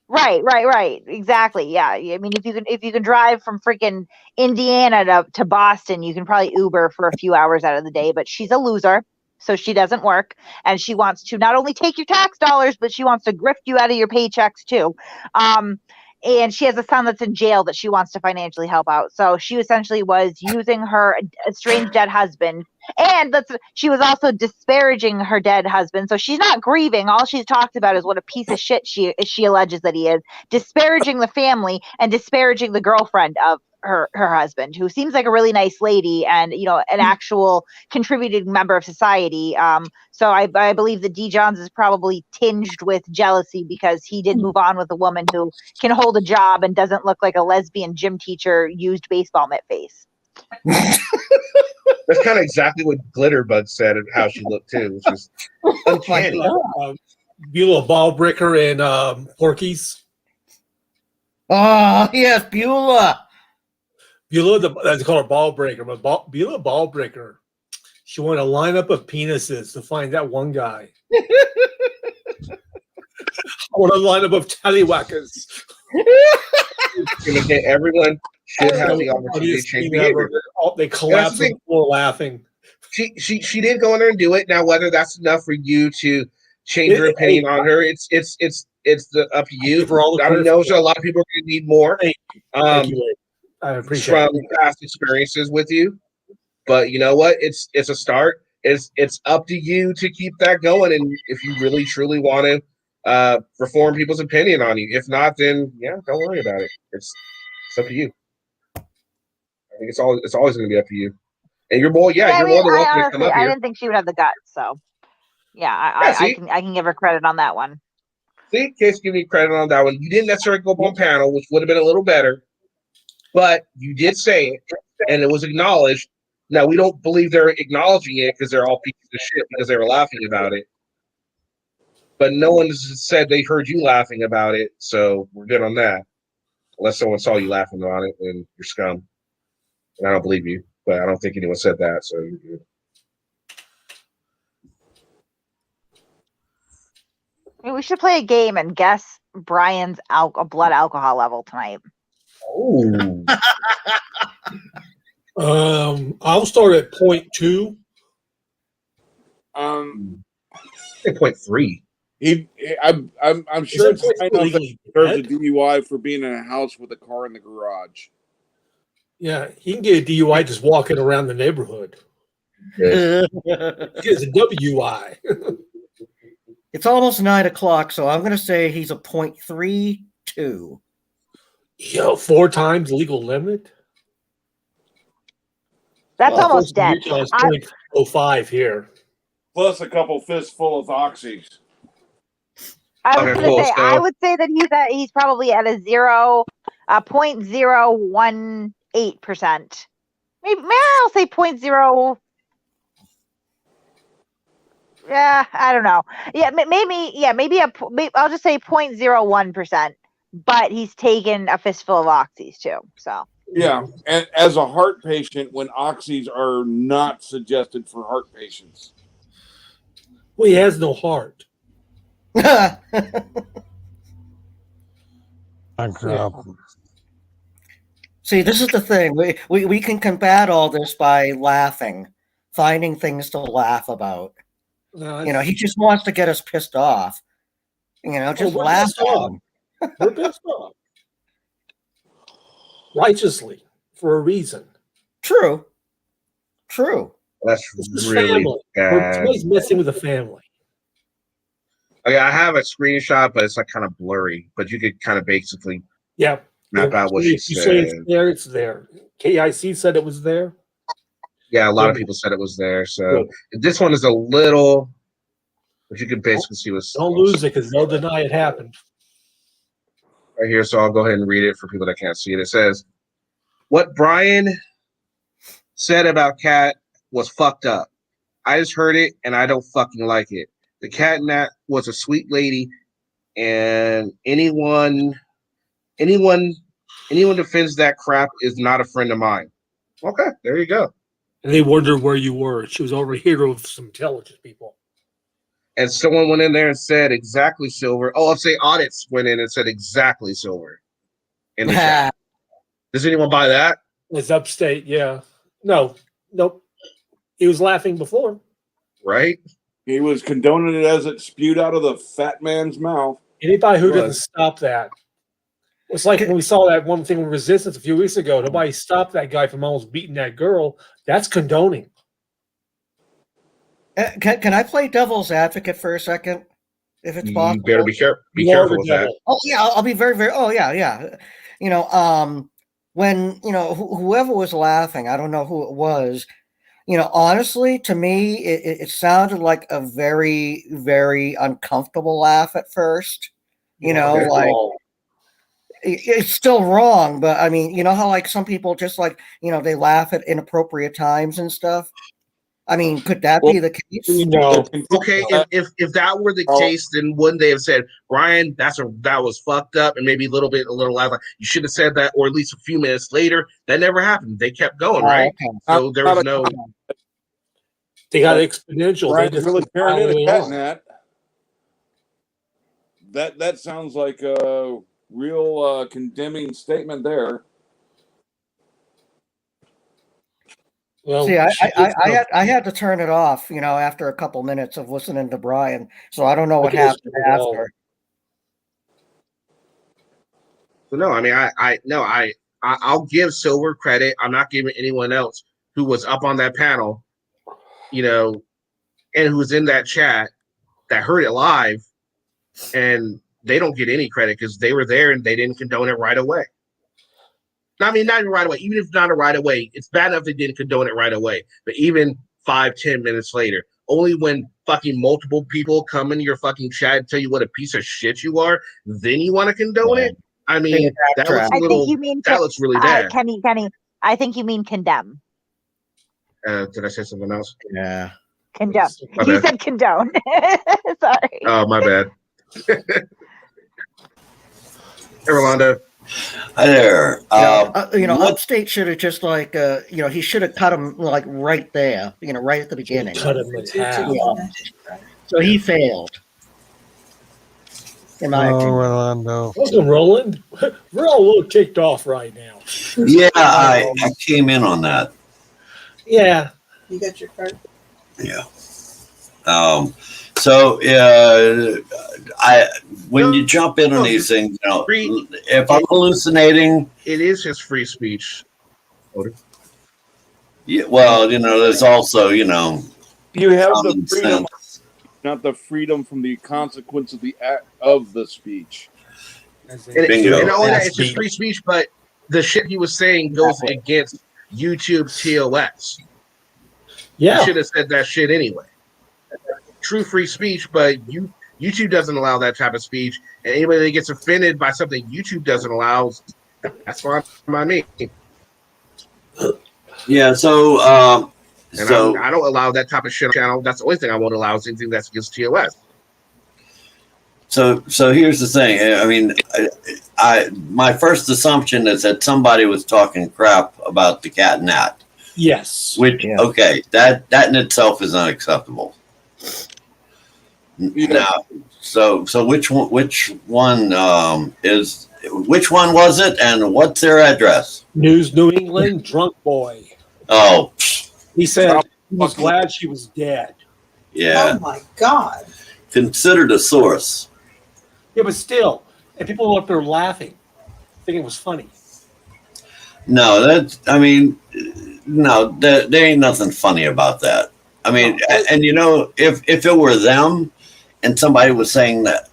V: Right. Exactly. Yeah. I mean, if you can drive from freaking Indiana to Boston, you can probably Uber for a few hours out of the day. But she's a loser, so she doesn't work, and she wants to not only take your tax dollars, but she wants to grift you out of your paychecks too. And she has a son that's in jail that she wants to financially help out. So she essentially was using her estranged dead husband, and she was also disparaging her dead husband. So she's not grieving. All she's talked about is what a piece of shit she alleges that he is, disparaging the family and disparaging the girlfriend of her husband, who seems like a really nice lady and an actual contributing member of society. So I believe that D. Johns is probably tinged with jealousy because he did move on with a woman who can hold a job and doesn't look like a lesbian gym teacher used baseball mitt face.
D: That's kind of exactly what Glitterbug said and how she looked too, which is uncanny.
W: Beulah Ballbreaker and Porky's.
U: Oh yes, Beulah. Beulah,
W: they call her Ballbreaker, but Beulah Ballbreaker. She wanted a lineup of penises to find that one guy. I want a lineup of tallywhackers.
D: Everyone should have the opportunity to change behavior.
W: They collapse on the floor laughing.
D: She did go in there and do it. Now, whether that's enough for you to change your opinion on her, it's up to you. I know a lot of people are going to need more.
W: Thank you. I appreciate
D: from past experiences with you, but you know what? It's a start. It's up to you to keep that going, and if you really truly want to reform people's opinion on you. If not, then yeah, don't worry about it. It's up to you. I think it's always going to be up to you. And you're more you're more than welcome to come up
V: I
D: here.
V: didn't think she would have the guts, so I can give her credit on that one.
D: See, Case, give me credit on that one. You didn't necessarily go up on panel, which would have been a little better. But you did say it, and it was acknowledged. Now, we don't believe they're acknowledging it because they're all pieces of shit because they were laughing about it. But no one has said they heard you laughing about it, so we're good on that. Unless someone saw you laughing about it, then you're scum. And I don't believe you, but I don't think anyone said that, so you're good.
V: I mean, we should play a game and guess Brian's blood alcohol level tonight.
D: Oh.
W: I'll start at 0.2.
D: 0.3.
E: I'm sure it's high enough that he deserves a DUI for being in a house with a car in the garage.
W: Yeah, he can get a DUI just walking around the neighborhood.
D: Yes.
W: He gets a WI.
U: It's almost 9 o'clock, so I'm going to say he's a 0.32.
W: 4 times legal limit.
V: That's almost dead.
W: 0.05 here.
E: Plus a couple fistful of oxys.
V: I was going to say, I would say that he's probably at a 0.018%. Maybe I'll say 0.0. Yeah, I don't know. Yeah, maybe I'll just say 0.01%. But he's taken a fistful of oxys too. So
E: yeah, and as a heart patient, when oxys are not suggested for heart patients.
W: Well, he has no heart.
U: See, this is the thing. We can combat all this by laughing, finding things to laugh about. He just wants to get us pissed off. Just laugh at him.
W: We're pissed off. Righteously, for a reason.
U: True.
D: That's really
W: family.
D: bad.
W: Somebody's messing with the family.
D: Okay, I have a screenshot, but it's like kind of blurry. But you could kind of basically map out what she said.
W: You say it's there, it's there. KIC said it was there.
D: Yeah, a lot of people said it was there. So this one is a little But you can basically see what's
W: Don't lose it because they'll deny it happened.
D: right here. So I'll go ahead and read it for people that can't see it. It says, "What Brian said about Kat was fucked up. I just heard it and I don't fucking like it. The cat Nat was a sweet lady, and anyone defends that crap is not a friend of mine." Okay, there you go.
W: And they wondered where you were. She was over here with some intelligent people.
D: And someone went in there and said exactly Silver. Oh, I'll say Audits went in and said exactly Silver in the chat. Does anyone buy that?
W: It's upstate, yeah. No, nope. He was laughing before.
D: Right?
E: He was condoning it as it spewed out of the fat man's mouth.
W: Anybody who doesn't stop that. It's like when we saw that one thing with Resistance a few weeks ago. Nobody stopped that guy from almost beating that girl. That's condoning.
U: Can I play devil's advocate for a second, if it's possible?
D: You better be careful. Be careful with that.
U: Oh yeah, I'll be very, very. Oh yeah. You know, when whoever was laughing, I don't know who it was. You know, honestly, to me, it sounded like a very, very uncomfortable laugh at first. You know, like it's still wrong, but I mean, you know how like some people just like they laugh at inappropriate times and stuff. I mean, could that be the case?
W: No.
D: Okay, if that were the case, then wouldn't they have said, Brian, that was fucked up, and maybe a little loud, like you should have said that, or at least a few minutes later. That never happened. They kept going, right?
U: Okay.
D: So there was no.
W: They got exponential.
E: Brian's
W: They just
E: really tearing into
W: following
E: cat nat. That sounds like a real condemning statement there.
W: Well,
U: see, I had to turn it off, after a couple minutes of listening to Brian. So I don't know what happened after.
D: So no, I mean, I'll give Silver credit. I'm not giving anyone else who was up on that panel, and who was in that chat that heard it live, and they don't get any credit because they were there and they didn't condone it right away. I mean, not even right away. Even if not a right away, it's bad enough they didn't condone it right away. But even 5-10 minutes later, only when fucking multiple people come into your fucking chat and tell you what a piece of shit you are, then you want to condone it. I mean, that looks a little. That looks really bad.
V: Kenny, I think you mean condemn.
D: Did I say something else?
U: Yeah.
V: Condemn. You said condone. Sorry.
D: Oh, my bad. Hey, Rolando.
B: Hi there.
U: Upstate should have just like, he should have cut him like right there, right at the beginning.
W: Cut him in half.
U: So he failed. In my opinion.
P: Rolando.
W: Welcome, Roland. We're all a little kicked off right now.
B: Yeah, I came in on that.
W: Yeah.
C: You got your card?
B: Yeah. When you jump in on these things, if I'm hallucinating,
D: it is his free speech.
B: Yeah, well, there's also,
E: You have the freedom, not the freedom from the consequence of the act of the speech.
B: Bingo.
D: And only that, it's just free speech, but the shit he was saying goes against YouTube TOS.
W: Yeah.
D: You should have said that shit anyway. True free speech, but YouTube doesn't allow that type of speech, and anybody that gets offended by something YouTube doesn't allow, that's fine by me.
B: Yeah, so
D: I don't allow that type of shit on the channel. That's the only thing I won't allow is anything that's against TOS.
B: So here's the thing. I mean, my first assumption is that somebody was talking crap about the cat Nat.
W: Yes.
B: Which okay, that in itself is unacceptable. Now, so which one was it, and what's their address?
W: News New England drunk boy.
B: Oh,
W: he said he was glad she was dead.
B: Yeah.
C: Oh my God.
B: Considered a source.
W: Yeah, but still, and people were up there laughing, thinking it was funny.
B: No, there ain't nothing funny about that. I mean, and if it were them, and somebody was saying that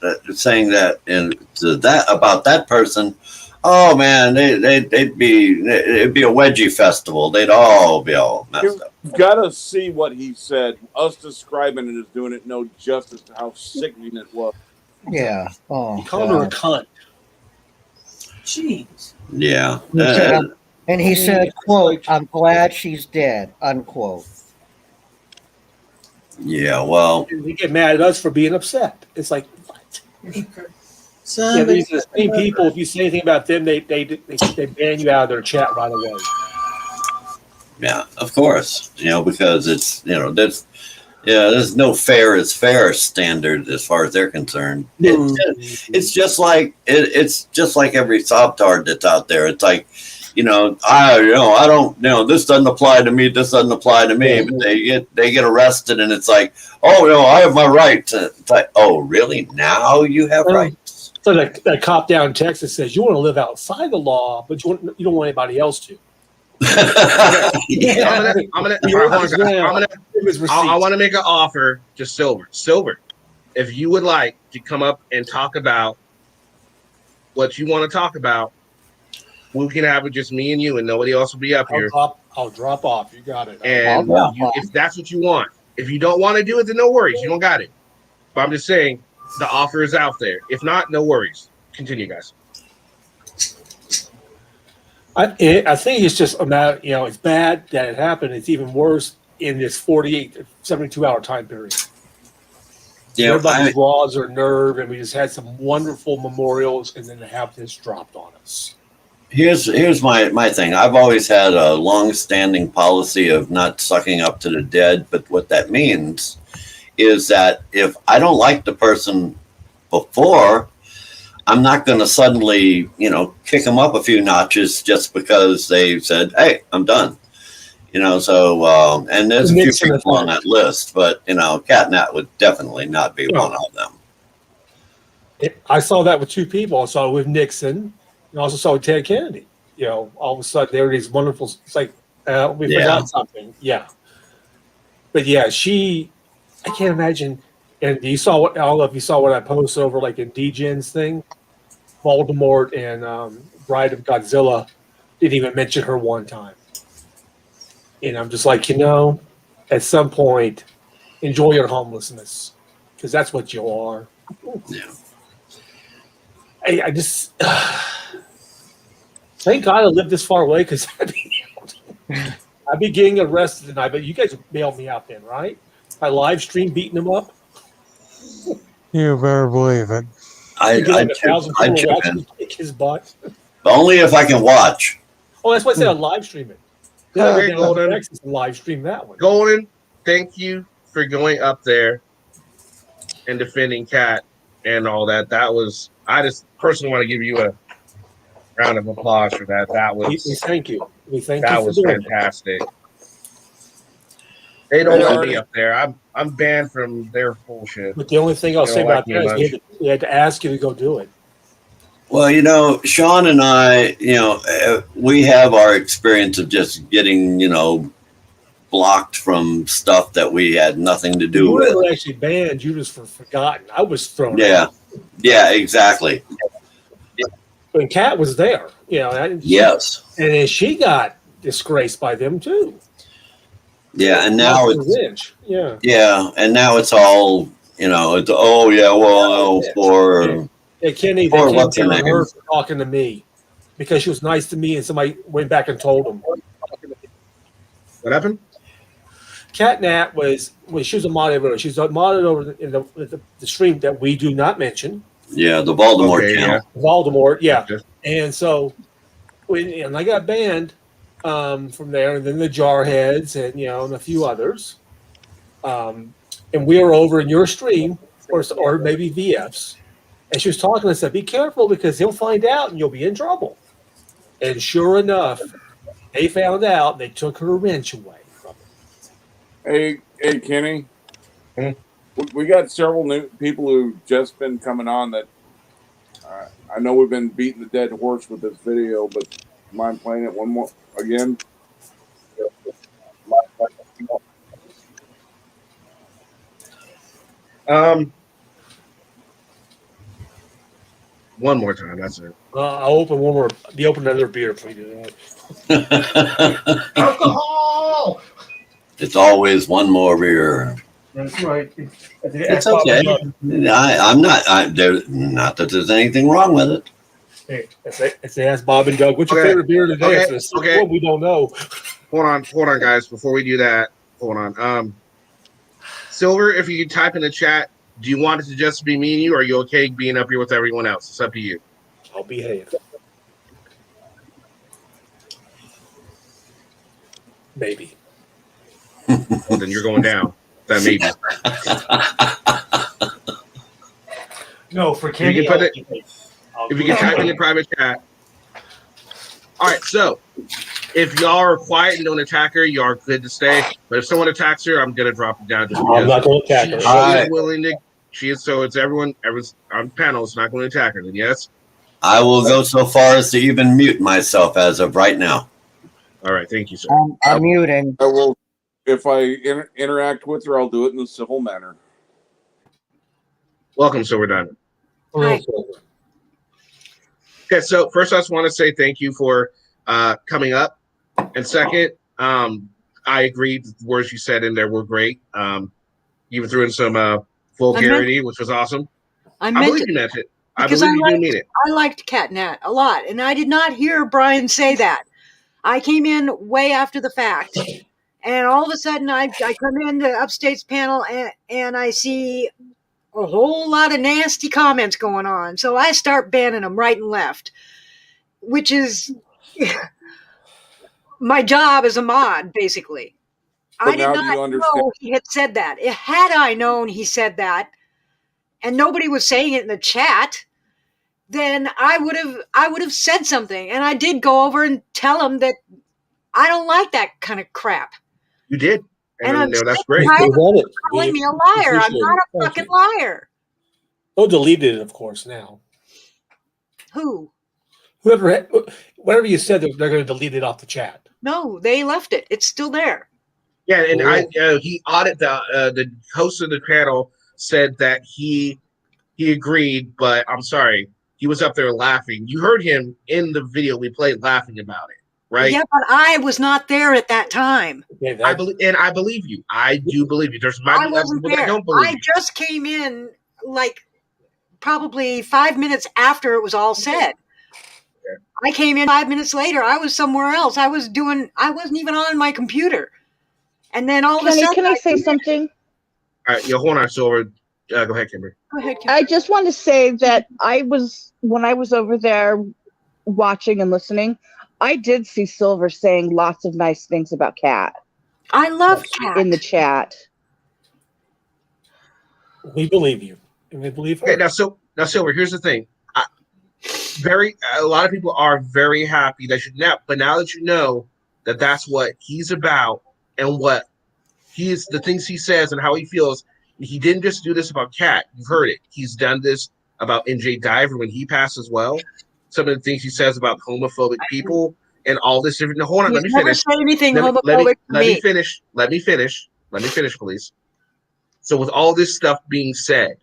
B: about that person, Oh man, it'd be a wedgie festival. They'd all be all messed up.
E: You've got to see what he said. Us describing it as doing it no justice to how sickening it was.
U: Yeah. Oh,
W: He called her a cunt.
C: Jeez.
B: Yeah.
U: He said, and he said, "quote I'm glad she's dead." Unquote.
B: Yeah. Well,
W: They get mad at us for being upset. It's like, what? Yeah, these are the same people. If you say anything about them, they ban you out of their chat right away.
B: yeah, of course. Because it's there's no fair is fair standard as far as they're concerned. It's just like it's just like every Soptard that's out there. It's like, I don't, this doesn't apply to me. This doesn't apply to me. But they get arrested, and it's like, oh no, I have my rights. It's like, oh really? Now you have rights.
W: So that cop down in Texas says you want to live outside the law, but you don't want anybody else to.
D: I want to make an offer to Silver. If you would like to come up and talk about what you want to talk about, we can have it just me and you, and nobody else will be up here.
W: I'll drop off. You got it.
D: And if that's what you want, if you don't want to do it, then no worries. You don't got it. But I'm just saying the offer is out there. If not, no worries. Continue, guys.
W: I think it's just a matter, it's bad that it happened. It's even worse in this 48, 72-hour time period.
B: Yeah,
W: everybody's raws or nerve, and we just had some wonderful memorials, and then to have this dropped on us.
B: Here's my thing. I've always had a long-standing policy of not sucking up to the dead, but what that means is that if I don't like the person before, I'm not going to suddenly, kick them up a few notches just because they said, "Hey, I'm done." So and there's a few people on that list, but Catnat would definitely not be one of them.
W: I saw that with two people. I saw it with Nixon, and also saw with Ted Kennedy. All of a sudden there are these wonderful. It's like we forgot something. Yeah, but yeah, I can't imagine. And you saw what I don't know if you saw what I posted over like in DGen's thing. Voldemort and Bride of Godzilla didn't even mention her one time. And I'm just like, at some point, enjoy your homelessness because that's what you are.
B: Yeah.
W: I just thank God I lived this far away because I'd be getting arrested tonight. But you guys bailed me out then, right? I live stream beating him up.
P: You better believe it.
B: I
W: kick his butt.
B: Only if I can watch.
W: Oh, that's why I said I live stream it.
D: Okay, Golden.
W: Texas and live stream that one.
D: Golden, thank you for going up there and defending Cat and all that. I just personally want to give you a round of applause for that. That was.
W: We thank you.
D: That was fantastic. They don't want me up there. I'm banned from their bullshit.
W: But the only thing I'll say about that is we had to ask you to go do it.
B: Well, Sean and I, we have our experience of just getting, blocked from stuff that we had nothing to do with.
W: You were actually banned. You just were forgotten. I was thrown out.
B: Yeah, exactly.
W: But Kat was there,
B: Yes.
W: And then she got disgraced by them too.
B: Yeah, and now it's
W: revenge. Yeah.
B: Yeah, and now it's all, it's for.
W: Yeah, Kenny, they came down on her for talking to me because she was nice to me, and somebody went back and told them.
D: What happened?
W: Catnat she was a moderator. She's a moderator in the stream that we do not mention.
B: Yeah, the Voldemort channel.
W: Yeah. Voldemort, yeah. Okay. And so, and I got banned from there, and then the Jarheads, and and a few others. And we were over in your stream, or maybe VF's. And she was talking and said, "Be careful because he'll find out and you'll be in trouble." And sure enough, they found out and they took her wrench away from her.
E: Hey, Kenny. We got several new people who've just been coming on that I know we've been beating the dead horse with this video, but mind playing it one more again?
D: One more time, that's it.
W: I'll open one more. Open another beer for you. Alcohol.
B: It's always one more beer.
W: That's right.
B: It's okay. I'm not. Not that there's anything wrong with it.
W: Hey, let's ask Bob and Doug. What's your favorite beer today?
D: Okay.
W: We don't know.
D: Hold on, guys. Before we do that, hold on. Silver, if you could type in the chat, do you want it to just be me and you, or are you okay being up here with everyone else? It's up to you.
W: I'll behave. Maybe.
D: Well, then you're going down. That maybe.
W: No, for
D: If you can type in the private chat. All right, so if y'all are quiet and don't attack her, you are good to stay. But if someone attacks her, I'm gonna drop it down. Just
W: I'm not going to attack her.
D: She is willing to. She is, so it's everyone's on the panel is not going to attack her. Then yes.
B: I will go so far as to even mute myself as of right now.
D: All right, thank you, sir.
U: I'm muting.
E: I will, if I interact with her, I'll do it in a civil manner.
D: Welcome, Silver Diamond.
W: Hi.
D: Okay, so first I just want to say thank you for coming up, and second, I agreed the words you said in there were great. You even threw in some vulgarity, which was awesome.
N: I
D: believe you meant it. I
N: because
D: believe you do mean it.
N: I liked Catnat a lot, and I did not hear Brian say that. I came in way after the fact, and all of a sudden I come in the Upstate's panel and I see a whole lot of nasty comments going on. So I start banning them right and left, which is my job as a mod, basically.
E: But
N: I did
E: now do
N: not
E: you understand?
N: know he had said that. Had I known he said that, and nobody was saying it in the chat, then I would have said something. And I did go over and tell him that I don't like that kind of crap.
D: You did,
N: And I'm
D: that's great.
N: tired of
W: want it.
N: calling me a liar. I'm
W: appreciate
N: not
W: it.
N: a fucking liar.
W: They'll delete it, of course, now.
N: Who?
W: Whatever you said, they're going to delete it off the chat.
N: No, they left it. It's still there.
D: Yeah, and he audited the host of the panel said that he agreed, but I'm sorry, he was up there laughing. You heard him in the video we played laughing about it, right?
N: Yeah, but I was not there at that time.
D: I believe you. I do believe you. There's
N: I
D: might be
N: wasn't
D: people that
N: there.
D: don't believe
N: I
D: you.
N: just came in like probably 5 minutes after it was all said. I came in 5 minutes later. I was somewhere else. I wasn't even on my computer. And then all of a sudden,
O: Can I say something?
D: All right, hold on, Silver. Go ahead, Kimber.
N: Go ahead, Kimber.
O: I just want to say that when I was over there watching and listening, I did see Silver saying lots of nice things about Kat.
N: I love Kat
O: in the chat.
W: We believe you. And we believe her.
D: Okay, now Silver, here's the thing. A lot of people are very happy that but now that you know that that's what he's about and what the things he says and how he feels, he didn't just do this about Kat. You've heard it. He's done this about NJ Diver when he passed as well. Some of the things he says about homophobic people and all this different. Now, hold on, let me finish.
N: Never said anything homophobic
D: Let me
N: to me.
D: finish. Let me finish, please. So with all this stuff being said,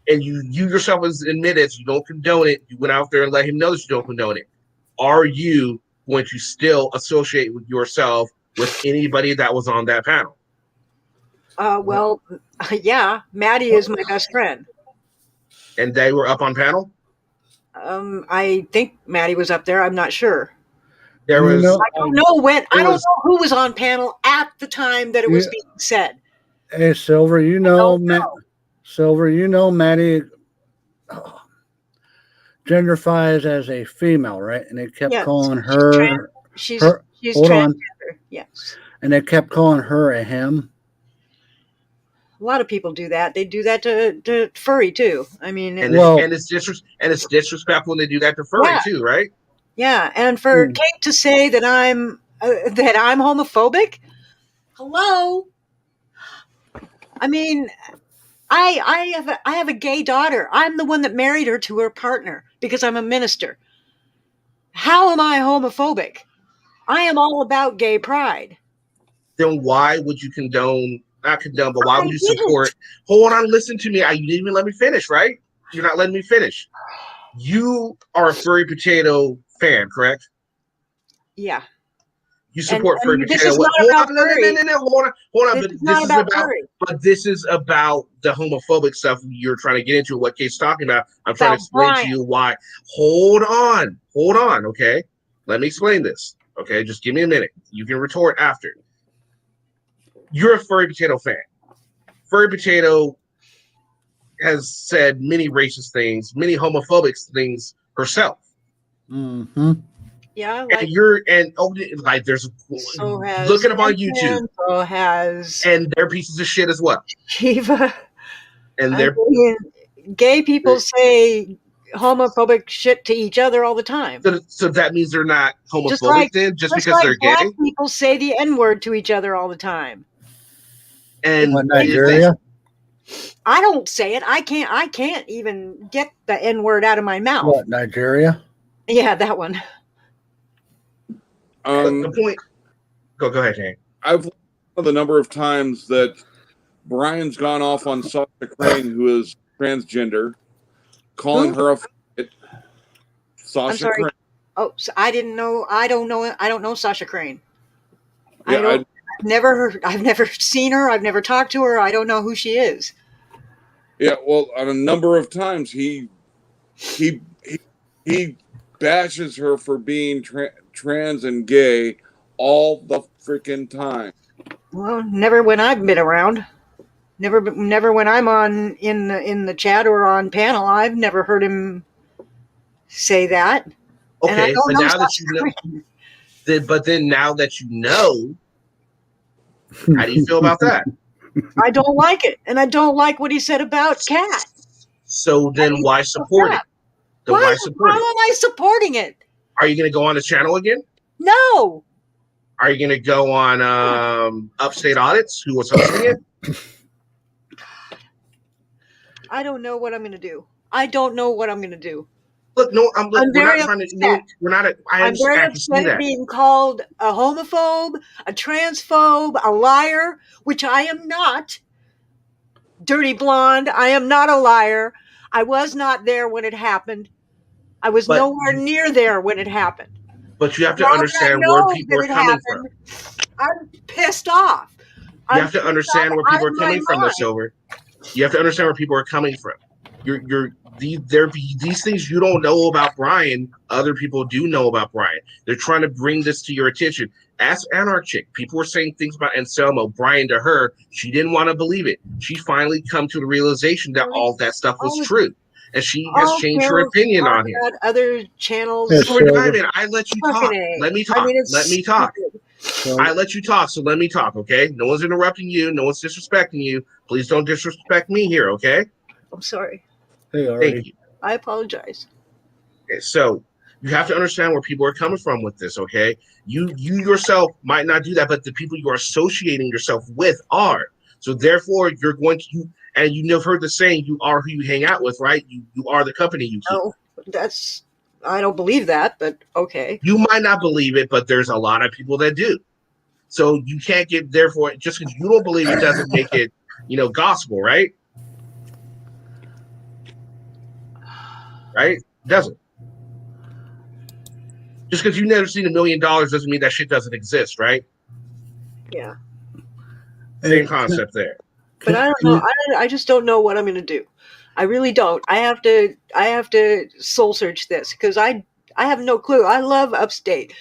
D: and you yourself has admitted you don't condone it, you went out there and let him know that you don't condone it. Are you going to still associate with yourself with anybody that was on that panel?
N: Well, yeah, Maddie is my best friend.
D: And they were up on panel?
N: I think Maddie was up there. I'm not sure.
D: There was.
N: I don't know I don't know who was on panel at the time that it was being said.
A: Hey, Silver, Silver, Maddie genderifies as a female, right? And they kept calling her.
N: She's
A: hold
N: transgender.
A: on.
N: Yes.
A: And they kept calling her a him.
N: A lot of people do that. They do that to furry too. I mean,
D: it's disrespectful when they do that to furry too, right?
N: Yeah, and for Kate to say that I'm homophobic, hello. I mean, I have a gay daughter. I'm the one that married her to her partner because I'm a minister. How am I homophobic? I am all about gay pride.
D: Then why would you not condone, but why would you support? Hold on, listen to me. You didn't even let me finish, right? You're not letting me finish. You are a furry potato fan, correct?
N: Yeah.
D: You support furry
N: this
D: potato.
N: is not
D: Hold
N: about
D: on, no,
N: furry.
D: hold on.
N: This is not about furry.
D: But this is about the homophobic stuff you're trying to get into. What Kate's talking about. I'm trying to explain to you why. Hold on. Okay, let me explain this. Okay, just give me a minute. You can retort after. You're a furry potato fan. Furry potato has said many racist things, many homophobic things herself.
A: Mm-hmm.
N: Yeah,
D: like there's
N: so has
D: look it up on YouTube.
N: So has
D: and they're pieces of shit as well.
N: Shiva.
D: And they're
N: gay people say homophobic shit to each other all the time.
D: So that means they're not homophobic just because they're
N: black
D: gay.
N: People say the N-word to each other all the time.
D: And
A: Nigeria?
N: I don't say it. I can't even get the N-word out of my mouth.
A: What, Nigeria?
N: Yeah, that one.
D: The point. Go ahead, Hank.
E: I've the number of times that Brian's gone off on Sasha Crane, who is transgender, calling her a f***it. Sasha
N: I'm sorry.
E: Crane.
N: Oh, so I didn't know. I don't know Sasha Crane.
E: Yeah,
N: I've never seen her. I've never talked to her. I don't know who she is.
E: Yeah, well, on a number of times he bashes her for being trans and gay all the freaking time.
N: Well, never when I've been around. Never when I'm on in the chat or on panel. I've never heard him say that.
D: Okay, but now that you know, but then now that you know, how do you feel about that?
N: I don't like it, and I don't like what he said about Kat.
D: So then why support it?
N: Why am I supporting it?
D: Are you going to go on the channel again?
N: No.
D: Are you going to go on Upstate Audits, who was hosting it?
N: I don't know what I'm going to do. I don't know what I'm going to do.
D: Look, no, we're
N: very
D: not trying to.
N: upset.
D: No, we're not.
N: I'm very upset at being called a homophobe, a transphobe, a liar, which I am not. Dirty blonde. I am not a liar. I was not there when it happened. I was nowhere near there when it happened.
D: But you have to understand where people are coming from.
N: I'm pissed off.
D: You have to understand where people are coming from, though, Silver. You have to understand where people are coming from. These things you don't know about Brian, other people do know about Brian. They're trying to bring this to your attention. Ask Anarchic. People were saying things about Anselmo, Brian to her. She didn't want to believe it. She finally come to the realization that all that stuff was true. And she has changed her opinion on him.
N: Other channels.
D: Diamond, I let you talk. Let me talk.
N: I mean,
D: let me talk. I let you talk, so let me talk, okay? No one's interrupting you. No one's disrespecting you. Please don't disrespect me here, okay?
N: I'm sorry.
D: Thank you.
N: I apologize.
D: Okay, so you have to understand where people are coming from with this, okay? You yourself might not do that, but the people you are associating yourself with are. So therefore, you're going to, and you've heard the saying, you are who you hang out with, right? You are the company you keep.
N: No, I don't believe that, but okay.
D: You might not believe it, but there's a lot of people that do. So you can't get, therefore, just because you don't believe it doesn't make it, gospel, right? Right? Doesn't. Just because you've never seen $1 million doesn't mean that shit doesn't exist, right?
N: Yeah.
D: Same concept there.
N: But I don't know. I just don't know what I'm going to do. I really don't. I have to soul search this because I have no clue. I love Upstate,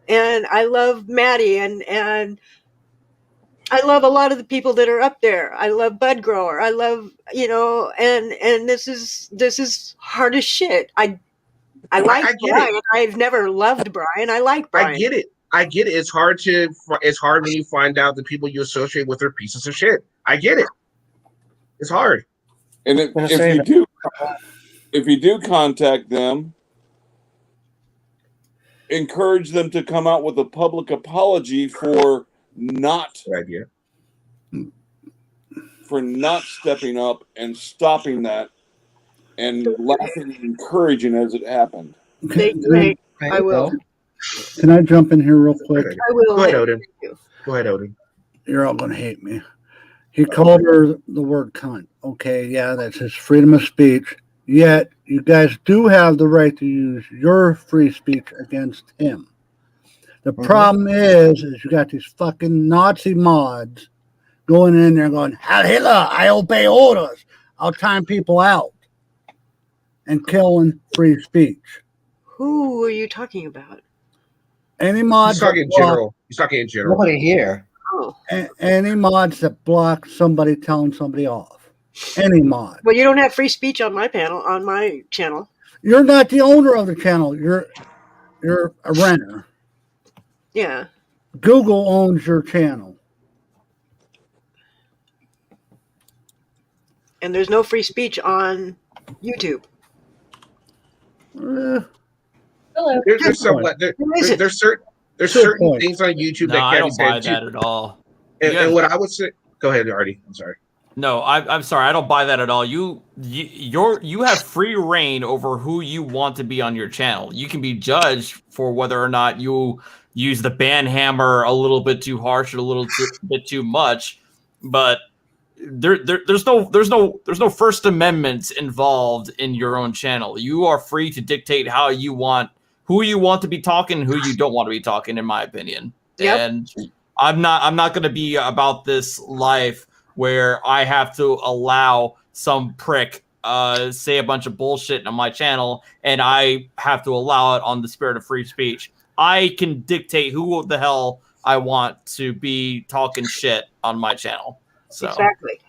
N: and I love Maddie, and I love a lot of the people that are up there. I love Bud Grower. I love and this is hard as shit. I like Brian. I've never loved Brian. I like Brian.
D: I get it. It's hard when you find out the people you associate with are pieces of shit. I get it. It's hard.
E: And if you do contact them, encourage them to come out with a public apology for not stepping up and stopping that and laughing and encouraging as it happened.
N: I will.
A: Can I jump in here real quick?
N: I will.
D: Go ahead, Odin. Go ahead, Odin.
A: You're all going to hate me. He called her the word cunt. Okay, yeah, that's his freedom of speech. Yet you guys do have the right to use your free speech against him. The problem is you got these fucking Nazi mods going in there going, Heil Hitler, I obey orders. I'll time people out and killing free speech.
N: Who are you talking about?
A: Any mods
D: He's talking in general. He's talking in general.
U: Nobody here.
N: Oh.
A: Any mods that block somebody telling somebody off. Any mod.
N: Well, you don't have free speech on my channel.
A: You're not the owner of the channel. You're a renter.
N: Yeah.
A: Google owns your channel.
N: And there's no free speech on YouTube.
H: Hello.
D: There's certain things on YouTube
H: No,
D: that
H: I
D: can't
H: don't
D: be
H: buy
D: said.
H: that at all.
D: And what I would say, go ahead, Artie. I'm sorry.
H: No, I'm sorry. I don't buy that at all. You have free reign over who you want to be on your channel. You can be judged for whether or not you use the ban hammer a little bit too harsh or a little bit too much, but there's no First Amendment involved in your own channel. You are free to dictate who you want to be talking, who you don't want to be talking, in my opinion.
N: Yep.
H: And I'm not going to be about this life where I have to allow some prick say a bunch of bullshit on my channel, and I have to allow it on the spirit of free speech. I can dictate who the hell I want to be talking shit on my channel. So
N: Exactly.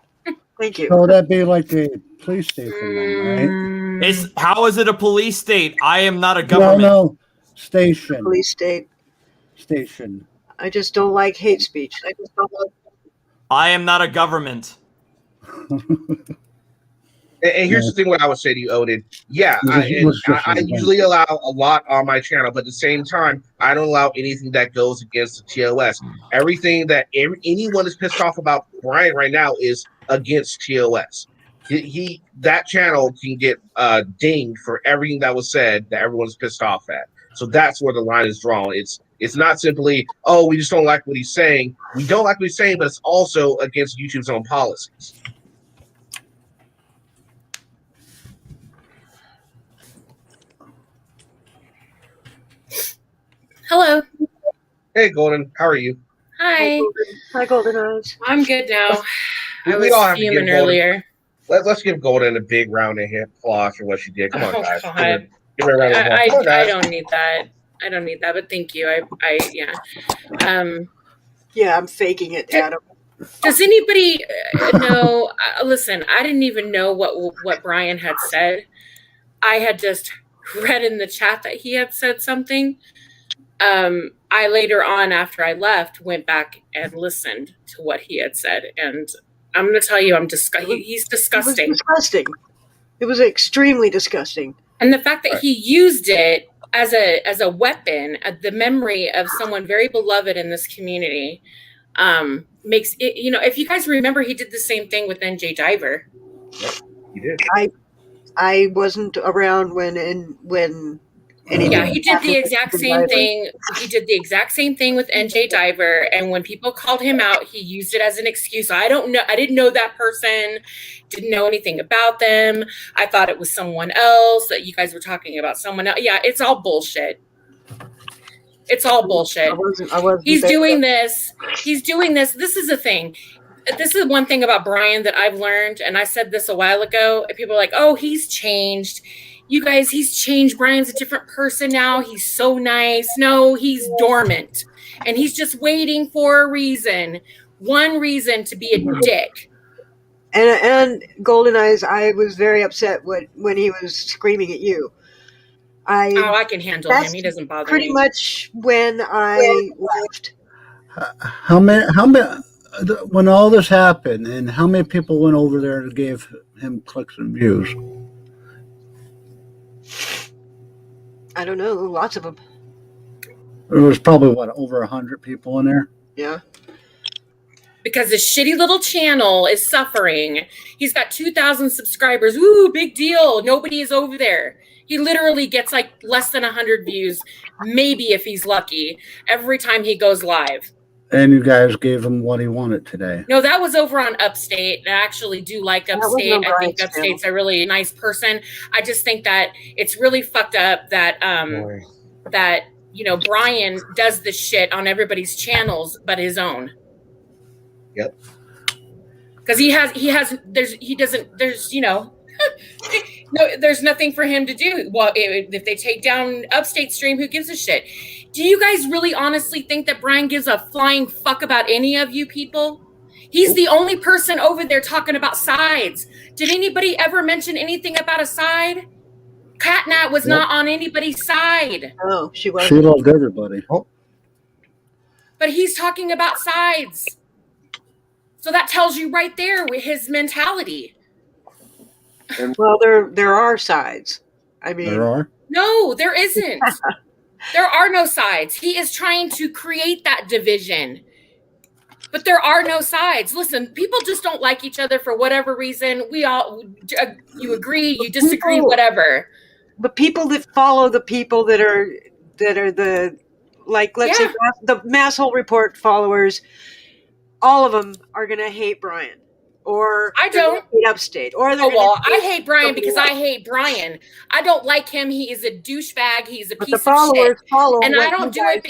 N: Thank you.
A: So that'd be like a police station, then, right?
H: How is it a police state? I am not a government.
A: No, station.
N: Police state.
A: Station.
N: I just don't like hate speech. I just don't like.
H: I am not a government.
D: And here's the thing: what I would say to you, Odin. Yeah, I usually allow a lot on my channel, but at the same time, I don't allow anything that goes against the TOS. Everything that anyone is pissed off about Brian right now is against TOS. That channel can get dinged for everything that was said that everyone's pissed off at. So that's where the line is drawn. It's not simply, oh, we just don't like what he's saying. We don't like what he's saying, but it's also against YouTube's own policies.
Q: Hello.
D: Hey, Golden. How are you?
Q: Hi.
N: Hi, Golden Eyes.
Q: I'm good now. I
D: We all have
Q: was
D: to give
Q: fuming
D: Golden-
Q: earlier.
D: Let's give Golden a big round of applause for what she did. Come on,
Q: Oh,
D: guys.
Q: God.
D: Give her a round of applause. Come on,
Q: I
D: guys.
Q: don't need that. I don't need that, but thank you. Yeah.
N: Yeah, I'm faking it, Adam.
Q: Does anybody know? Listen, I didn't even know what Brian had said. I had just read in the chat that he had said something. I later on, after I left, went back and listened to what he had said, and I'm going to tell you, he's disgusting.
N: It was disgusting. It was extremely disgusting.
Q: And the fact that he used it as a weapon, the memory of someone very beloved in this community, makes it. You know, if you guys remember, he did the same thing with NJ Diver.
D: He did.
N: I wasn't around when anything.
Q: Yeah, he did the exact same thing. He did the exact same thing with NJ Diver, and when people called him out, he used it as an excuse. I don't know. I didn't know that person. Didn't know anything about them. I thought it was someone else. That you guys were talking about someone else. Yeah, it's all bullshit. It's all bullshit.
N: I wasn't
Q: He's
N: there.
Q: doing this. He's doing this. This is the thing. This is one thing about Brian that I've learned, and I said this a while ago, and people are like, oh, he's changed. You guys, he's changed. Brian's a different person now. He's so nice. No, he's dormant. And he's just waiting for a reason. One reason to be a dick.
N: And Golden Eyes, I was very upset when he was screaming at you.
Q: I can handle him. He doesn't bother
N: pretty
Q: me.
N: much when I left.
A: How many, when all this happened, and how many people went over there and gave him clicks and views?
N: I don't know, lots of them.
A: There was probably, over 100 people in there?
N: Yeah.
Q: Because his shitty little channel is suffering. He's got 2,000 subscribers. Ooh, big deal. Nobody is over there. He literally gets like less than 100 views, maybe if he's lucky, every time he goes live.
A: And you guys gave him what he wanted today.
Q: No, that was over on Upstate. And I actually do like
N: wasn't on
Q: Upstate. I think
N: Brian's
Q: Upstate's a really nice person. I just think that it's really fucked up that that Brian does this shit on everybody's channels but his own.
D: Yep.
Q: Because there's no, there's nothing for him to do. Well, if they take down Upstate stream, who gives a shit? Do you guys really honestly think that Brian gives a flying fuck about any of you people? He's the only person over there talking about sides. Did anybody ever mention anything about a side? Catnat was not on anybody's side.
N: Oh, she wasn't.
A: She loved everybody.
D: Oh.
Q: But he's talking about sides. So that tells you right there with his mentality.
N: Well, there are sides. I mean,
A: There are?
Q: No, there isn't. There are no sides. He is trying to create that division. But there are no sides. Listen, people just don't like each other for whatever reason. You agree, you disagree, whatever.
N: But people that follow the people that are the, like, let's say the Masshole Report followers, all of them are going to hate Brian. Or
Q: I don't
N: hate Upstate. Or
Q: I hate Brian because I hate Brian. I don't like him. He is a douchebag. He's a piece of shit. And I don't do it.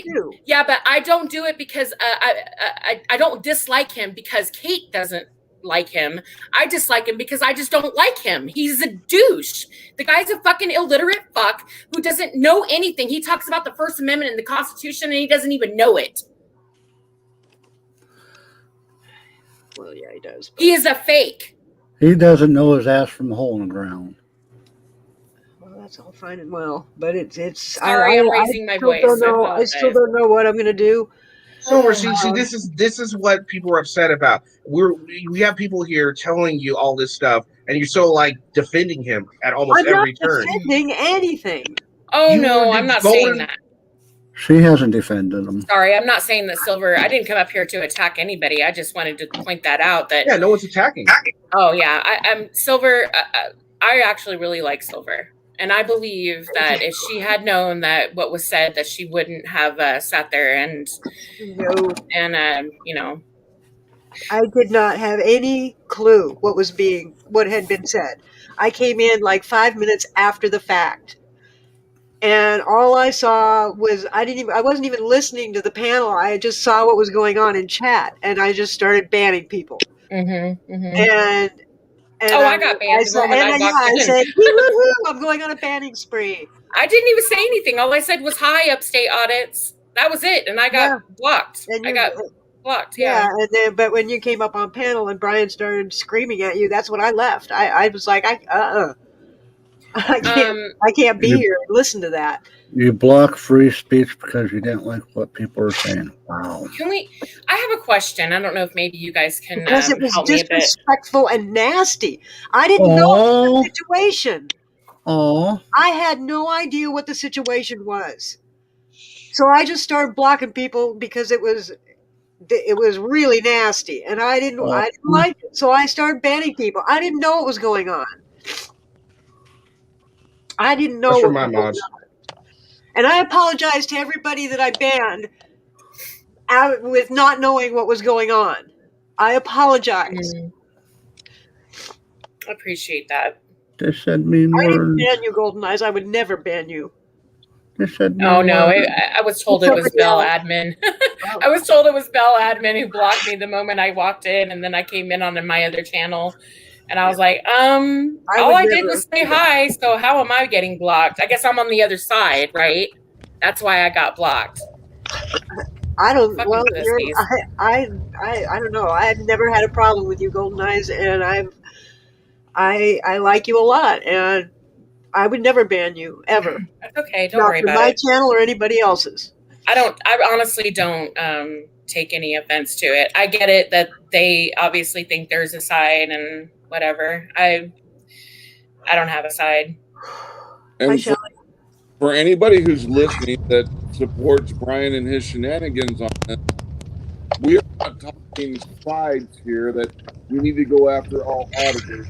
Q: Yeah, but I don't do it because I don't dislike him because Kate doesn't like him. I dislike him because I just don't like him. He's a douche. The guy's a fucking illiterate fuck who doesn't know anything. He talks about the First Amendment and the Constitution and he doesn't even know it.
N: Well, yeah, he does.
Q: But he is a fake.
A: He doesn't know his ass from a hole in the ground.
N: Well, that's all fine and well, but it's.
Q: Sorry, I'm raising my voice.
N: I still don't know what I'm going to do.
D: So see, this is what people are upset about. We have people here telling you all this stuff, and you're so like defending him at almost every turn.
N: I'm not defending anything.
Q: Oh no, I'm not saying that.
A: She hasn't defended him.
Q: Sorry, I'm not saying that Silver. I didn't come up here to attack anybody. I just wanted to point that out. That
D: no one's attacking.
Q: Oh yeah, I'm Silver. I actually really like Silver, and I believe that if she had known that what was said, that she wouldn't have sat there and
N: I did not have any clue what had been said. I came in like 5 minutes after the fact. And all I saw was I wasn't even listening to the panel. I just saw what was going on in chat, and I just started banning people.
Q: Mm-hmm, mm-hmm.
N: And
Q: I got banned.
N: I said, I'm going on a banning spree.
Q: I didn't even say anything. All I said was hi, Upstate audits. That was it, and I got blocked. I got blocked. Yeah.
N: But when you came up on panel and Brian started screaming at you, that's when I left. I was like, I can't be here and listen to that.
A: You block free speech because you didn't like what people are saying. Wow.
Q: I have a question. I don't know if maybe you guys can
N: because it was
Q: help me a bit.
N: Disrespectful and nasty. I didn't know the situation.
A: Oh.
N: I had no idea what the situation was. So I just started blocking people because it was really nasty, and I didn't like it. So I started banning people. I didn't know what was going on. I didn't know.
D: That's for my mods.
N: And I apologize to everybody that I banned with not knowing what was going on. I apologize.
Q: I appreciate that.
A: They said mean
N: I
A: words.
N: didn't ban you, Golden Eyes. I would never ban you.
A: They said mean
Q: Oh no,
A: words.
Q: I was told it was Bell Admin. I was told it was Bell Admin who blocked me the moment I walked in, and then I came in on my other channel. And I was like, all I did was say hi, so how am I getting blocked? I guess I'm on the other side, right? That's why I got blocked.
N: I don't.
Q: Fucking
N: Well,
Q: pussies.
N: I don't know. I've never had a problem with you, Golden Eyes, and I like you a lot, and I would never ban you ever.
Q: That's okay. Don't worry about it.
N: Not my channel or anybody else's.
Q: I honestly don't take any offense to it. I get it that they obviously think there's a side and whatever. I don't have a side.
E: And for anybody who's listening that supports Brian and his shenanigans on this, we are not talking sides here that we need to go after all auditors.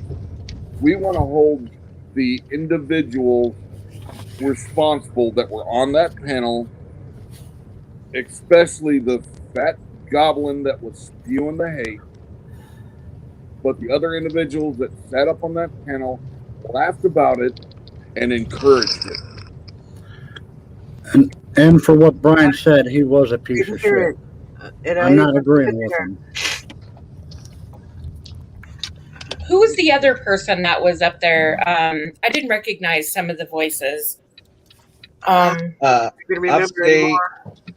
E: We want to hold the individuals responsible that were on that panel, especially the fat goblin that was spewing the hate, but the other individuals that sat up on that panel laughed about it and encouraged it.
A: And for what Brian said, he was a piece of shit. I'm not agreeing with him.
Q: Who was the other person that was up there? I didn't recognize some of the voices.
D: Upstate,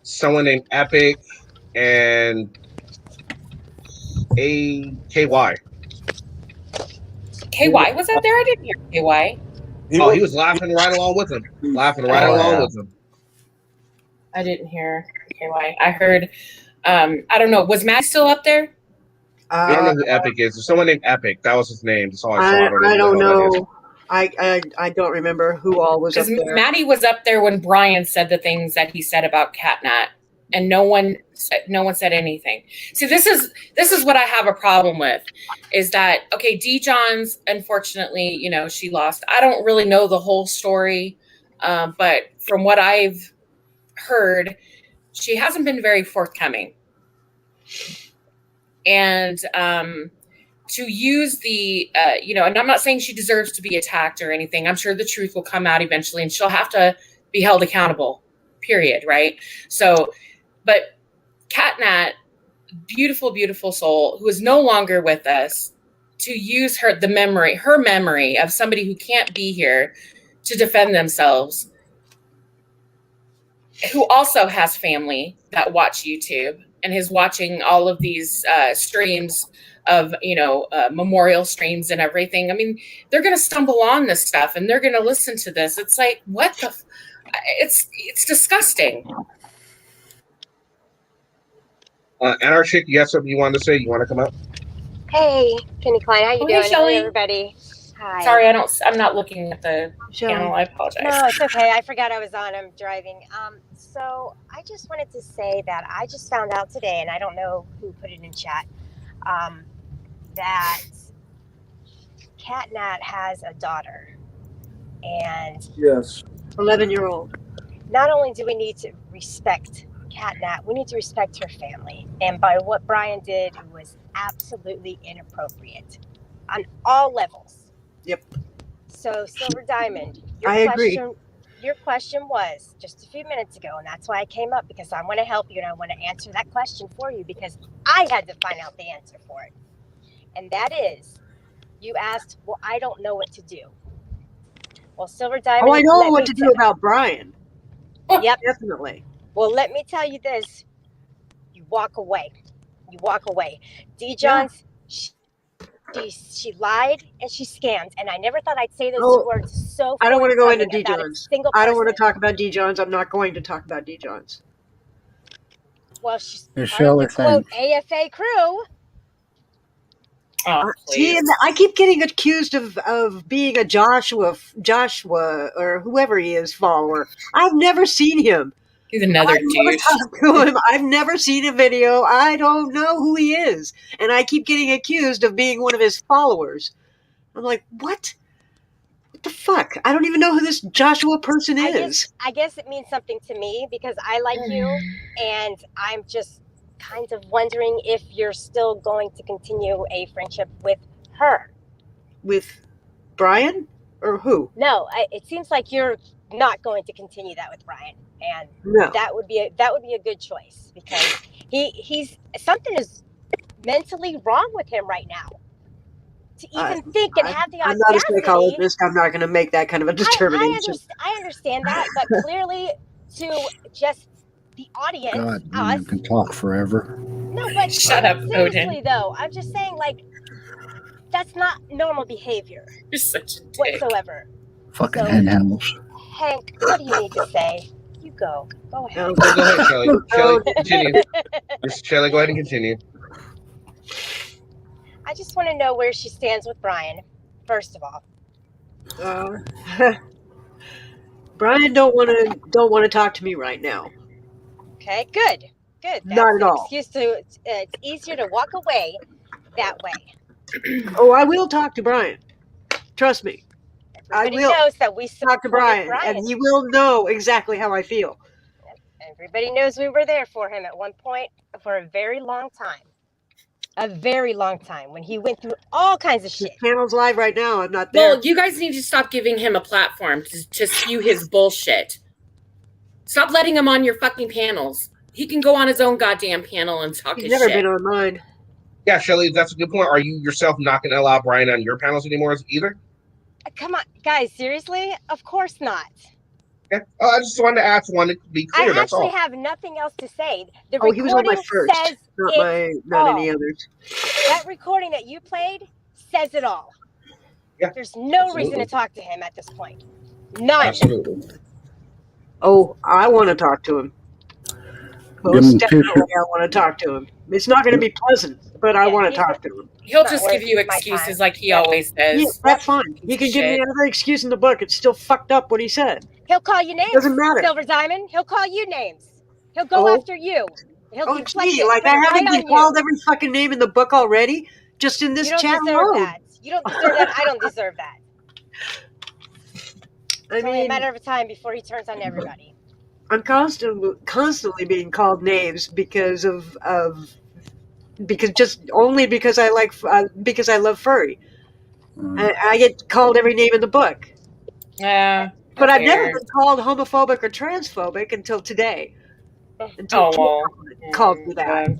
D: someone named Epic, and AKY.
Q: KY was up there? I didn't hear KY.
D: He was laughing right along with him. Laughing right along with him.
Q: I didn't hear KY. I heard, I don't know, was Matt still up there?
D: I don't know who Epic is. There's someone named Epic. That was his name. That's all I saw.
N: I don't know. I don't remember who all was up
Q: Because
N: there.
Q: Maddie was up there when Brian said the things that he said about Catnat, and no one said anything. See, this is what I have a problem with, is that, okay, D. Johns, unfortunately, you know, she lost. I don't really know the whole story, but from what I've heard, she hasn't been very forthcoming. And to use the, you know, and I'm not saying she deserves to be attacked or anything. I'm sure the truth will come out eventually and she'll have to be held accountable, period, right? So, but Catnat, beautiful, beautiful soul who is no longer with us, to use her memory of somebody who can't be here to defend themselves, who also has family that watch YouTube and is watching all of these streams of, you know, memorial streams and everything. I mean, they're going to stumble on this stuff and they're going to listen to this. It's like, what the, it's disgusting.
D: Anarchic, you have something you wanted to say? You want to come up?
K: Hey, Kenny Klein, how you
Q: Oh,
K: doing?
Q: hey, Shelley.
K: Hey, everybody. Hi.
Q: Sorry, I'm not looking at the channel. I apologize.
K: No, it's okay. I forgot I was on. I'm driving. So I just wanted to say that I just found out today, and I don't know who put it in chat, that Catnat has a daughter, and
E: Yes.
N: 11-year-old.
K: not only do we need to respect Catnat, we need to respect her family. And by what Brian did, it was absolutely inappropriate on all levels.
N: Yep.
K: So, Silver Diamond,
N: I agree.
K: your question was just a few minutes ago, and that's why I came up, because I want to help you and I want to answer that question for you, because I had to find out the answer for it. And that is, you asked, well, I don't know what to do. Well, Silver Diamond.
N: Oh, I know what to do about Brian.
K: Yep.
N: Definitely.
K: Well, let me tell you this. You walk away. You walk away. D. Johns, she lied and she scammed. And I never thought I'd say those two words so
N: I don't want to go into
K: forthcoming
N: D.
K: about a
N: Johns.
K: single
N: I don't want to
K: person.
N: talk about D. Johns. I'm not going to talk about D. Johns.
K: Well, she's
A: Hey,
K: part
A: Shelley,
K: of the quote
A: thanks.
K: AFA crew.
N: See, and I keep getting accused of being a Joshua or whoever he is follower. I've never seen him.
Q: He's another
N: I've never
Q: douche.
N: talked to him. I've never seen a video. I don't know who he is, and I keep getting accused of being one of his followers. I'm like, what? What the fuck? I don't even know who this Joshua person is.
K: I guess it means something to me because I like you, and I'm just kind of wondering if you're still going to continue a friendship with her.
N: With Brian or who?
K: No, it seems like you're not going to continue that with Brian, and
N: No.
K: that would be a good choice, because he's something is mentally wrong with him right now. To even think and have the
N: I'm not a
K: audacity.
N: psychologist. I'm not going to make that kind of a determination.
K: I understand that, but clearly to just the audience,
A: God,
K: us.
A: you can talk forever.
K: No, but
Q: Shut up,
K: seriously
Q: Odin.
K: though, I'm just saying, like, that's not normal behavior.
Q: You're such a dick.
K: Whatsoever.
A: Fucking
K: So,
A: hen animals.
K: Hank, what do you need to say? You go. Go ahead.
D: Go ahead, Shelley. Shelley, continue. Shelley, go ahead and continue.
K: I just want to know where she stands with Brian, first of all.
N: Brian don't want to talk to me right now.
K: Okay, good. That's
N: Not at all.
K: Excuse to it's easier to walk away that way.
N: Oh, I will talk to Brian. Trust me.
K: Everybody
N: I will
K: knows that we
N: talk to
K: supported
N: Brian, and he will know exactly how I feel.
K: Everybody knows we were there for him at one point for a very long time. A very long time when he went through all kinds of shit.
N: Panel's live right now. I'm not there.
Q: Well, you guys need to stop giving him a platform to spew his bullshit. Stop letting him on your fucking panels. He can go on his own goddamn panel and talk
N: He's
Q: his
N: never
Q: shit.
N: been on mine.
D: Yeah, Shelly, that's a good point. Are you yourself not going to allow Brian on your panels anymore either?
K: Come on, guys, seriously? Of course not.
D: Yeah. Oh, I just wanted to ask one to be clear.
K: I
D: That's
K: actually
D: all.
K: have nothing else to say. The
N: Oh, he was on my
K: recording
N: first,
K: says
N: not any others.
K: That recording that you played says it all.
D: Yeah.
K: There's no reason
N: absolutely.
K: to talk to him at this point. None.
D: Absolutely.
N: Oh, I want to talk to him. Most definitely, I want to talk to him. It's not going to be pleasant, but I want to talk to him.
Q: He'll just give you excuses like he always does.
N: Yeah, that's fine. He can give me another excuse in the book. It's still fucked up what he said.
K: He'll call you names.
N: Doesn't matter.
K: Silver Diamond. He'll call you names. He'll go after you. He'll deflect
N: gee,
K: it,
N: like
K: put
N: I
K: it
N: haven't
K: right
N: been
K: on
N: called
K: you.
N: every fucking name in the book already, just in this
K: You don't
N: chat
K: deserve
N: alone.
K: that. You don't deserve that. I don't deserve that. It's only a matter of time before he turns on everybody.
N: I'm constantly being called names because because I like because I love furry. I get called every name in the book.
Q: Yeah,
N: but I've never been called homophobic or transphobic until today. Until called me that.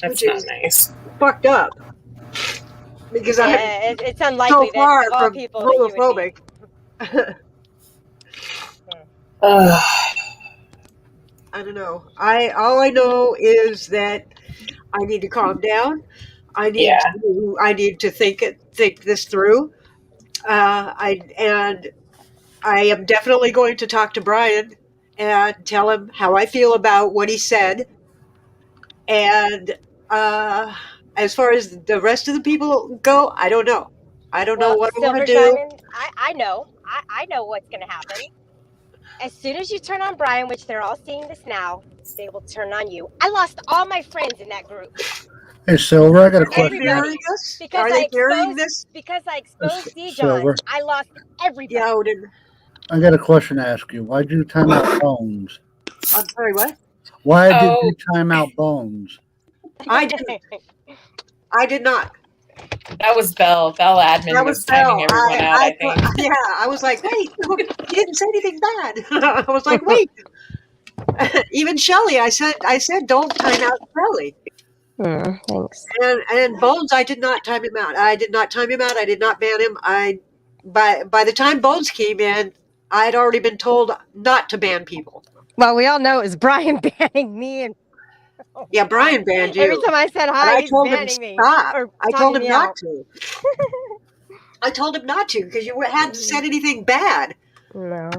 Q: That's
N: which
Q: not
N: is
Q: nice.
N: Fucked up. Because
K: it's unlikely
N: so far
K: that of all
N: from
K: people that you would
N: homophobic. I don't know. All I know is that I need to calm down. I need to think this through. I am definitely going to talk to Brian and tell him how I feel about what he said. And as far as the rest of the people go, I don't know. I don't know what I want
K: Silver
N: to do.
K: Diamond, I know. I know what's going to happen. As soon as you turn on Brian, which they're all seeing this now, they will turn on you. I lost all my friends in that group.
A: Hey, Silver, I got a question.
K: Everybody. Because
N: Are they carrying this?
K: Because I exposed D-John,
A: Silver.
K: I lost everybody.
N: Yeah, Odin.
A: I got a question to ask you. Why'd you time out Bones?
N: I'm sorry, what?
A: Why did you time out Bones?
N: I didn't. I did not.
Q: That was Bell. Bell admin
N: That
Q: was
N: was Bell.
Q: timing everyone out, I think.
N: Yeah, I was like, wait, he didn't say anything bad. I was like, wait. Even Shelly, I said, don't time out Shelly.
K: Thanks.
N: And Bones, I did not time him out. I did not time him out. I did not ban him. By the time Bones came in, I had already been told not to ban people.
K: Well, we all know it was Brian banning me, and
N: yeah, Brian banned you.
K: every time I said hi,
N: I
K: he's
N: told him
K: banning me.
N: stop.
K: Or
N: I told
K: timing
N: him
K: me
N: not
K: out.
N: to. I told him not to because you hadn't said anything bad.
K: No.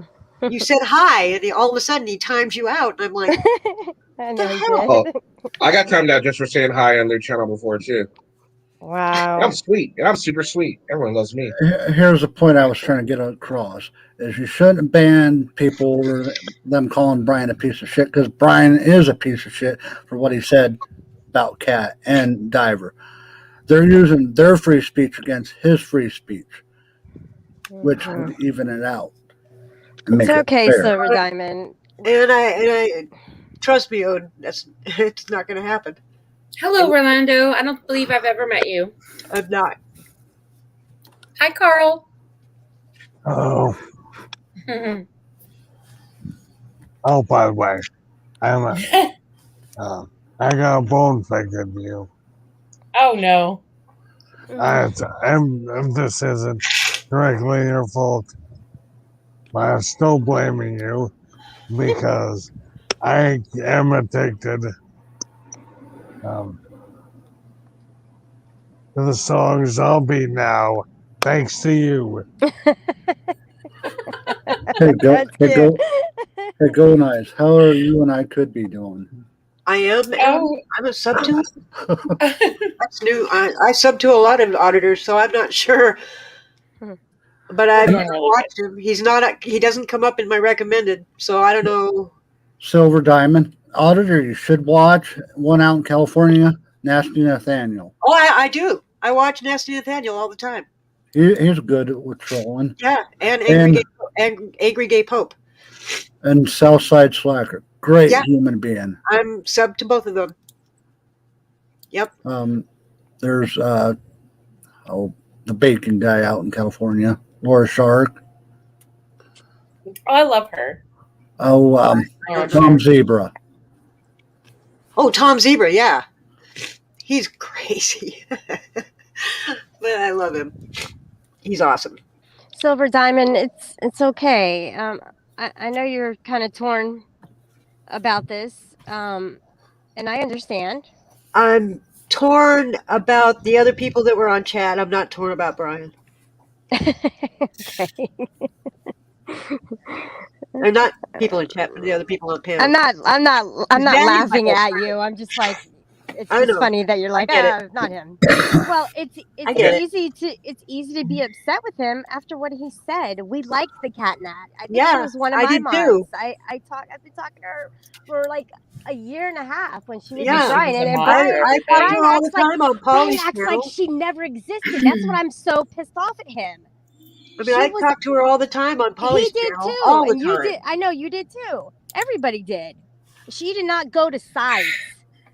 N: You said hi, and all of a sudden he times you out, and I'm like,
K: I
N: the
K: know he
N: hell?
K: did.
D: Oh, I got timed out just for saying hi on their channel before too.
K: Wow.
D: And I'm sweet. And I'm super sweet. Everyone loves me.
A: Here's the point I was trying to get across: is you shouldn't ban people or them calling Brian a piece of shit, because Brian is a piece of shit for what he said about Cat and Diver. They're using their free speech against his free speech, which would even it out. And make
K: It's okay,
A: it fair.
K: Silver Diamond.
N: And I trust me, Odin, it's not going to happen.
Q: Hello, Rolando. I don't believe I've ever met you.
N: I'm not.
Q: Hi, Carl.
P: Oh, oh, by the way, I got a bone picking you.
Q: Oh, no.
P: This isn't directly your fault, but I'm still blaming you because I am addicted to the song Zombie Now, thanks to you.
A: Hey, go nice. How are you and I could be doing?
N: I am. I'm a sub to. That's new. I sub to a lot of auditors, so I'm not sure. But I've watched him. He's not. He doesn't come up in my recommended, so I don't know.
A: Silver Diamond auditor, you should watch one out in California, Nasty Nathaniel.
N: Oh, I do. I watch Nasty Nathaniel all the time.
A: He's good with trolling.
N: Yeah, and Angry Gay Pope.
A: And Southside Slacker, great human being.
N: I'm sub to both of them. Yep.
A: There's the bacon guy out in California, Laura Shark.
Q: Oh, I love her.
A: Tom Zebra.
N: Oh, Tom Zebra, yeah. He's crazy. But I love him. He's awesome.
K: Silver Diamond, it's okay. I know you're kind of torn about this, and I understand.
N: I'm torn about the other people that were on chat. I'm not torn about Brian.
K: Okay.
N: They're not people in chat, but the other people on panel.
K: I'm not
N: Vanity
K: laughing
N: Michael.
K: at you. I'm just like, it's
N: I
K: just
N: know.
K: funny that you're like,
N: I get it.
K: not him. Well, it's
N: get it.
K: easy to be upset with him after what he said. We liked the catnat. I think
N: Yeah,
K: she was one of
N: I
K: my
N: did
K: mods.
N: too.
K: I've been talking to her for like a year and a half when she was
N: Yeah,
K: with Brian, and
N: I talk to her all the
K: acts like
N: time on
K: Brian
N: Polly's
K: acts like
N: channel.
K: she never existed. That's what I'm so pissed off at him.
N: I mean, I talk to her all the time on Polly's
K: He did
N: channel,
K: too,
N: all the
K: and you
N: time.
K: did. I know you did too. Everybody did. She did not go to sides.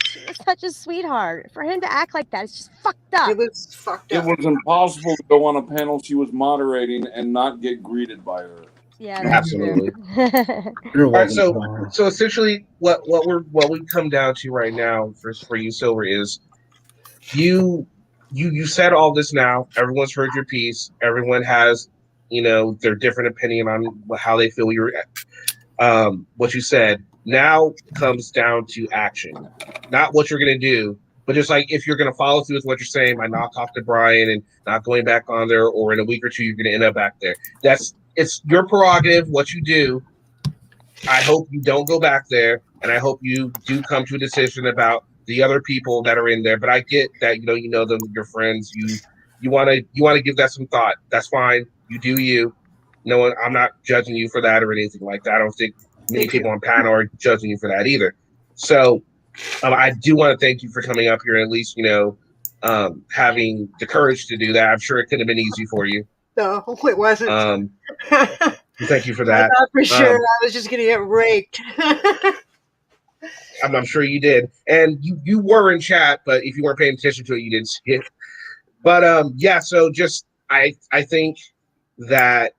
K: She was such a sweetheart. For him to act like that, it's just fucked up.
N: It was fucked
E: It was impossible to go on a panel she was moderating and not get greeted by her.
K: Yeah,
D: Absolutely.
A: You're
D: All right,
A: welcome.
D: so essentially, what we come down to right now for you, Silver, is you said all this now. Everyone's heard your piece. Everyone has, their different opinion on how they feel what you said. Now comes down to action, not what you're gonna do, but just like if you're gonna follow through with what you're saying by not talking to Brian and not going back on there, or in a week or two you're gonna end up back there. It's your prerogative what you do. I hope you don't go back there, and I hope you do come to a decision about the other people that are in there. But I get that you know them, your friends. You want to give that some thought. That's fine. You do you. No one. I'm not judging you for that or anything like that. I don't think many people on panel are judging you for that either. So I do want to thank you for coming up here and at least having the courage to do that. I'm sure it could have been easy for you.
N: No, it wasn't.
D: Thank you for
N: I
D: that.
N: thought for sure I was just going to get raked.
D: I'm sure you did. And you were in chat, but if you weren't paying attention to it, you didn't see it. But yeah, so just I think that,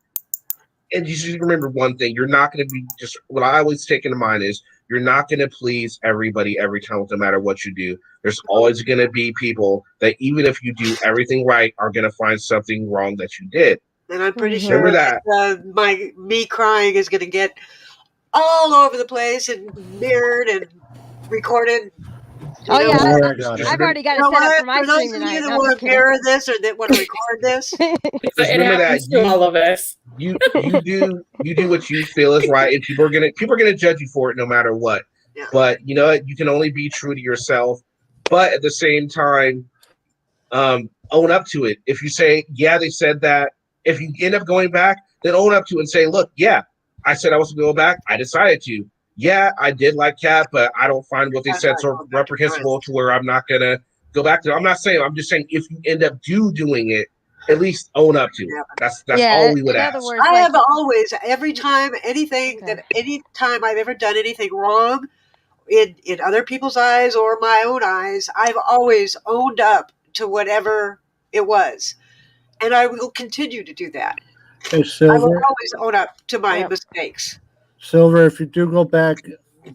D: and you should remember one thing, you're not going to be just, what I always take into mind is you're not going to please everybody every time, no matter what you do. There's always going to be people that even if you do everything right are going to find something wrong that you did.
N: And I'm pretty sure
D: Remember
N: that me crying is going to get all over the place and mirrored and recorded.
K: Oh yeah,
N: what?
K: I've already got
N: You know
K: it set up
N: what?
K: for my
N: For those
K: stream
N: of
K: tonight.
N: you that
K: No, I'm
N: want
K: just
N: to
K: kidding.
N: mirror this or that want to record this,
D: Just
Q: it
D: remember
Q: happens
D: that
Q: to all of us.
D: you do what you feel is right, and people are gonna judge you for it no matter what.
N: Yeah.
D: But you know what? You can only be true to yourself. But at the same time, own up to it. If you say, yeah, they said that, if you end up going back, then own up to it and say, look, yeah, I said I was going to go back. I decided to. Yeah, I did like Cat, but I don't find what they said so reprehensible to where I'm not going to go back to it. I'm just saying if you end up doing it, at least own up to it. That's all we would ask.
N: I have always, every time anytime I've ever done anything wrong in other people's eyes or my own eyes, I've always owned up to whatever it was. And I will continue to do that.
A: Hey,
N: I will
A: Silver.
N: always own up to my mistakes.
A: Silver, if you do go back,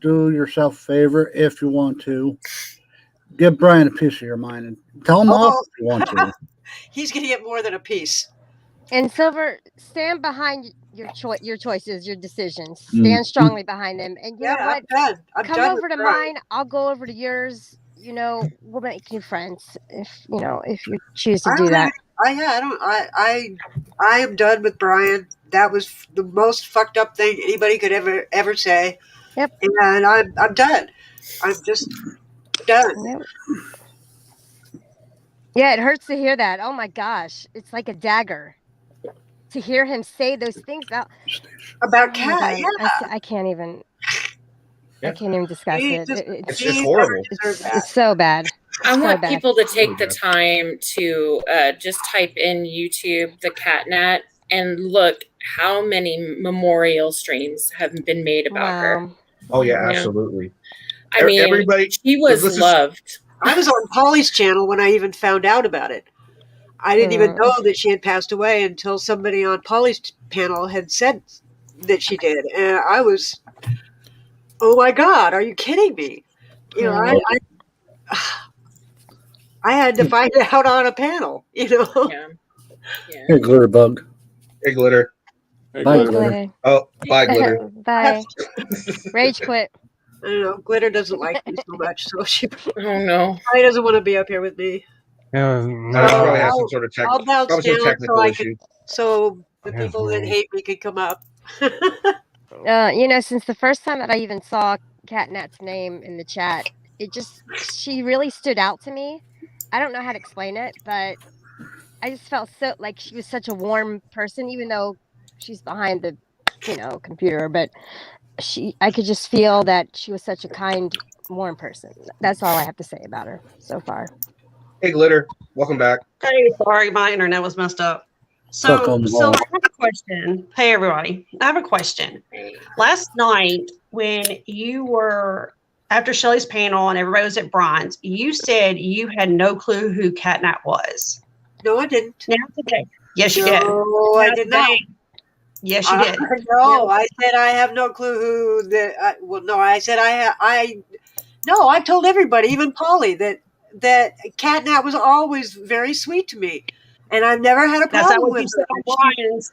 A: do yourself a favor if you want to. Give Brian a piece of your mind and tell him off if you want to.
N: He's going to get more than a piece.
K: And Silver, stand behind your choices, your decisions. Stand strongly behind them. And you know what?
N: I'm
K: Come
N: done
K: over
N: with
K: to
N: Brian.
K: mine. I'll go over to yours. We'll make new friends if you choose to do that.
N: I am done with Brian. That was the most fucked up thing anybody could ever say.
K: Yep.
N: And I'm done. I'm just done.
K: Yep. Yeah, it hurts to hear that. Oh my gosh, it's like a dagger to hear him say those things
N: about Cat.
K: Yeah, I can't even. I can't even discuss it.
D: It's horrible.
K: It's so bad.
Q: I
K: So
Q: want
K: bad.
Q: people to take the time to just type in YouTube the catnat and look how many memorial streams have been made about her.
D: Oh yeah, absolutely.
Q: I mean,
D: everybody,
Q: she was loved.
N: I was on Polly's channel when I even found out about it. I didn't even know that she had passed away until somebody on Polly's panel had said that she did, and I was, oh my God, are you kidding me? You know, I had to find out on a panel. You know.
Q: Yeah.
A: Hey, glitter bug.
D: Hey, glitter.
A: Bye, glitter.
D: Oh, bye, glitter.
R: Bye. Rage quit.
N: I don't know. Glitter doesn't like me so much, so she
Q: no.
N: probably doesn't want to be up here with me.
D: Probably has some sort of
N: I'll bounce
D: probably some
N: down
D: technical
N: so
D: issue.
N: so the people that hate me could come up.
R: You know, since the first time that I even saw Catnat's name in the chat, she really stood out to me. I don't know how to explain it, but I just felt so like she was such a warm person, even though she's behind the, computer. But I could just feel that she was such a kind, warm person. That's all I have to say about her so far.
D: Hey, glitter. Welcome back.
S: Hey, sorry, my internet was messed up.
A: Suck
S: So,
A: on the
S: Silver,
A: ball.
S: I have a question. Hey, everybody. I have a question. Last night, when you were after Shelly's panel and everybody was at Brian's, you said you had no clue who Catnat was.
N: No, I didn't.
S: Now today. Yes, you did.
N: No, I did not.
S: Yes, you did.
N: No, I said I have no clue who the. No, I said No, I told everybody, even Polly, that Catnat was always very sweet to me, and I've never had a
S: That's not
N: problem
S: what
N: with
S: you said
N: her.
S: on Brian's.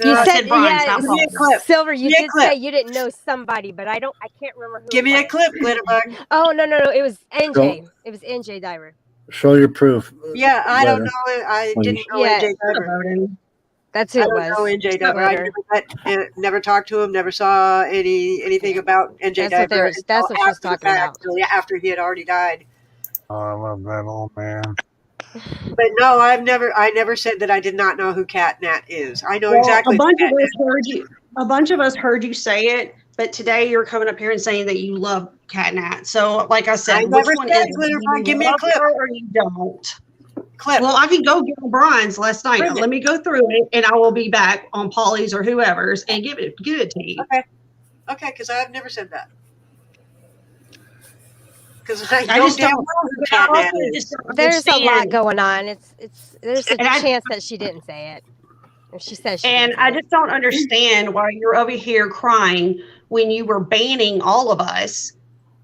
R: You
S: I
R: said,
S: Brian's,
R: yeah,
S: not Paul's.
N: clip.
R: Silver. You
N: Give me a
R: did
N: clip.
R: say you didn't know somebody, but I can't remember who.
N: Give me a clip, Glitterbug.
R: Oh no, it was NJ. It was NJ Diver.
A: Show your proof.
N: Yeah, I don't
A: Glitter.
N: know. I didn't know
R: Yeah.
N: NJ Diver.
R: That's who
N: I
R: it
N: don't know
R: was.
N: NJ Diver. I never talked to him. Never saw anything about NJ
R: That's what
N: Diver.
R: that's what she was talking about.
N: Until after he had already died.
P: Oh, I love that old man.
N: But no, I never said that I did not know who Catnat is. I know
S: Well,
N: exactly.
S: a bunch
N: who
S: of us heard you. A bunch of us heard you say it, but today you're coming up here and saying that you love Catnat. So, like I said,
N: I
S: which
N: never
S: one
N: said
S: is it?
N: Glitterbug.
S: You
N: Give me a
S: love
N: clip.
S: her or you don't?
N: Clip.
S: Well, I can go get on Brian's last night.
N: Bring it.
S: Let me go through it, and I will be back on Polly's or whoever's and give it to you.
N: Okay, because I've never said that. Because I
S: just
N: damn
S: don't.
N: well who
S: But I
N: Catnat
S: also
N: is.
S: just don't
R: There's a lot
S: understand.
R: going on. There's a
S: And I-
R: chance that she didn't say it. If she says she
S: And
R: didn't say
S: I
R: it.
S: just don't understand why you're over here crying when you were banning all of us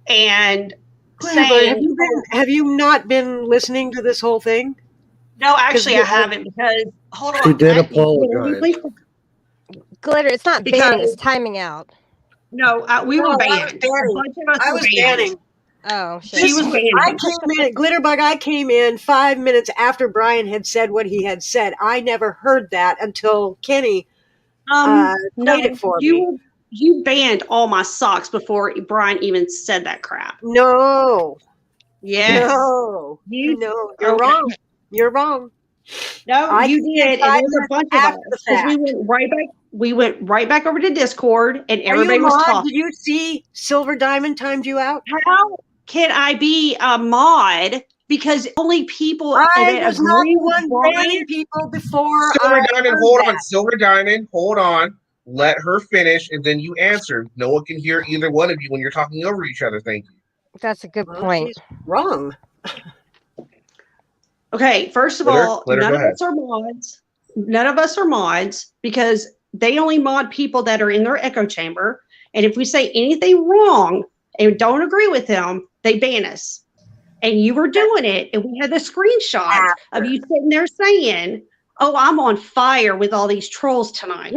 S: and
N: Glitterbug,
S: saying,
N: have you not been listening to this whole thing?
S: no, actually I haven't, because hold on.
A: She did
S: Will you
A: apologize.
S: please-
R: Glitter, it's not
S: Because-
R: banning, it's timing out.
S: No, we
N: No,
S: were
N: I was
S: banned. A
N: banning.
S: bunch of us
N: I
S: were
N: was
S: banned.
N: banning.
R: Oh, shit.
S: She was banned.
N: I came in, Glitterbug, I came in 5 minutes after Brian had said what he had said. I never heard that until Kenny
S: No,
N: played it for me.
S: you banned all my socks before Brian even said that crap.
N: No.
S: Yes.
N: No.
S: You-
N: No, you're
S: okay.
N: wrong. You're wrong.
S: No,
N: I
S: you
N: came in
S: did, and
N: 5
S: there was a
N: minutes
S: bunch of
N: after
S: us
N: the
S: because we
N: fact.
S: went right back. We went right back over to Discord, and
N: Are you
S: everybody
N: a
S: was
N: mod?
S: talking.
N: Did you see Silver Diamond timed you out?
S: How can I be a mod? Because only people
N: I
S: that
N: was not
S: agree
N: the
S: with
N: one
S: Brian.
N: banning people before
D: Silver
N: I
D: Diamond,
N: heard
D: hold
N: that.
D: on. Silver Diamond, hold on. Let her finish, and then you answer. No one can hear either one of you when you're talking over each other. Thank you.
R: That's a good
N: Well,
R: point.
N: she's wrong.
S: Okay, first of
D: Glitter,
S: all,
D: Glitter,
S: none
D: go
S: of
D: ahead.
S: us are mods. None of us are mods because they only mod people that are in their echo chamber. And if we say anything wrong and don't agree with them, they ban us. And you were doing it, and we had the screenshots of you sitting there saying, "Oh, I'm on fire with all these trolls tonight."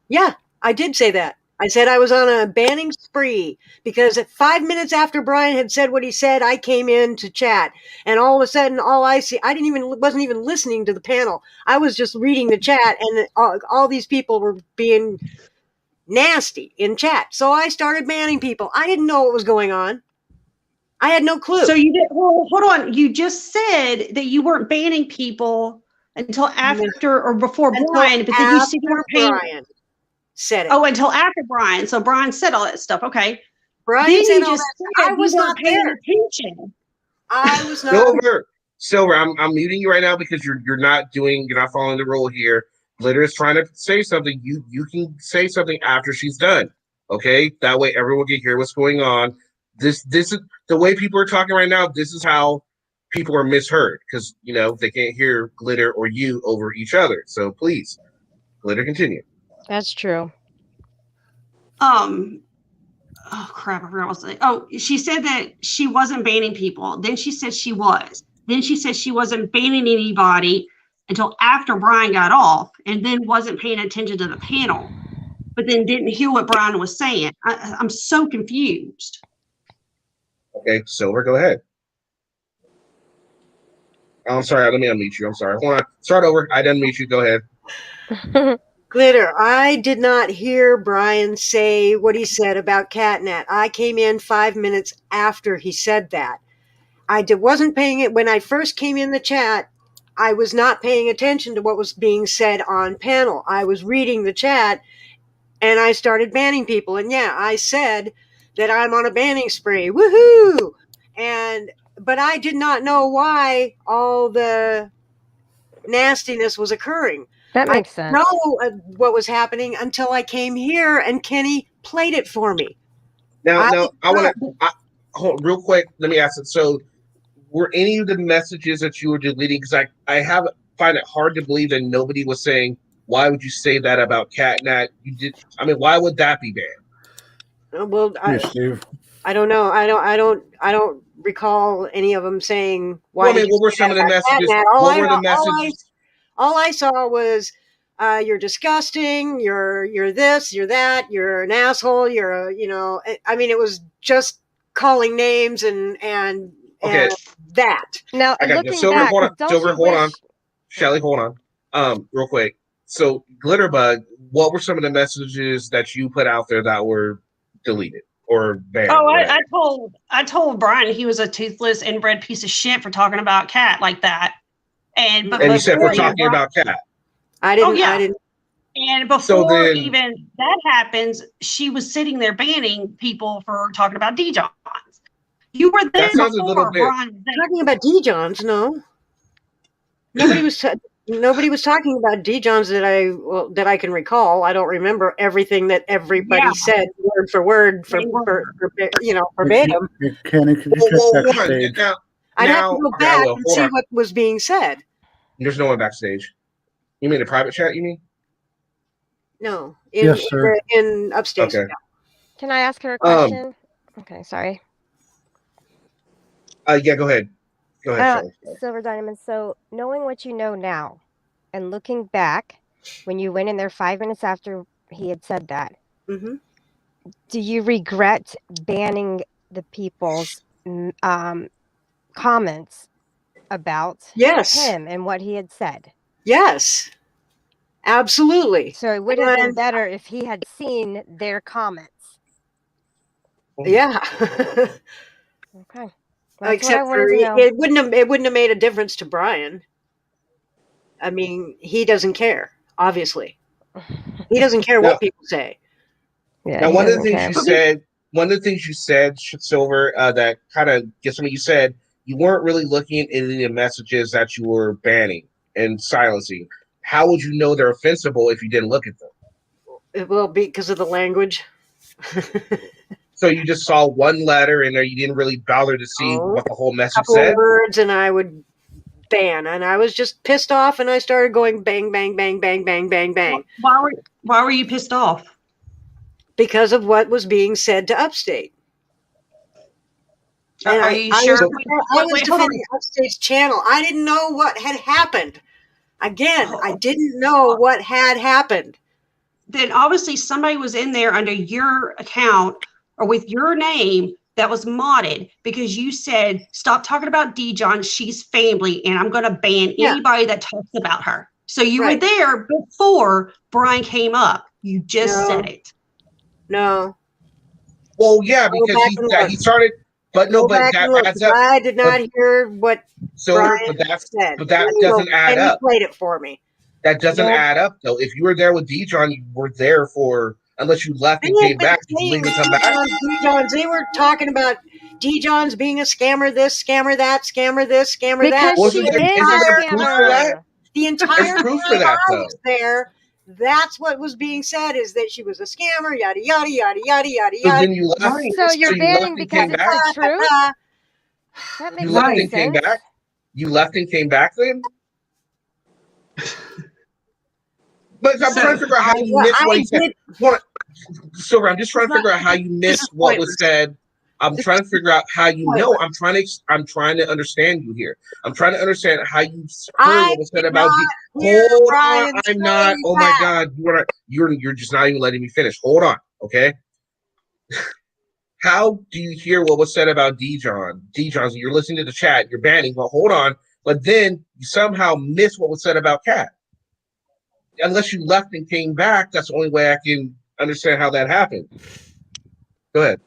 N: Yeah, I did say that. I said I was on a banning spree because at 5 minutes after Brian had said what he said, I came in to chat, and all of a sudden, wasn't even listening to the panel. I was just reading the chat, and all these people were being nasty in chat. So I started banning people. I didn't know what was going on. I had no clue.
S: So you did. Well, hold on. You just said that you weren't banning people until after or before Brian, but then you said you were paying.
N: Brian said it.
S: Oh, until after Brian. So Brian said all that stuff. Okay.
N: Brian
S: then
N: said
S: you
N: all
S: just
N: that.
S: said
N: I was
S: you
N: not
S: weren't paying
N: there.
S: attention.
N: I was not.
D: Silver, I'm muting you right now because you're not following the rule here. Glitter is trying to say something. You can say something after she's done. Okay, that way everyone can hear what's going on. This is the way people are talking right now. This is how people are misheard because they can't hear Glitter or you over each other. So please, Glitter, continue.
R: That's true.
S: Oh crap, I forgot what to say. Oh, she said that she wasn't banning people. Then she said she was. Then she said she wasn't banning anybody until after Brian got off, and then wasn't paying attention to the panel, but then didn't hear what Brian was saying. I'm so confused.
D: Okay, Silver, go ahead. I'm sorry, let me unmute you. I'm sorry. Hold on. Start over. I didn't unmute you. Go ahead.
N: Glitter, I did not hear Brian say what he said about Catnet. I came in 5 minutes after he said that. Wasn't paying it when I first came in the chat. I was not paying attention to what was being said on panel. I was reading the chat and I started banning people. And yeah, I said that I'm on a banning spree. Woohoo! But I did not know why all the nastiness was occurring.
R: That makes sense.
N: I didn't know what was happening until I came here and Kenny played it for me.
D: Now I want to hold real quick. Let me ask it. So, were any of the messages that you were deleting? Because I find it hard to believe that nobody was saying, "Why would you say that about Catnet?" You did. I mean, why would that be banned?
N: Well, I don't know. I don't recall any of them saying why.
D: Well, I mean, what were some of the messages? What were the messages?
N: All I saw was, "You're disgusting. You're this. You're that. You're an asshole. You're I mean, it was just calling names and
D: Okay.
N: that.
R: Now,
D: I got you. Silver, hold on. Silver, hold on. Shelly, hold on. Real quick. So, Glitterbug, what were some of the messages that you put out there that were deleted or banned?
S: Oh, I told Brian he was a toothless, inbred piece of shit for talking about Cat like that. And
D: you said for talking about Cat.
N: I didn't.
S: Oh, yeah.
N: I didn't.
S: And before even that happens, she was sitting there banning people for talking about D-Johns. You were there before Brian was there.
N: Talking about D-Johns, no. Nobody was talking about D-Johns that I can recall. I don't remember everything that everybody said word for word verbatim.
A: Kenny, could you check backstage?
N: I'd have to go back and see what was being said.
D: There's no one backstage. You mean a private chat? You mean?
N: No.
A: Yes, sir.
N: In upstairs.
D: Okay.
R: Can I ask her a question? Okay, sorry.
D: Yeah, go ahead. Go ahead,
R: Silver Diamond. So, knowing what you know now, and looking back, when you went in there 5 minutes after he had said that, do you regret banning the people's comments about him and what he had said?
N: Yes, absolutely.
R: So it would have been better if he had seen their comments.
N: Yeah.
R: Okay. That's
N: Except
R: what I wanted
N: for
R: to know.
N: it wouldn't have made a difference to Brian. I mean, he doesn't care. Obviously, he doesn't care what people say.
R: Yeah,
D: now, one of the things you said, Silver, that kind of gets me. You said you weren't really looking at any of the messages that you were banning and silencing. How would you know they're offensible if you didn't look at them?
N: Well, because of the language.
D: So you just saw one letter in there. You didn't really bother to see what the whole message
N: couple
D: said.
N: Of words, and I would ban, and I was just pissed off, and I started going bang, bang, bang, bang, bang, bang, bang.
S: Why were you pissed off?
N: Because of what was being said to Upstate. And
S: Are you sure?
N: I was defending Upstate's channel. I didn't know what had happened. Again, I didn't know what had happened.
S: Then obviously somebody was in there under your account or with your name that was modded because you said, stop talking about D-John, she's family, and I'm going to ban anybody that talks about her. So you were there before Brian came up. You just said it.
N: No.
D: Well, yeah, because he started, but no, but that adds up.
N: I did not hear what Brian said.
D: But that doesn't add up.
N: He played it for me.
D: That doesn't add up, though. If you were there with D-John, you were there for, unless you left and came back. Did you leave and come back?
N: D-Johns, they were talking about D-John's being a scammer, this, scammer that, scammer this, scammer that.
R: Because she is a scammer.
N: The entire time I was there, That's what was being said, is that she was a scammer, yada, yada, yada, yada, yada,
D: So
N: yada.
D: then you left.
R: So you're
D: you left
R: banning
D: and
R: because
D: came
R: it's
D: back.
R: the truth? That
D: You
R: makes
D: left
R: no
D: and came
R: sense.
D: back. You left and came back then. But I'm trying to figure out how you missed what he said. Silver, I'm just trying to figure out how you missed what was said. I'm trying to figure out how you know. I'm trying to understand you here. I'm trying to understand how you heard what was said about Hold on, I'm not. Oh my God, you're just not even letting me finish. Hold on, okay. How do you hear what was said about Dijon? Dijon's, you're listening to the chat, you're banning, but hold on. But then you somehow miss what was said about Kat. Unless you left and came back, that's the only way I can understand how that happened. Go ahead.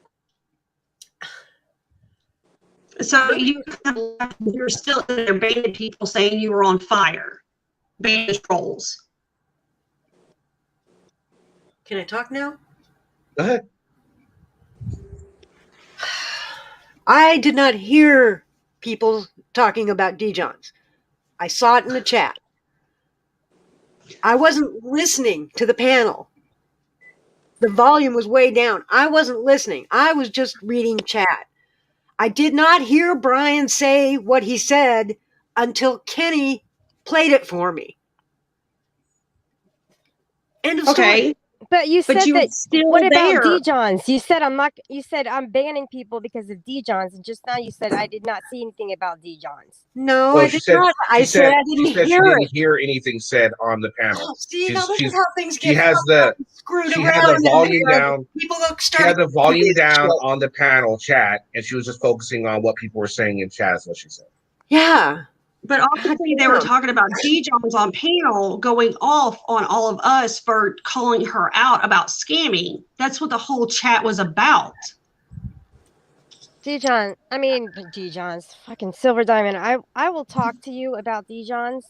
S: So you're still there banning people saying you were on fire. Banning trolls.
N: Can I talk now?
D: Go ahead.
N: I did not hear people talking about Dijons. I saw it in the chat. I wasn't listening to the panel. The volume was way down. I wasn't listening. I was just reading chat. I did not hear Brian say what he said until Kenny played it for me. End of story.
R: But you said
S: you were
R: that.
S: still
R: What about
S: there.
R: Dijons? You said I'm not. You said I'm banning people because of Dijons, and just now you said I did not see anything about Dijons.
N: No,
D: Well,
N: I did not. I said I didn't hear
D: she didn't
N: it.
D: hear anything said on the panel.
N: Oh, see, now this is how things
D: She
N: get
D: has
N: screwed
D: she
N: around.
D: had the
N: in
D: volume
N: here.
D: down.
N: People look
D: She had
N: starting
D: the volume down on the panel chat, and she was just focusing on what people were saying in chat. Is what she said.
N: Yeah.
S: But obviously they were talking about Dijon's on panel going off on all of us for calling her out about scamming. That's what the whole chat was about.
R: Dijon's fucking Silver Diamond. I will talk to you about Dijon's,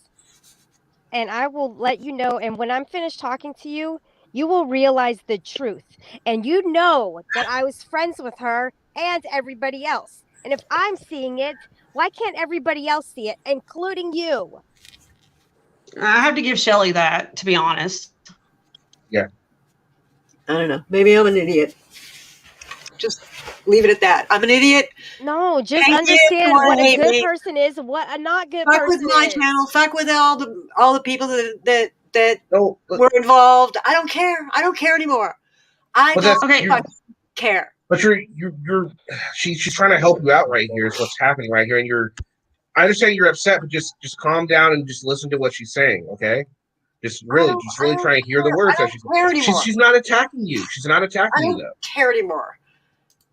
R: and I will let you know. And when I'm finished talking to you, you will realize the truth, and you know that I was friends with her and everybody else. And if I'm seeing it, why can't everybody else see it, including you?
S: I have to give Shelly that, to be honest.
D: Yeah.
N: I don't know. Maybe I'm an idiot. Just leave it at that. I'm an idiot.
R: No, just
N: Hate me if you
R: understand
N: wanna
R: what a
N: hate
R: good
N: me.
R: person is and what a not good
N: Fuck with
R: person
N: my
R: is.
N: channel. Fuck with all the people that
D: No,
N: were involved. I don't care. I don't care anymore. I
D: But
N: don't
D: that's-
N: fucking care.
D: But she's trying to help you out right here. Is what's happening right here, and I understand you're upset, but just calm down and just listen to what she's saying, okay? Just really trying to hear the words that she's saying. She's not attacking you. She's not attacking you though.
N: Care anymore.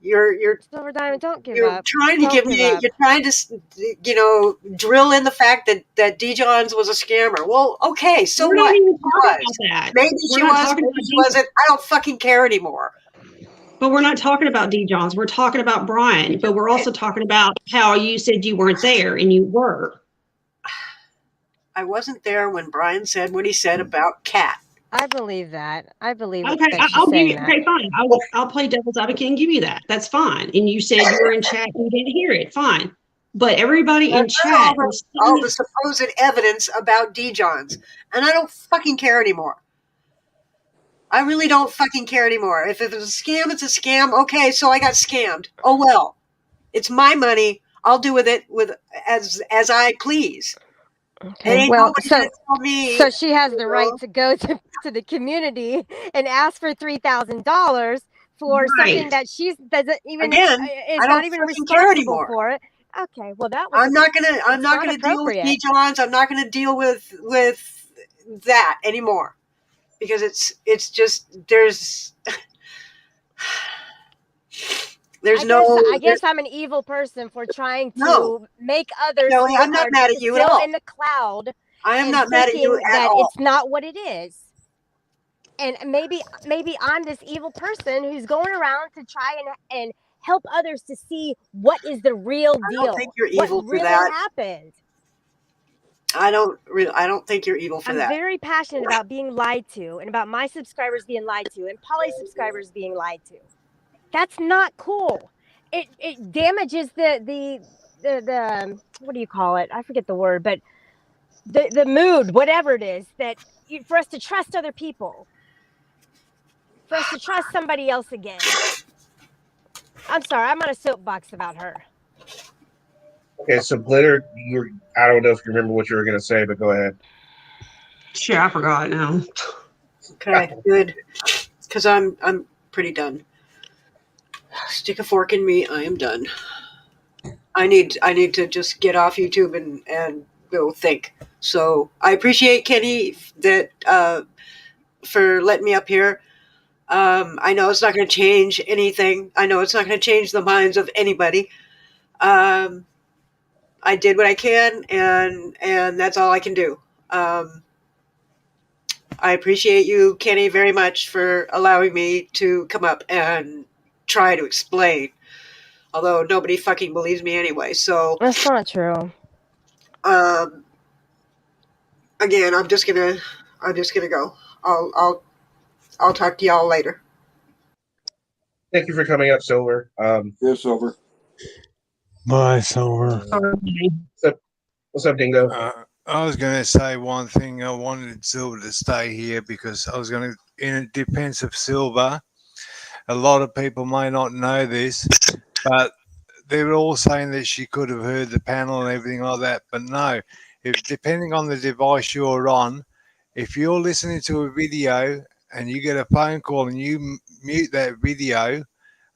N: You're
R: Silver Diamond. Don't give
N: you're
R: up.
N: trying to
R: Don't
N: give
R: give
N: me.
R: up.
N: You're trying to drill in the fact that Dijon's was a scammer. Well, okay, so
S: We're
N: what?
S: not even
N: She
S: talking
N: was.
S: about that.
N: Maybe
S: We're
N: she
S: not
N: was.
S: talking
N: Maybe
S: about
N: she wasn't. I don't fucking care anymore.
S: But we're not talking about Dijon's. We're talking about Brian. But we're also talking about how you said you weren't there and you were.
N: I wasn't there when Brian said what he said about Kat.
R: I believe that. I believe
S: Okay,
R: that she's
S: I'll give
R: saying
S: you.
R: that.
S: Okay, fine. I'll play devil's advocate and give you that. That's fine. And you said you were in chat and you didn't hear it. Fine. But everybody in chat was
N: all the supposed evidence about Dijon's, and I don't fucking care anymore. I really don't fucking care anymore. If it's a scam, it's a scam. Okay, so I got scammed. Oh well, it's my money. I'll do with it as I please.
R: Okay. Well, so she has the right to go to the community and ask for $3,000 for something
N: Right.
R: that she doesn't even
N: Again,
R: is
N: I
R: not
N: don't
R: even
N: fucking care
R: responsible
N: anymore.
R: for it. Okay. Well, that was.
N: I'm not gonna deal with Dijon's. I'm not gonna deal with that anymore because it's just there's
R: I guess I'm an evil person for trying to make others
N: Kelly,
R: who
N: I'm not
R: are
N: mad at you at
R: still
N: all.
R: in the cloud.
N: I am
R: and
N: not mad at you
R: thinking
N: at
R: that
N: all.
R: it's not what it is. And maybe I'm this evil person who's going around to try and help others to see what is the real deal.
N: I don't think you're evil
R: what
N: for
R: really
N: that.
R: happened.
N: I don't think you're evil for
R: I'm
N: that.
R: very passionate about being lied to and about my subscribers being lied to and Polly's subscribers being lied to. That's not cool. It damages the what do you call it? I forget the word, but the mood, whatever it is, that for us to trust other people, for us to trust somebody else again. I'm sorry, I'm on a soapbox about her.
D: Okay, so Glitter, I don't know if you remember what you were going to say, but go ahead.
S: Shit, I forgot now.
N: Okay, good. Because I'm pretty done. Stick a fork in me. I am done. I need to just get off YouTube and go think. So I appreciate Kenny that for letting me up here. I know it's not going to change anything. I know it's not going to change the minds of anybody. I did what I can, and that's all I can do. I appreciate you, Kenny, very much for allowing me to come up and try to explain. Although nobody fucking believes me anyway. So
R: That's not true.
N: Again, I'm just gonna go. I'll talk to y'all later.
D: Thank you for coming up, Silver.
E: Yes, Silver.
P: Bye, Silver.
D: What's up, Dingo?
P: I was going to say one thing. I wanted Silver to stay here because I was going to, in defense of Silver, a lot of people may not know this, but they were all saying that she could have heard the panel and everything like that. But no, depending on the device you're on, if you're listening to a video and you get a phone call and you mute that video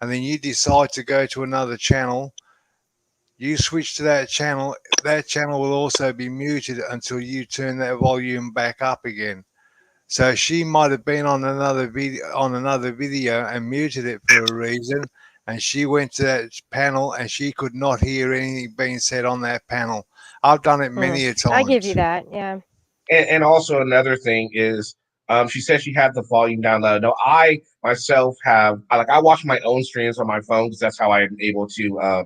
P: and then you decide to go to another channel, you switch to that channel will also be muted until you turn that volume back up again. So she might have been on another video and muted it for a reason, and she went to that panel and she could not hear anything being said on that panel. I've done it many a time.
R: I give you that, yeah.
D: And also another thing is, she said she had the volume down low. No, I myself I watch my own streams on my phone because that's how I'm able to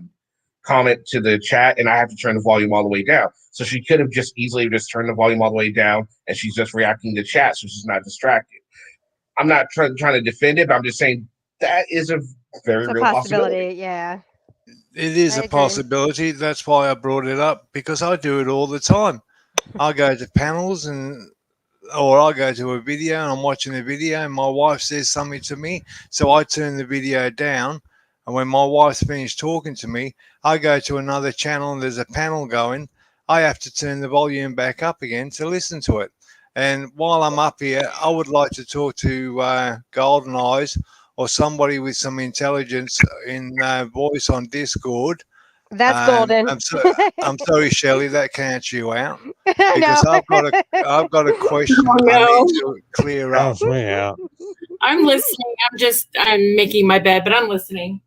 D: comment to the chat, and I have to turn the volume all the way down. So she could have just easily just turned the volume all the way down, and she's just reacting to chat, so she's not distracted. I'm not trying to defend it, but I'm just saying that is a very real possibility.
R: Yeah.
P: It is a possibility. That's why I brought it up, because I do it all the time. I go to panels or I go to a video and I'm watching a video and my wife says something to me, so I turn the video down, and when my wife's finished talking to me, I go to another channel and there's a panel going. I have to turn the volume back up again to listen to it. And while I'm up here, I would like to talk to Golden Eyes or somebody with some intelligence in voice on Discord.
R: That's golden.
P: I'm sorry, Shelley, that counts you out
R: I
P: because
R: know.
P: I've got a question
Q: Oh,
P: I
Q: no.
P: need to clear up. Counts me out.
Q: I'm listening. I'm making my bed, but I'm listening.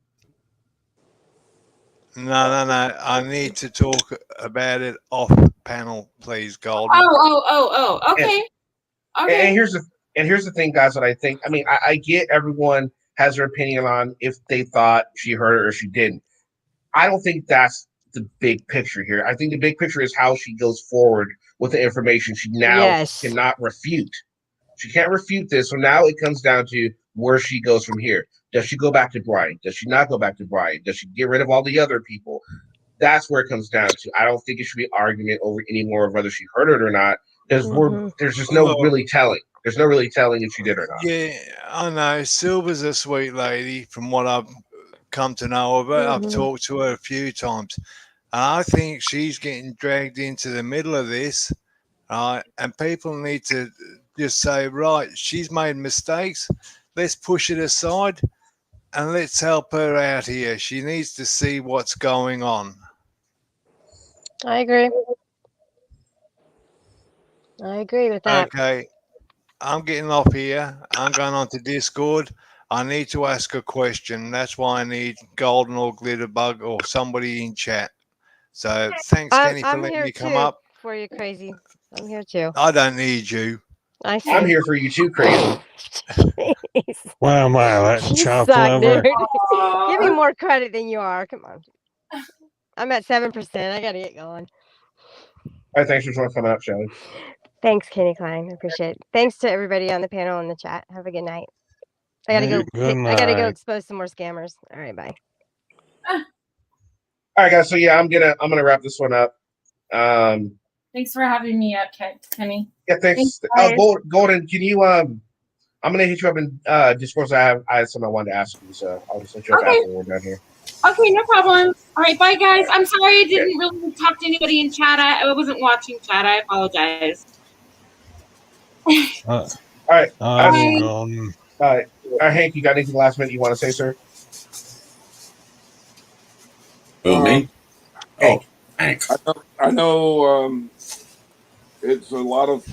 P: No. I need to talk about it off panel, please, Golden.
Q: Oh. Okay. Okay.
D: And here's the thing, guys. That I think. I mean, I get everyone has their opinion on if they thought she heard it or she didn't. I don't think that's the big picture here. I think the big picture is how she goes forward with the information she now cannot refute. She can't refute this. So now it comes down to where she goes from here. Does she go back to Brian? Does she not go back to Brian? Does she get rid of all the other people? That's where it comes down to. I don't think it should be argument over any more of whether she heard it or not, because there's just no really telling. There's no really telling if she did or not.
P: Yeah, I know. Silver's a sweet lady from what I've come to know of her. I've talked to her a few times. And I think she's getting dragged into the middle of this. And people need to just say, right, she's made mistakes. Let's push it aside and let's help her out here. She needs to see what's going on.
R: I agree. I agree with that.
P: Okay. I'm getting off here. I'm going on to Discord. I need to ask a question. That's why I need Golden or Glitterbug or somebody in chat. So thanks, Kenny, for letting me come up.
R: For you, crazy. I'm here too.
P: I don't need you.
D: I'm here for you too, crazy.
P: Wow, that
R: You
P: chop
R: suck,
P: liver.
R: dude. Give me more credit than you are. Come on. I'm at 7%. I gotta get going.
D: All right, thanks for coming up, Shelly.
R: Thanks, Kenny Klein. I appreciate it. Thanks to everybody on the panel and the chat. Have a good night. I gotta go. I gotta go expose some more scammers. All right, bye.
D: All right, guys. So yeah, I'm gonna wrap this one up.
Q: Thanks for having me up, Kenny.
D: Yeah, thanks.
Q: guys.
D: Golden, can you I'm gonna hit you up in Discord. I had something I wanted to ask you, so I'll just hit you up
Q: Okay.
D: after we're done here.
Q: Okay, no problem. All right, bye guys. I'm sorry I didn't really talk to anybody in chat. I wasn't watching chat. I apologize.
D: All right.
Q: Bye.
D: All right, Hank, you got anything last minute you want to say, sir?
B: Who, me?
D: Hank.
B: Hank.
E: I know it's a lot of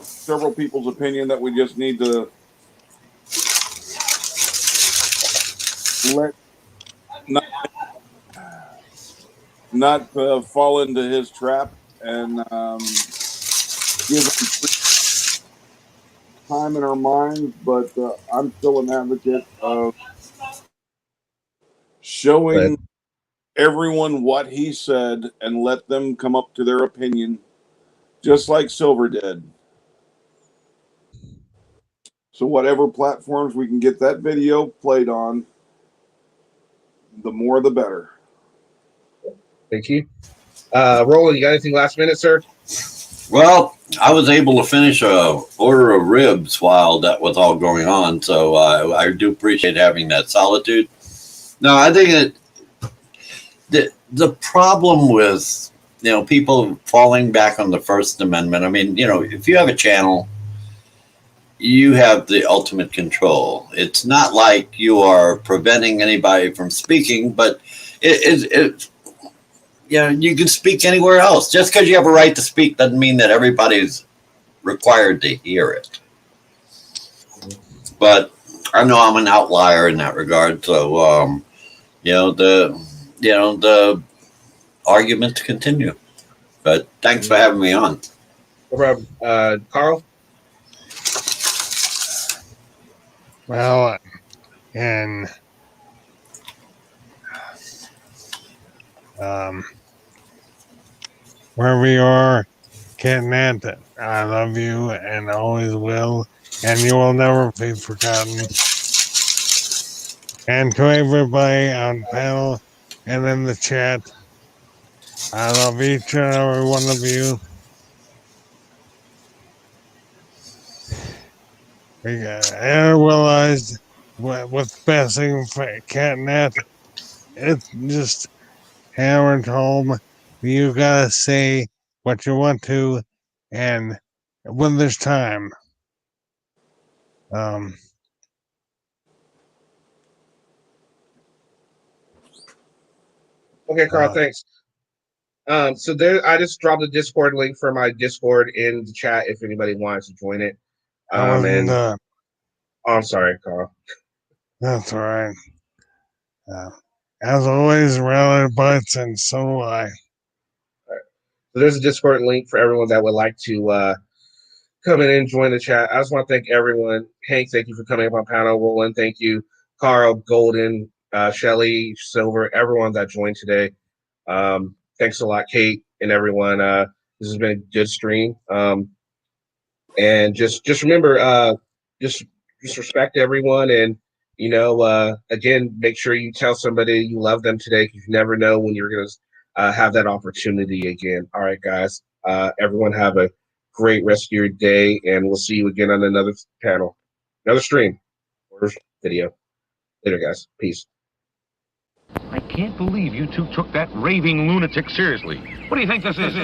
E: several people's opinion that we just need to let not fall into his trap and give him time in our minds. But I'm still an advocate of showing everyone what he said and let them come up to their opinion, just like Silver did. So whatever platforms we can get that video played on, the more the better.
D: Thank you. Roland, you got anything last minute, sir?
B: Well, I was able to finish a order of ribs while that was all going on, so I do appreciate having that solitude. No, I think that the problem with people falling back on the First Amendment. I mean, if you have a channel, you have the ultimate control. It's not like you are preventing anybody from speaking, but you can speak anywhere else. Just because you have a right to speak doesn't mean that everybody's required to hear it. But I know I'm an outlier in that regard, so the arguments continue. But thanks for having me on.
D: No problem. Carl?
P: Well, and wherever you are, Catnat, I love you and always will, and you will never be forgotten. And to everybody on panel and in the chat, I love each and every one of you. I realized with passing Catnat, it's just hammered home. You gotta say what you want to, and when there's time.
D: Okay, Carl, thanks. So I just dropped the Discord link for my Discord in the chat if anybody wants to join it. I'm sorry, Carl.
P: That's all right. As always, rally butts, and so do I.
D: Right. So there's a Discord link for everyone that would like to come in and join the chat. I just want to thank everyone. Hank, thank you for coming up on panel. Roland, thank you. Carl, Golden, Shelly, Silver, everyone that joined today. Thanks a lot, Kate and everyone. This has been a good stream. And just remember, just respect everyone, and again, make sure you tell somebody you love them today, because you never know when you're gonna have that opportunity again. All right, guys. Everyone have a great rest of your day, and we'll see you again on another panel, another stream, or video. Later, guys. Peace.
I: I can't believe you two took that raving lunatic seriously. What do you think this is?